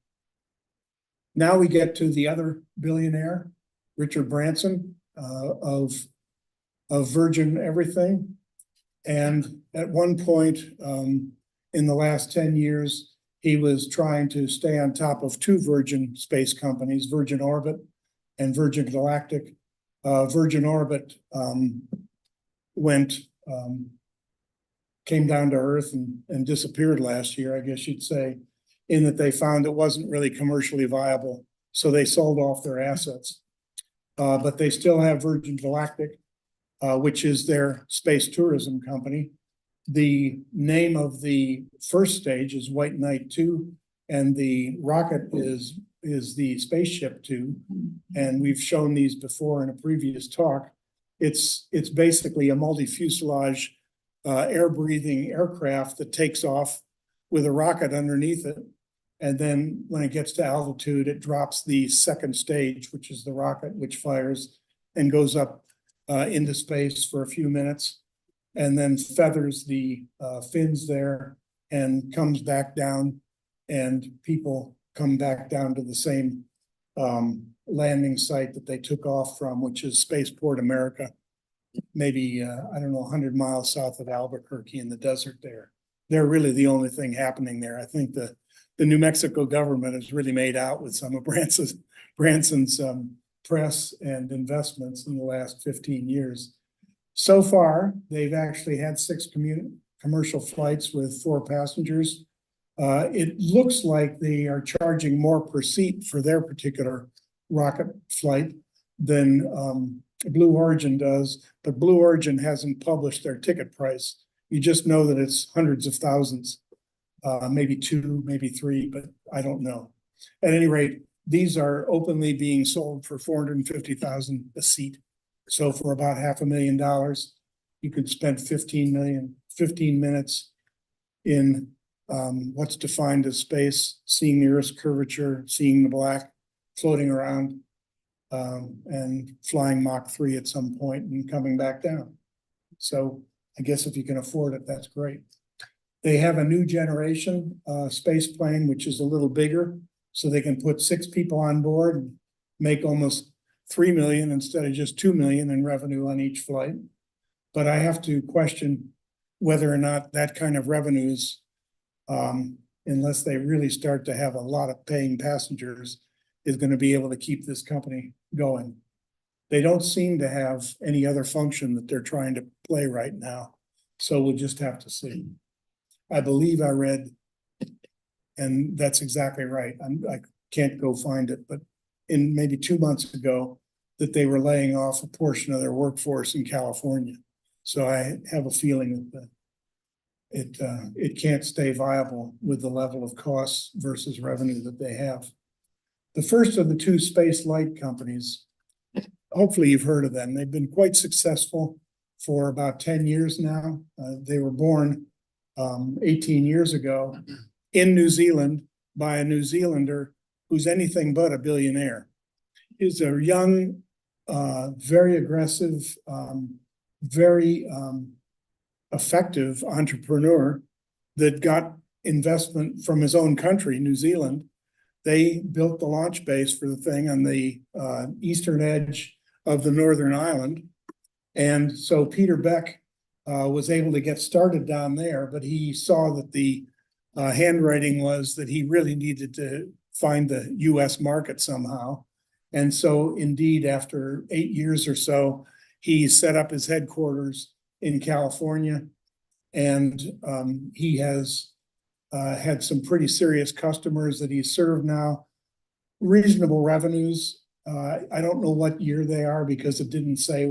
Now we get to the other billionaire, Richard Branson of Virgin Everything. And at one point in the last 10 years, he was trying to stay on top of two Virgin space companies, Virgin Orbit and Virgin Galactic. Virgin Orbit came down to Earth and disappeared last year, I guess you'd say, in that they found it wasn't really commercially viable. So they sold off their assets. But they still have Virgin Galactic, which is their space tourism company. The name of the first stage is White Knight 2, and the rocket is the Spaceship 2. And we've shown these before in a previous talk. It's basically a multi-fuselage air-breathing aircraft that takes off with a rocket underneath it. And then when it gets to altitude, it drops the second stage, which is the rocket, which fires and goes up into space for a few minutes, and then feathers the fins there and comes back down, and people come back down to the same landing site that they took off from, which is Spaceport America, maybe, I don't know, 100 miles south of Albuquerque in the desert there. They're really the only thing happening there. I think the New Mexico government has really made out with some of Branson's press and investments in the last 15 years. So far, they've actually had 6 commercial flights with 4 passengers. It looks like they are charging more per seat for their particular rocket flight than Blue Origin does, but Blue Origin hasn't published their ticket price. You just know that it's hundreds of thousands, maybe 2, maybe 3, but I don't know. At any rate, these are openly being sold for $450,000 a seat. So for about $500,000, you could spend 15 minutes in what's defined as space, seeing the Earth's curvature, seeing the black, floating around, and flying Mach 3 at some point and coming back down. So I guess if you can afford it, that's great. They have a new generation space plane, which is a little bigger, so they can put 6 people on board and make almost 3 million instead of just 2 million in revenue on each flight. But I have to question whether or not that kind of revenues, unless they really start to have a lot of paying passengers, is going to be able to keep this company going. They don't seem to have any other function that they're trying to play right now. So we'll just have to see. I believe I read, and that's exactly right. I can't go find it, but in maybe 2 months ago, that they were laying off a portion of their workforce in California. So I have a feeling that it can't stay viable with the level of costs versus revenue that they have. The first of the 2 space light companies, hopefully you've heard of them. They've been quite successful for about 10 years now. They were born 18 years ago in New Zealand by a New Zealander who's anything but a billionaire. He's a young, very aggressive, very effective entrepreneur that got investment from his own country, New Zealand. They built the launch base for the thing on the eastern edge of the Northern Island. And so Peter Beck was able to get started down there, but he saw that the handwriting was that he really needed to find the US market somehow. And so indeed, after 8 years or so, he set up his headquarters in California. And he has had some pretty serious customers that he's served now. Reasonable revenues. I don't know what year they are because it didn't say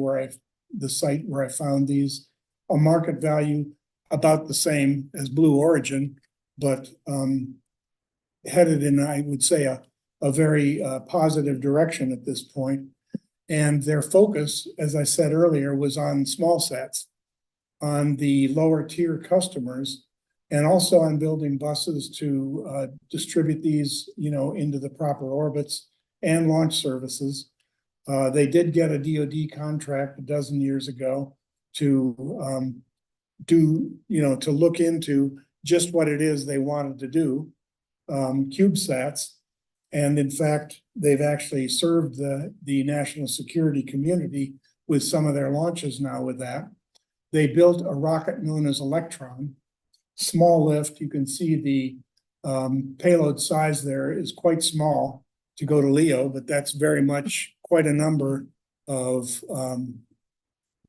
the site where I found these. A market value about the same as Blue Origin, but headed in, I would say, a very positive direction at this point. And their focus, as I said earlier, was on small sats, on the lower tier customers, and also on building buses to distribute these, into the proper orbits and launch services. They did get a DoD contract a dozen years ago to to look into just what it is they wanted to do, CubeSats. And in fact, they've actually served the national security community with some of their launches now with that. They built a rocket known as Electron, small lift. You can see the payload size there is quite small to go to LEO, but that's very much quite a number of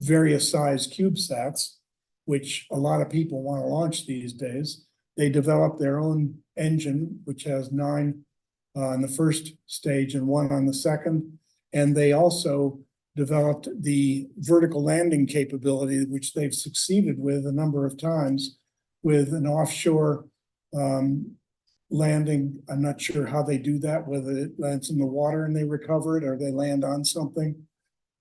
various size CubeSats, which a lot of people want to launch these days. They developed their own engine, which has 9 on the first stage and 1 on the second. And they also developed the vertical landing capability, which they've succeeded with a number of times with an offshore landing. I'm not sure how they do that, whether it lands in the water and they recover it or they land on something.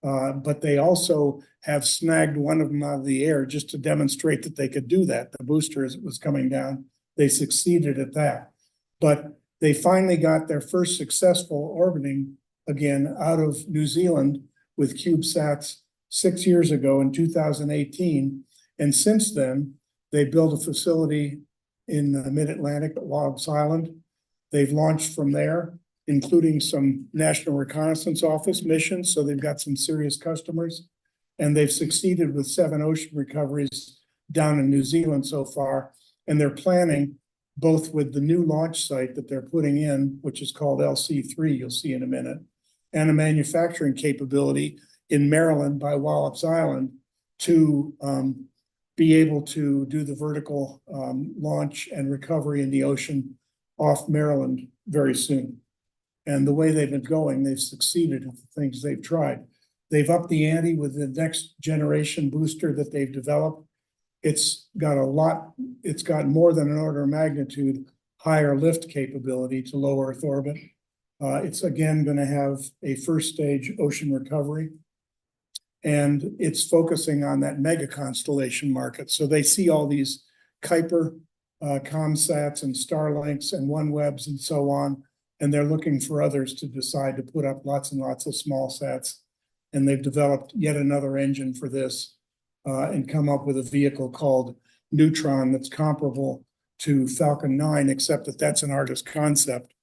But they also have snagged one of them out of the air just to demonstrate that they could do that. The booster, as it was coming down, they succeeded at that. But they finally got their first successful orbiting again out of New Zealand with CubeSats 6 years ago in 2018. And since then, they built a facility in the mid-Atlantic at Wallops Island. They've launched from there, including some National Reconnaissance Office missions. So they've got some serious customers. And they've succeeded with 7 ocean recoveries down in New Zealand so far. And they're planning, both with the new launch site that they're putting in, which is called LC3, you'll see in a minute, and a manufacturing capability in Maryland by Wallops Island to be able to do the vertical launch and recovery in the ocean off Maryland very soon. And the way they've been going, they've succeeded at the things they've tried. They've upped the ante with the next generation booster that they've developed. It's got more than an order of magnitude higher lift capability to low Earth orbit. It's again going to have a first stage ocean recovery. And it's focusing on that mega constellation market. So they see all these Kuiper ComSats and Starlinks and OneWebs and so on. And they're looking for others to decide to put up lots and lots of small sats. And they've developed yet another engine for this and come up with a vehicle called Neutron that's comparable to Falcon 9, except that that's an artist concept.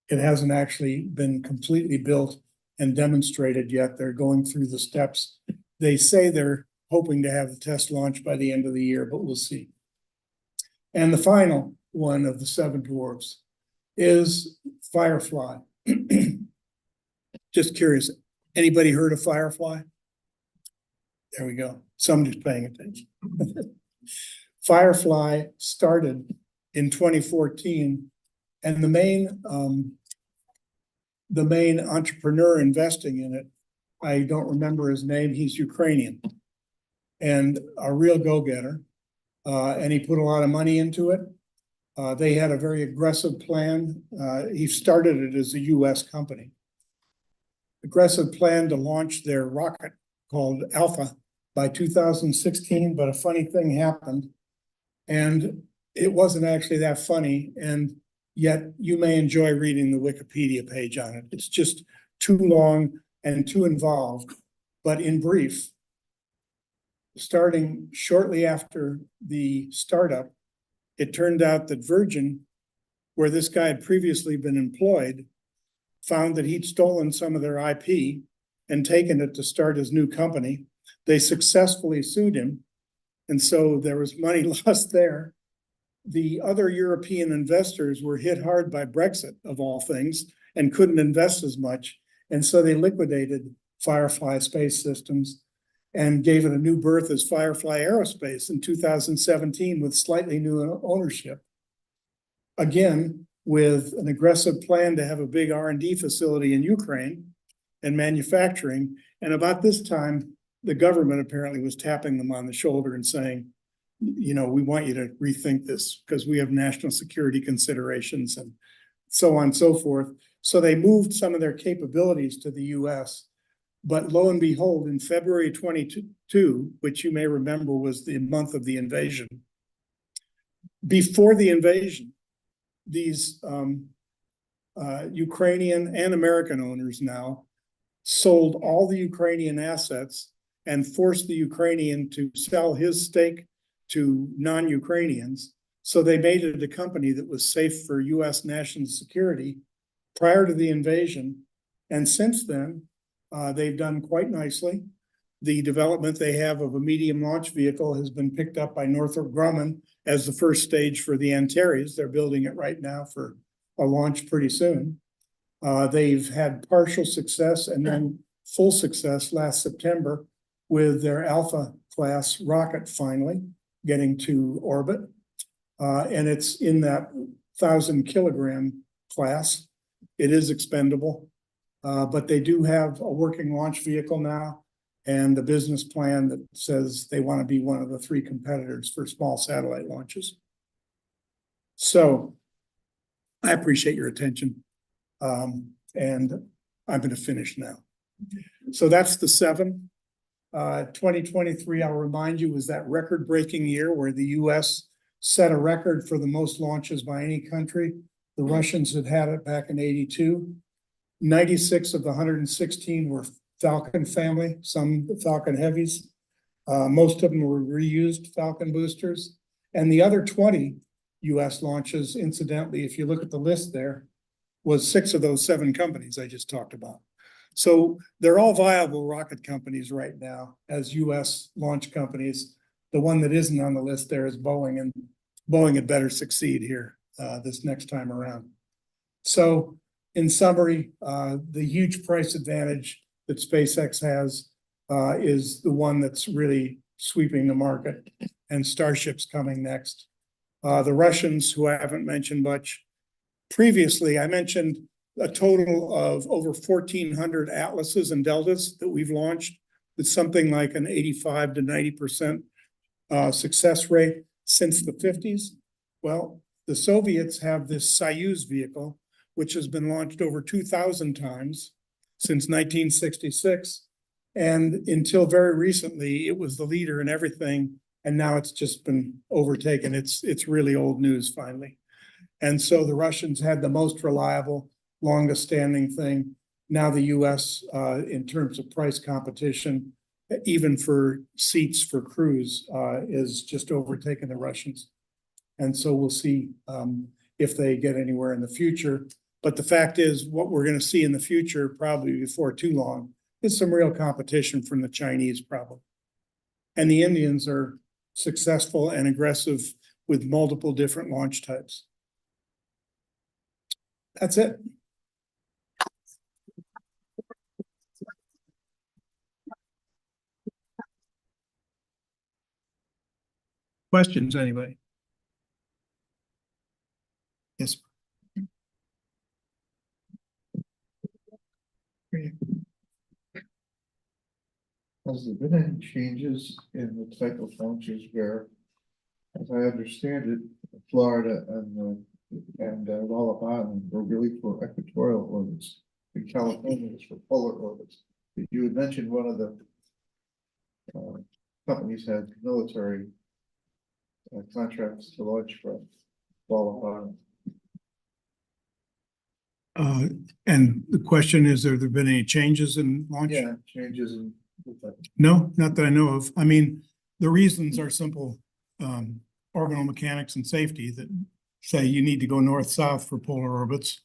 It hasn't actually been completely built and demonstrated yet. They're going through the steps. They say they're hoping to have the test launch by the end of the year, but we'll see. And the final one of the 7 dwarfs is Firefly. Just curious, anybody heard of Firefly? There we go. Somebody's paying attention. Firefly started in 2014, and the main entrepreneur investing in it, I don't remember his name. He's Ukrainian and a real go-getter. And he put a lot of money into it. They had a very aggressive plan. He started it as a US company. Aggressive plan to launch their rocket called Alpha by 2016, but a funny thing happened. And it wasn't actually that funny, and yet you may enjoy reading the Wikipedia page on it. It's just too long and too involved. But in brief, starting shortly after the startup, it turned out that Virgin, where this guy had previously been employed, found that he'd stolen some of their IP and taken it to start his new company. They successfully sued him, and so there was money lost there. The other European investors were hit hard by Brexit, of all things, and couldn't invest as much. And so they liquidated Firefly Space Systems and gave it a new birth as Firefly Aerospace in 2017 with slightly new ownership. Again, with an aggressive plan to have a big R&D facility in Ukraine and manufacturing. And about this time, the government apparently was tapping them on the shoulder and saying, you know, we want you to rethink this because we have national security considerations and so on and so forth. So they moved some of their capabilities to the US. But lo and behold, in February 22, which you may remember was the month of the invasion, before the invasion, these Ukrainian and American owners now sold all the Ukrainian assets and forced the Ukrainian to sell his stake to non-Ukrainians. So they made it a company that was safe for US national security prior to the invasion. And since then, they've done quite nicely. The development they have of a medium launch vehicle has been picked up by Northrop Grumman as the first stage for the Antares. They're building it right now for a launch pretty soon. They've had partial success and then full success last September with their Alpha class rocket finally getting to orbit. And it's in that 1,000 kilogram class. It is expendable, but they do have a working launch vehicle now and a business plan that says they want to be one of the 3 competitors for small satellite launches. So I appreciate your attention. And I'm going to finish now. So that's the 7. 2023, I'll remind you, was that record-breaking year where the US set a record for the most launches by any country. The Russians had it back in '82. 96 of the 116 were Falcon family, some Falcon Heavies. Most of them were reused Falcon boosters. And the other 20 US launches, incidentally, if you look at the list there, was 6 of those 7 companies I just talked about. So they're all viable rocket companies right now as US launch companies. The one that isn't on the list there is Boeing, and Boeing had better succeed here this next time around. So in summary, the huge price advantage that SpaceX has is the one that's really sweeping the market, and Starship's coming next. The Russians, who I haven't mentioned much previously, I mentioned a total of over 1,400 Atlases and Deltas that we've launched with something like an 85 to 90% success rate since the 50s. Well, the Soviets have this Soyuz vehicle, which has been launched over 2,000 times since 1966. And until very recently, it was the leader in everything. And now it's just been overtaken. It's really old news finally. And so the Russians had the most reliable, longest standing thing. Now the US, in terms of price competition, even for seats for crews, is just overtaking the Russians. And so we'll see if they get anywhere in the future. But the fact is, what we're going to see in the future, probably before too long, is some real competition from the Chinese probably. And the Indians are successful and aggressive with multiple different launch types. That's it. Questions, anybody? Yes. Has there been any changes in the type of launches where, as I understand it, Florida and Wallop Island were really for equatorial orbits, and California was for polar orbits? You had mentioned one of the companies had military contracts to launch from Walla. And the question is, have there been any changes in launch? Yeah, changes in. No, not that I know of. I mean, the reasons are simple. Orbital mechanics and safety that say you need to go north-south for polar orbits.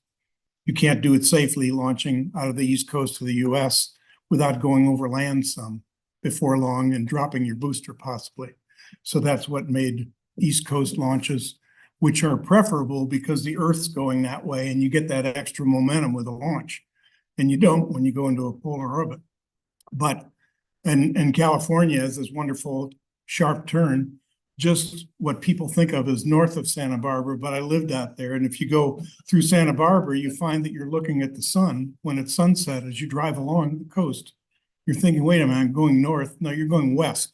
You can't do it safely launching out of the east coast of the US without going over land some before long and dropping your booster possibly. So that's what made East Coast launches, which are preferable because the Earth's going that way and you get that extra momentum with a launch. And you don't when you go into a polar orbit. But, and California has this wonderful sharp turn, just what people think of as north of Santa Barbara, but I lived out there. And if you go through Santa Barbara, you find that you're looking at the sun when it's sunset as you drive along the coast. You're thinking, wait a minute, I'm going north. No, you're going west.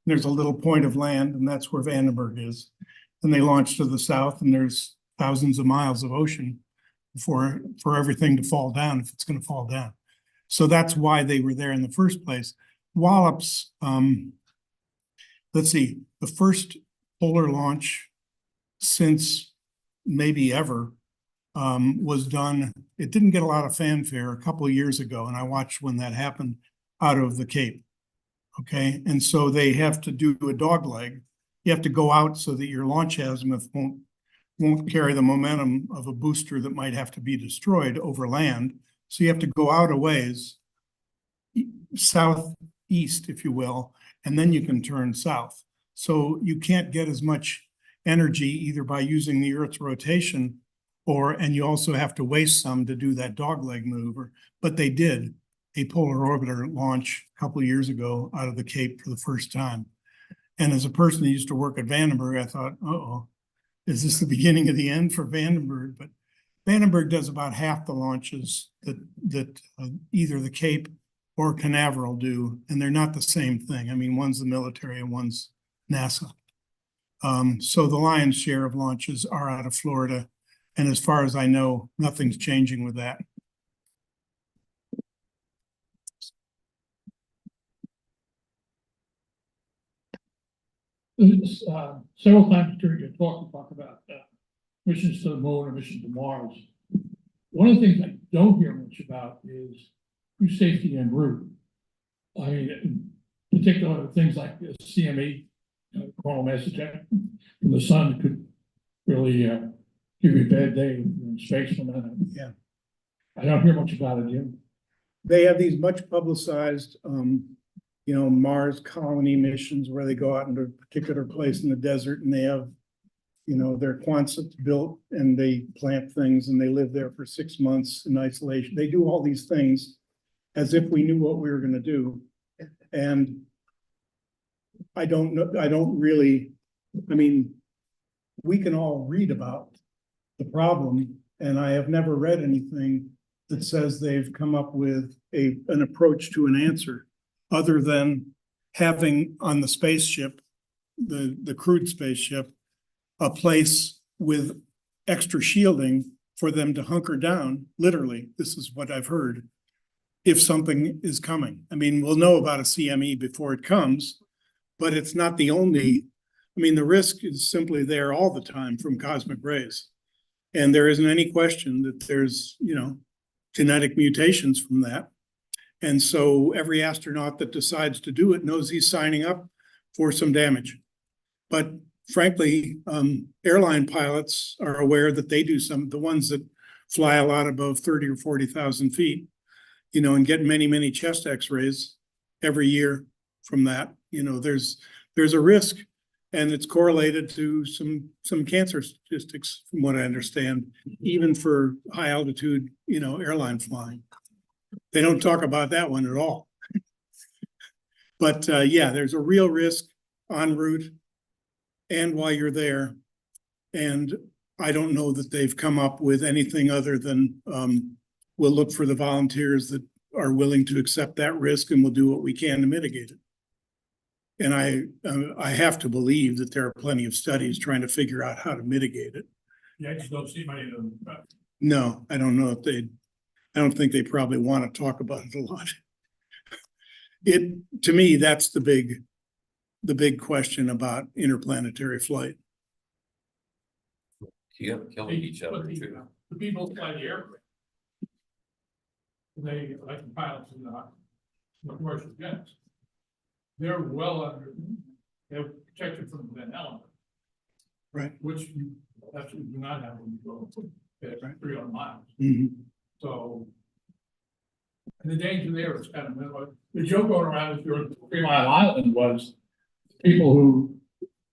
And there's a little point of land, and that's where Vandenberg is. And they launch to the south, and there's thousands of miles of ocean for everything to fall down if it's going to fall down. So that's why they were there in the first place. Wallops, let's see, the first polar launch since maybe ever was done. It didn't get a lot of fanfare a couple of years ago, and I watched when that happened out of the Cape. Okay, and so they have to do a dog leg. You have to go out so that your launch azimuth won't carry the momentum of a booster that might have to be destroyed over land. So you have to go out a ways, southeast, if you will, and then you can turn south. So you can't get as much energy either by using the Earth's rotation and you also have to waste some to do that dogleg maneuver. But they did a polar orbiter launch a couple of years ago out of the Cape for the first time. And as a person who used to work at Vandenberg, I thought, uh-oh, is this the beginning of the end for Vandenberg? But Vandenberg does about half the launches that either the Cape or Canaveral do, and they're not the same thing. I mean, one's the military and one's NASA. So the lion's share of launches are out of Florida. And as far as I know, nothing's changing with that. Several times during your talk, you talk about missions to the moon or missions to Mars. One of the things I don't hear much about is crew safety en route. I mean, in particular, things like the CME, coronal mass ejections from the sun could really give you a bad day in space from that. Yeah. I don't hear much about it, Jim. They have these much publicized, Mars colony missions where they go out into a particular place in the desert and they have, their Quonsets built and they plant things and they live there for 6 months in isolation. They do all these things as if we knew what we were going to do. And I don't know, we can all read about the problem, and I have never read anything that says they've come up with an approach to an answer other than having on the spaceship, the crewed spaceship, a place with extra shielding for them to hunker down. Literally, this is what I've heard. If something is coming, we'll know about a CME before it comes, but it's not the only. The risk is simply there all the time from cosmic rays. And there isn't any question that there's, genetic mutations from that. And so every astronaut that decides to do it knows he's signing up for some damage. But frankly, airline pilots are aware that they do the ones that fly a lot above 30 or 40,000 feet, and get many, many chest x-rays every year from that. There's a risk. And it's correlated to some cancer statistics, from what I understand, even for high altitude, airline flying. They don't talk about that one at all. But yeah, there's a real risk en route and while you're there. And I don't know that they've come up with anything other than we'll look for the volunteers that are willing to accept that risk and we'll do what we can to mitigate it. And I have to believe that there are plenty of studies trying to figure out how to mitigate it. Yeah, I just don't see many of them. No, I don't know if I don't think they probably want to talk about it a lot. To me, that's the big the big question about interplanetary flight. Killing each other too. The people who fly the aircraft. They, like the pilots in the commercial jets. They're well under, they're protected from the element. Right. Which you absolutely do not have when you go at 300 miles. So. And the danger there is kind of minimal. The joke going around if you're 3 Mile Island was people who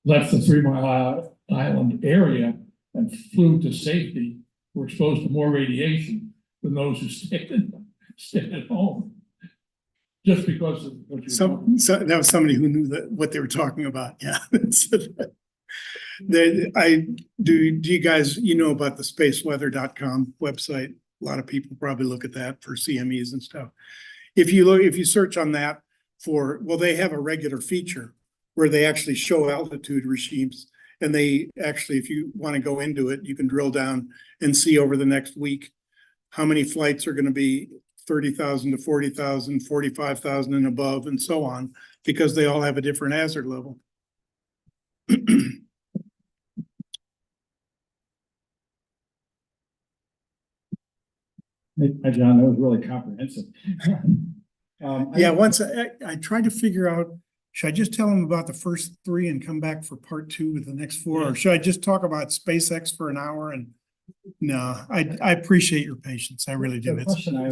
left the 3 Mile Island area and flew to safety were exposed to more radiation than those who stayed at home. Just because of what you. So that was somebody who knew what they were talking about. Yeah. Do you guys, about the spaceweather.com website? A lot of people probably look at that for CMEs and stuff. If you search on that they have a regular feature where they actually show altitude regimes. And they actually, if you want to go into it, you can drill down and see over the next week how many flights are going to be 30,000 to 40,000, 45,000 and above, and so on, because they all have a different hazard level. Hi, John, that was really comprehensive. Yeah, once I tried to figure out, should I just tell them about the first 3 and come back for part 2 with the next 4? Or should I just talk about SpaceX for an hour? And no, I appreciate your patience. I really do. The question I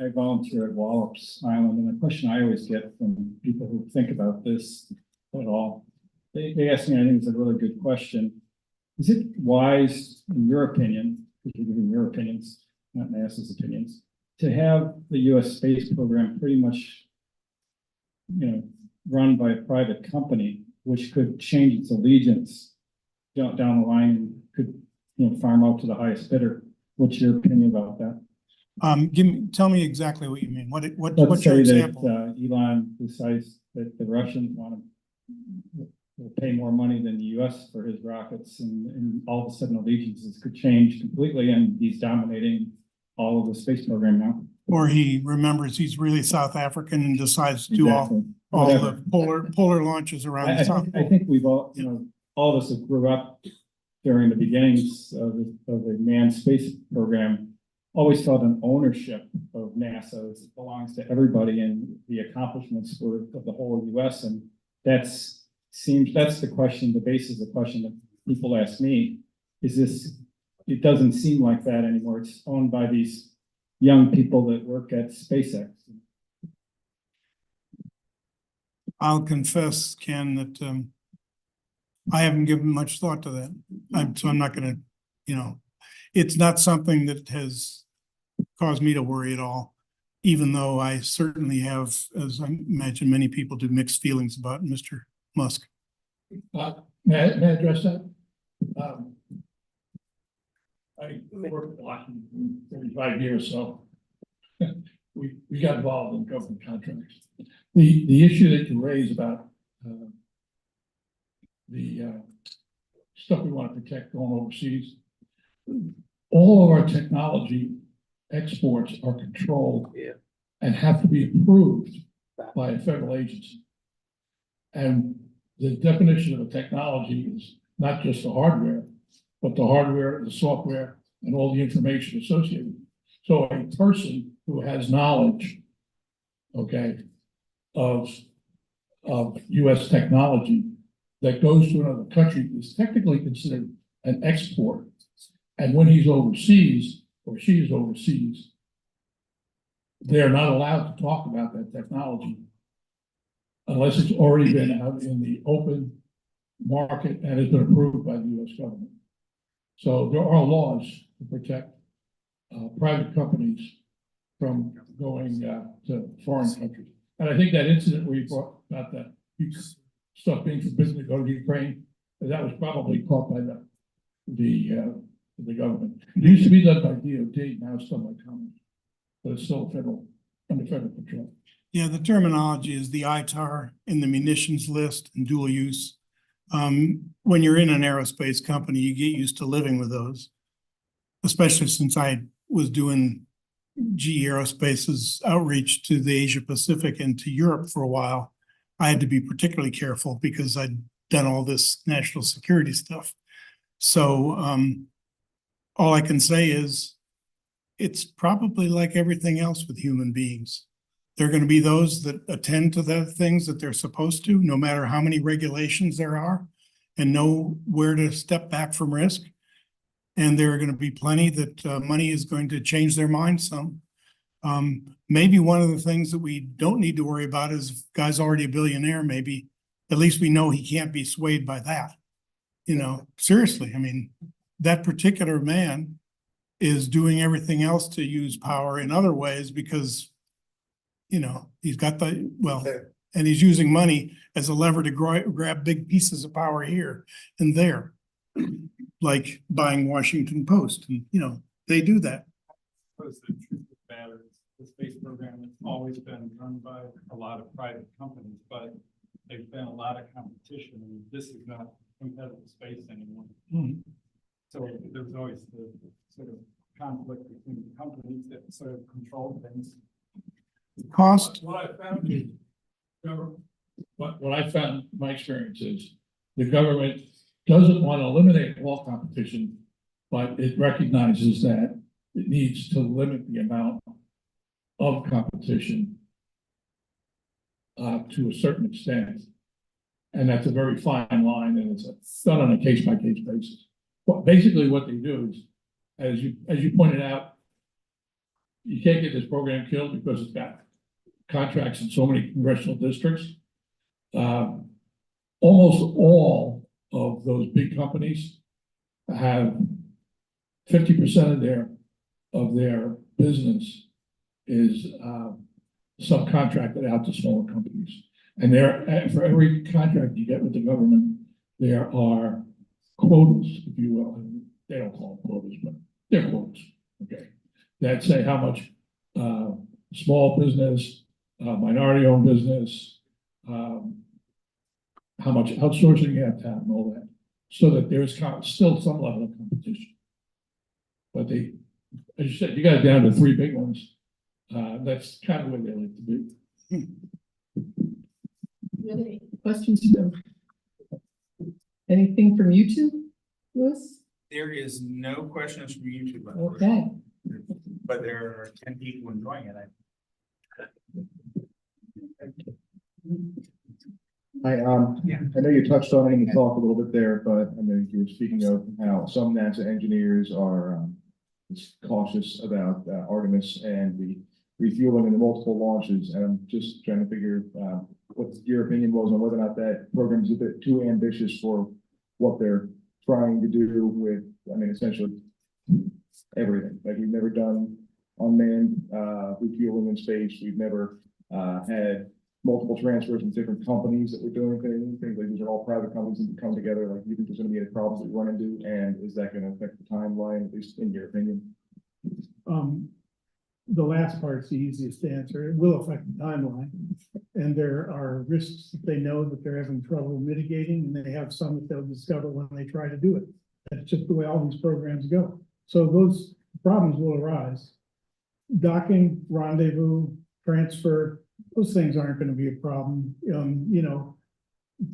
volunteer at Wallops Island, and the question I always get from people who think about this at all, they ask me, I think it's a really good question. Is it wise, in your opinion, because you're giving your opinions, not NASA's opinions, to have the US space program pretty much, run by a private company, which could change its allegiance down the line and could, farm out to the highest bidder? What's your opinion about that? Tell me exactly what you mean. What's Let's your say example? that Elon decides that the Russians want to pay more money than the US for his rockets, and all of a sudden allegiances could change completely, and he's dominating all of the space program now. Or he remembers he's really South African and decides to do all the polar launches around the South Pole. I think we've all, all of us who grew up during the beginnings of the manned space program always felt an ownership of NASA. It belongs to everybody, and the accomplishments of the whole US. And that's the question, the basis of the question that people ask me, it doesn't seem like that anymore. It's owned by these young people that work at SpaceX. I'll confess, Ken, that I haven't given much thought to that. So I'm not going to, it's not something that has caused me to worry at all, even though I certainly have, as I imagine many people do, mixed feelings about Mr. Musk. May I address that? I worked at Washington for 35 years, so we got involved in government contracts. The issue that you raise about the stuff we want to protect going overseas, all of our technology exports are controlled and have to be approved by a federal agency. And the definition of a technology is not just the hardware, but the hardware, the software, and all the information associated. So a person who has knowledge, of US technology that goes to another country is technically considered an export. And when he's overseas, or she is overseas, they're not allowed to talk about that technology unless it's already been out in the open market and has been approved by the US government. So there are laws to protect private companies from going to foreign countries. And I think that incident where you brought about that stuff being forbidden to go to Ukraine, that was probably caught by the government. It used to be done by DOD, now it's done by Congress, but it's still under federal control. Yeah, the terminology is the ITAR in the munitions list and dual use. When you're in an aerospace company, you get used to living with those, especially since I was doing GE Aerospace's outreach to the Asia Pacific and to Europe for a while. I had to be particularly careful because I'd done all this national security stuff. So, all I can say is it's probably like everything else with human beings. There are going to be those that attend to the things that they're supposed to, no matter how many regulations there are, and know where to step back from risk. And there are going to be plenty that money is going to change their mind some. Maybe one of the things that we don't need to worry about is if a guy's already a billionaire, maybe at least we know he can't be swayed by that. You know, seriously, I mean, that particular man is doing everything else to use power in other ways because, you know, he's got the, well, and he's using money as a lever to grab big pieces of power here and there, like buying Washington Post, and, you know, they do that. Suppose the truth of the matter is the space program has always been run by a lot of private companies, but there's been a lot of competition, and this is not competitive space anymore. So there's always the sort of conflict between the companies that sort of control things. Cost. What I found is, what I found, my experience is, the government doesn't want to eliminate all competition, but it recognizes that it needs to limit the amount of competition to a certain extent. And that's a very fine line, and it's done on a case-by-case basis. But basically what they do is, as you pointed out, you can't get this program killed because it's got contracts in so many congressional districts. Almost all of those big companies have 50% of their business is subcontracted out to smaller companies. And for every contract you get with the government, there are quotas, if you will. And they don't call them quotas, but they're quotas, okay, that say how much small business, minority-owned business, how much outsourcing you have to have and all that, so that there's still some level of competition. But as you said, you got it down to 3 big ones. That's kind of where they like to be. Any questions? Anything from YouTube, Louis? There is no questions from YouTube. Okay. But there are 10 people enjoying it. I know you touched on it in the talk a little bit there, but I know you were speaking of how some NASA engineers are cautious about Artemis and the refueling and the multiple launches. And I'm just trying to figure what your opinion was on whether or not that program is a bit too ambitious for what they're trying to do with, I mean, essentially everything. Like, we've never done unmanned refueling in space. We've never had multiple transfers with different companies that were doing things like these are all private companies that come together. Like, you think there's going to be any problems that you run into, and is that going to affect the timeline, at least in your opinion? The last part's the easiest to answer. It will affect the timeline. And there are risks that they know that they're having trouble mitigating, and they have some that they'll discover when they try to do it. That's just the way all these programs go. So those problems will arise. Docking, rendezvous, transfer, those things aren't going to be a problem. You know,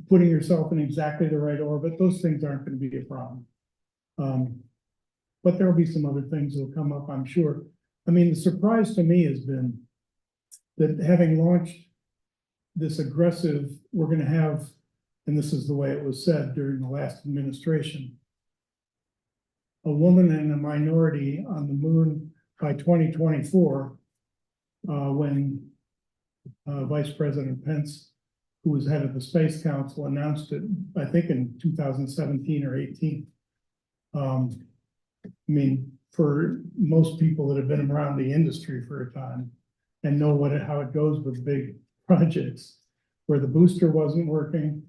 putting yourself in exactly the right orbit, those things aren't going to be a problem. But there'll be some other things that'll come up, I'm sure. I mean, the surprise to me has been that having launched this aggressive, we're going to have, and this is the way it was said during the last administration, a woman and a minority on the moon by 2024, when Vice President Pence, who was head of the Space Council, announced it, I think in 2017 or 18. I mean, for most people that have been around the industry for a time and know how it goes with big projects, where the booster wasn't working,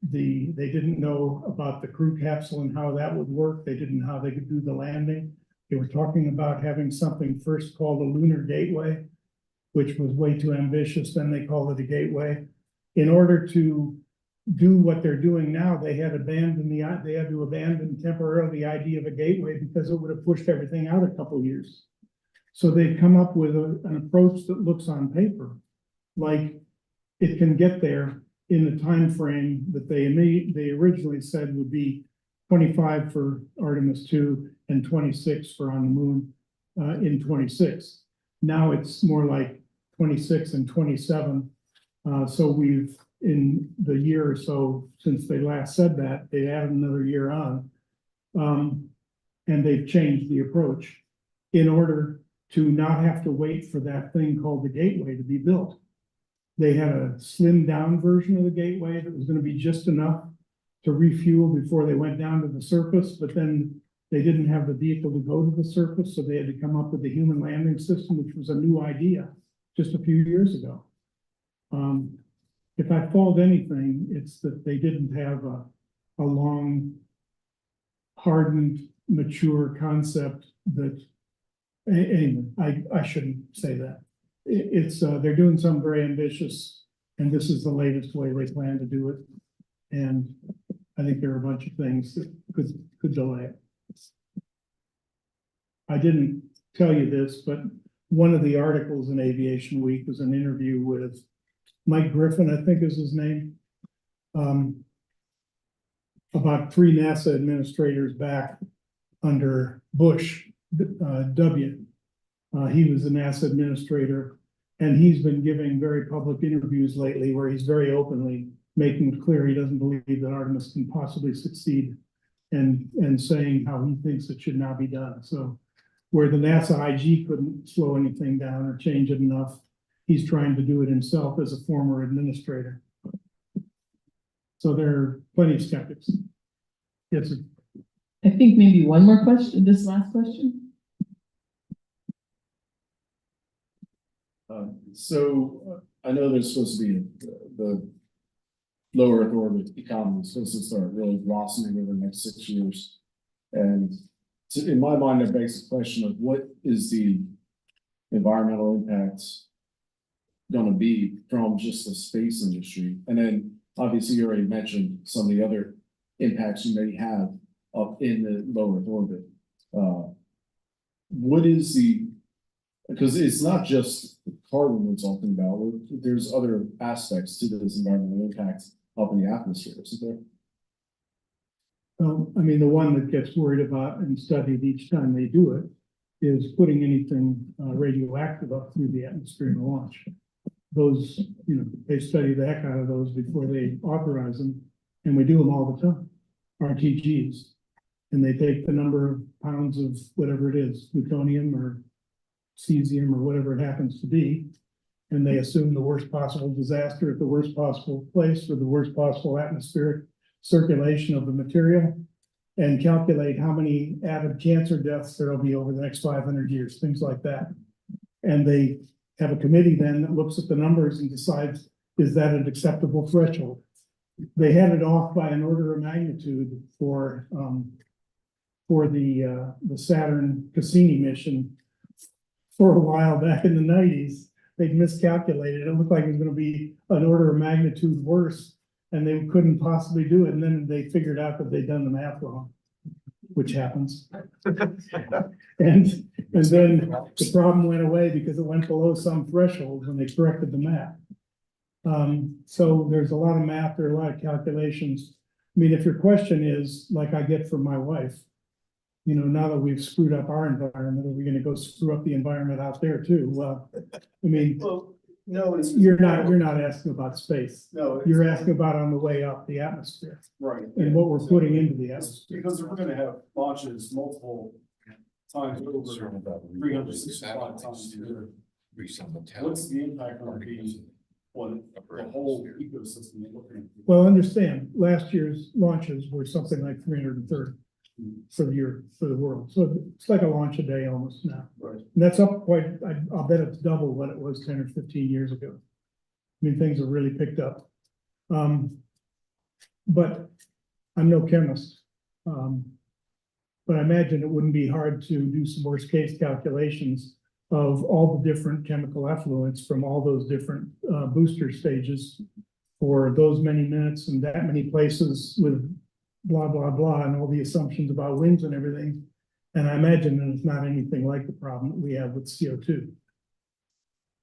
they didn't know about the crew capsule and how that would work. They didn't know how they could do the landing. They were talking about having something first called a lunar gateway, which was way too ambitious. Then they called it a gateway. In order to do what they're doing now, they had to abandon temporarily the idea of a gateway because it would have pushed everything out a couple of years. So they've come up with an approach that looks on paper like it can get there in the time frame that they originally said would be 25 for Artemis 2 and 26 for on the moon in 26. Now it's more like 26 and 27. So we've, in the year or so since they last said that, they added another year on. And they've changed the approach in order to not have to wait for that thing called the gateway to be built. They had a slimmed down version of the gateway that was going to be just enough to refuel before they went down to the surface, but then they didn't have the vehicle to go to the surface, so they had to come up with the human landing system, which was a new idea just a few years ago. If I fault anything, it's that they didn't have a long, hardened, mature concept that, anyway, I shouldn't say that. They're doing something very ambitious, and this is the latest way they plan to do it. And I think there are a bunch of things that could delay it. I didn't tell you this, but one of the articles in Aviation Week was an interview with Mike Griffin, I think is his name, about 3 NASA administrators back under Bush W. He was a NASA administrator, and he's been giving very public interviews lately where he's very making it clear he doesn't believe that Artemis can possibly succeed, and saying how he thinks it should not be done. So where the NASA IG couldn't slow anything down or change it enough, he's trying to do it himself as a former administrator. So there are plenty of skeptics. Yes, sir. I think maybe one more question, this last question. I know there's supposed to be the low Earth orbit economy is supposed to start really blossoming over the next 6 years. And in my mind, it begs the question of what is the environmental impact going to be from just the space industry? And then obviously you already mentioned some of the other impacts you may have up in the low Earth orbit. What is because it's not just carbon we're talking about, there's other aspects to this environmental impact up in the atmosphere, isn't there? I mean, the one that gets worried about and studied each time they do it is putting anything radioactive up through the atmosphere in a launch. Those, they study the heck out of those before they authorize them, and we do them all the time, RTGs. And they take the number of pounds of whatever it is, plutonium or cesium or whatever it happens to be, and they assume the worst possible disaster at the worst possible place with the worst possible atmospheric circulation of the material, and calculate how many added cancer deaths there will be over the next 500 years, things like that. And they have a committee then that looks at the numbers and decides, is that an acceptable threshold? They had it off by an order of magnitude for the Saturn Cassini mission for a while back in the 90s. They'd miscalculated. It looked like it was going to be an order of magnitude worse, and they couldn't possibly do it. And then they figured out that they'd done the math wrong, which happens. And then the problem went away because it went below some threshold when they corrected the math. So there's a lot of math, there are a lot of calculations. I mean, if your question is like I get from my wife, now that we've screwed up our environment, are we going to go screw up the environment out there too? Well, I mean, no, you're not asking about space. No, you're asking about on the way up the atmosphere, right? And what we're putting into the atmosphere. Because we're going to have launches multiple times over 365 times a year. What's the impact going to be on the whole ecosystem you're looking at? Well, understand, last year's launches were something like 330 for the world. So it's like a launch a day almost now. Right. And that's up quite, I'll bet it's double what it was 10 or 15 years ago. I mean, things have really picked up. But I'm no chemist. But I imagine it wouldn't be hard to do some worst case calculations of all the different chemical effluents from all those different booster stages for those many minutes and that many places with blah, blah, blah, and all the assumptions about winds and everything. And I imagine that it's not anything like the problem that we have with CO2.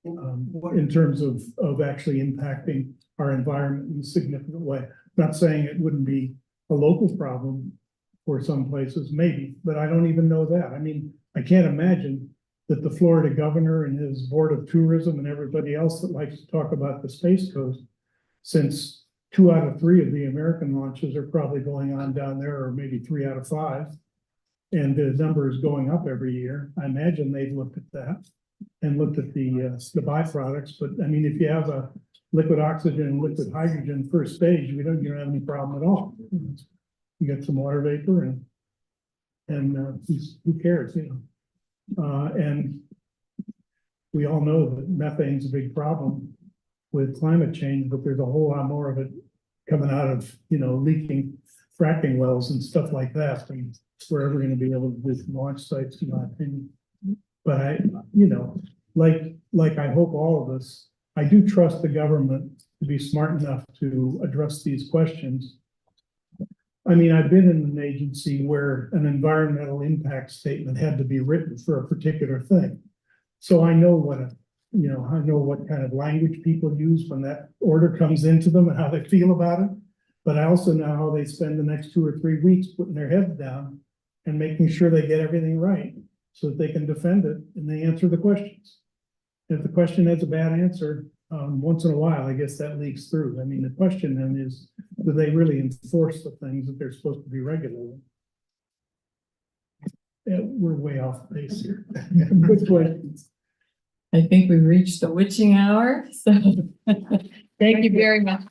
in terms of actually impacting our environment in a significant way. Not saying it wouldn't be a local problem for some places, maybe, but I don't even know that. I mean, I can't imagine that the Florida governor and his board of tourism and everybody else that likes to talk about the Space Coast, since 2 out of 3 of the American launches are probably going on down there, or maybe 3 out of 5. And the number is going up every year. I imagine they've looked at that and looked at the byproducts. But I mean, if you have a liquid oxygen and liquid hydrogen first stage, you don't have any problem at all. You get some water vapor and who cares, you know? And we all know that methane's a big problem with climate change, but there's a whole lot more of it coming out of, you know, leaking fracking wells and stuff like that. And we're ever going to be able to do launch sites, in my opinion. But I, you know, like I hope all of us, I do trust the government to be smart enough to address these questions. I mean, I've been in an agency where an environmental impact statement had to be written for a particular thing. So I know what I know what kind of language people use when that order comes into them and how they feel about it. But I also know how they spend the next 2 or 3 weeks putting their heads down and making sure they get everything right so that they can defend it and they answer the questions. If the question has a bad answer, once in a while, I guess that leaks through. I mean, the question then is, do they really enforce the things that they're supposed to be regulating? Yeah, we're way off base here. Good questions. I think we've reached the witching hour, so thank you very much.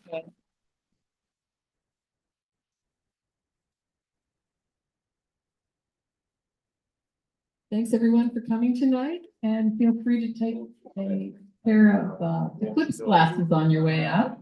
Thanks everyone for coming tonight, and feel free to take a pair of eclipse glasses on your way out.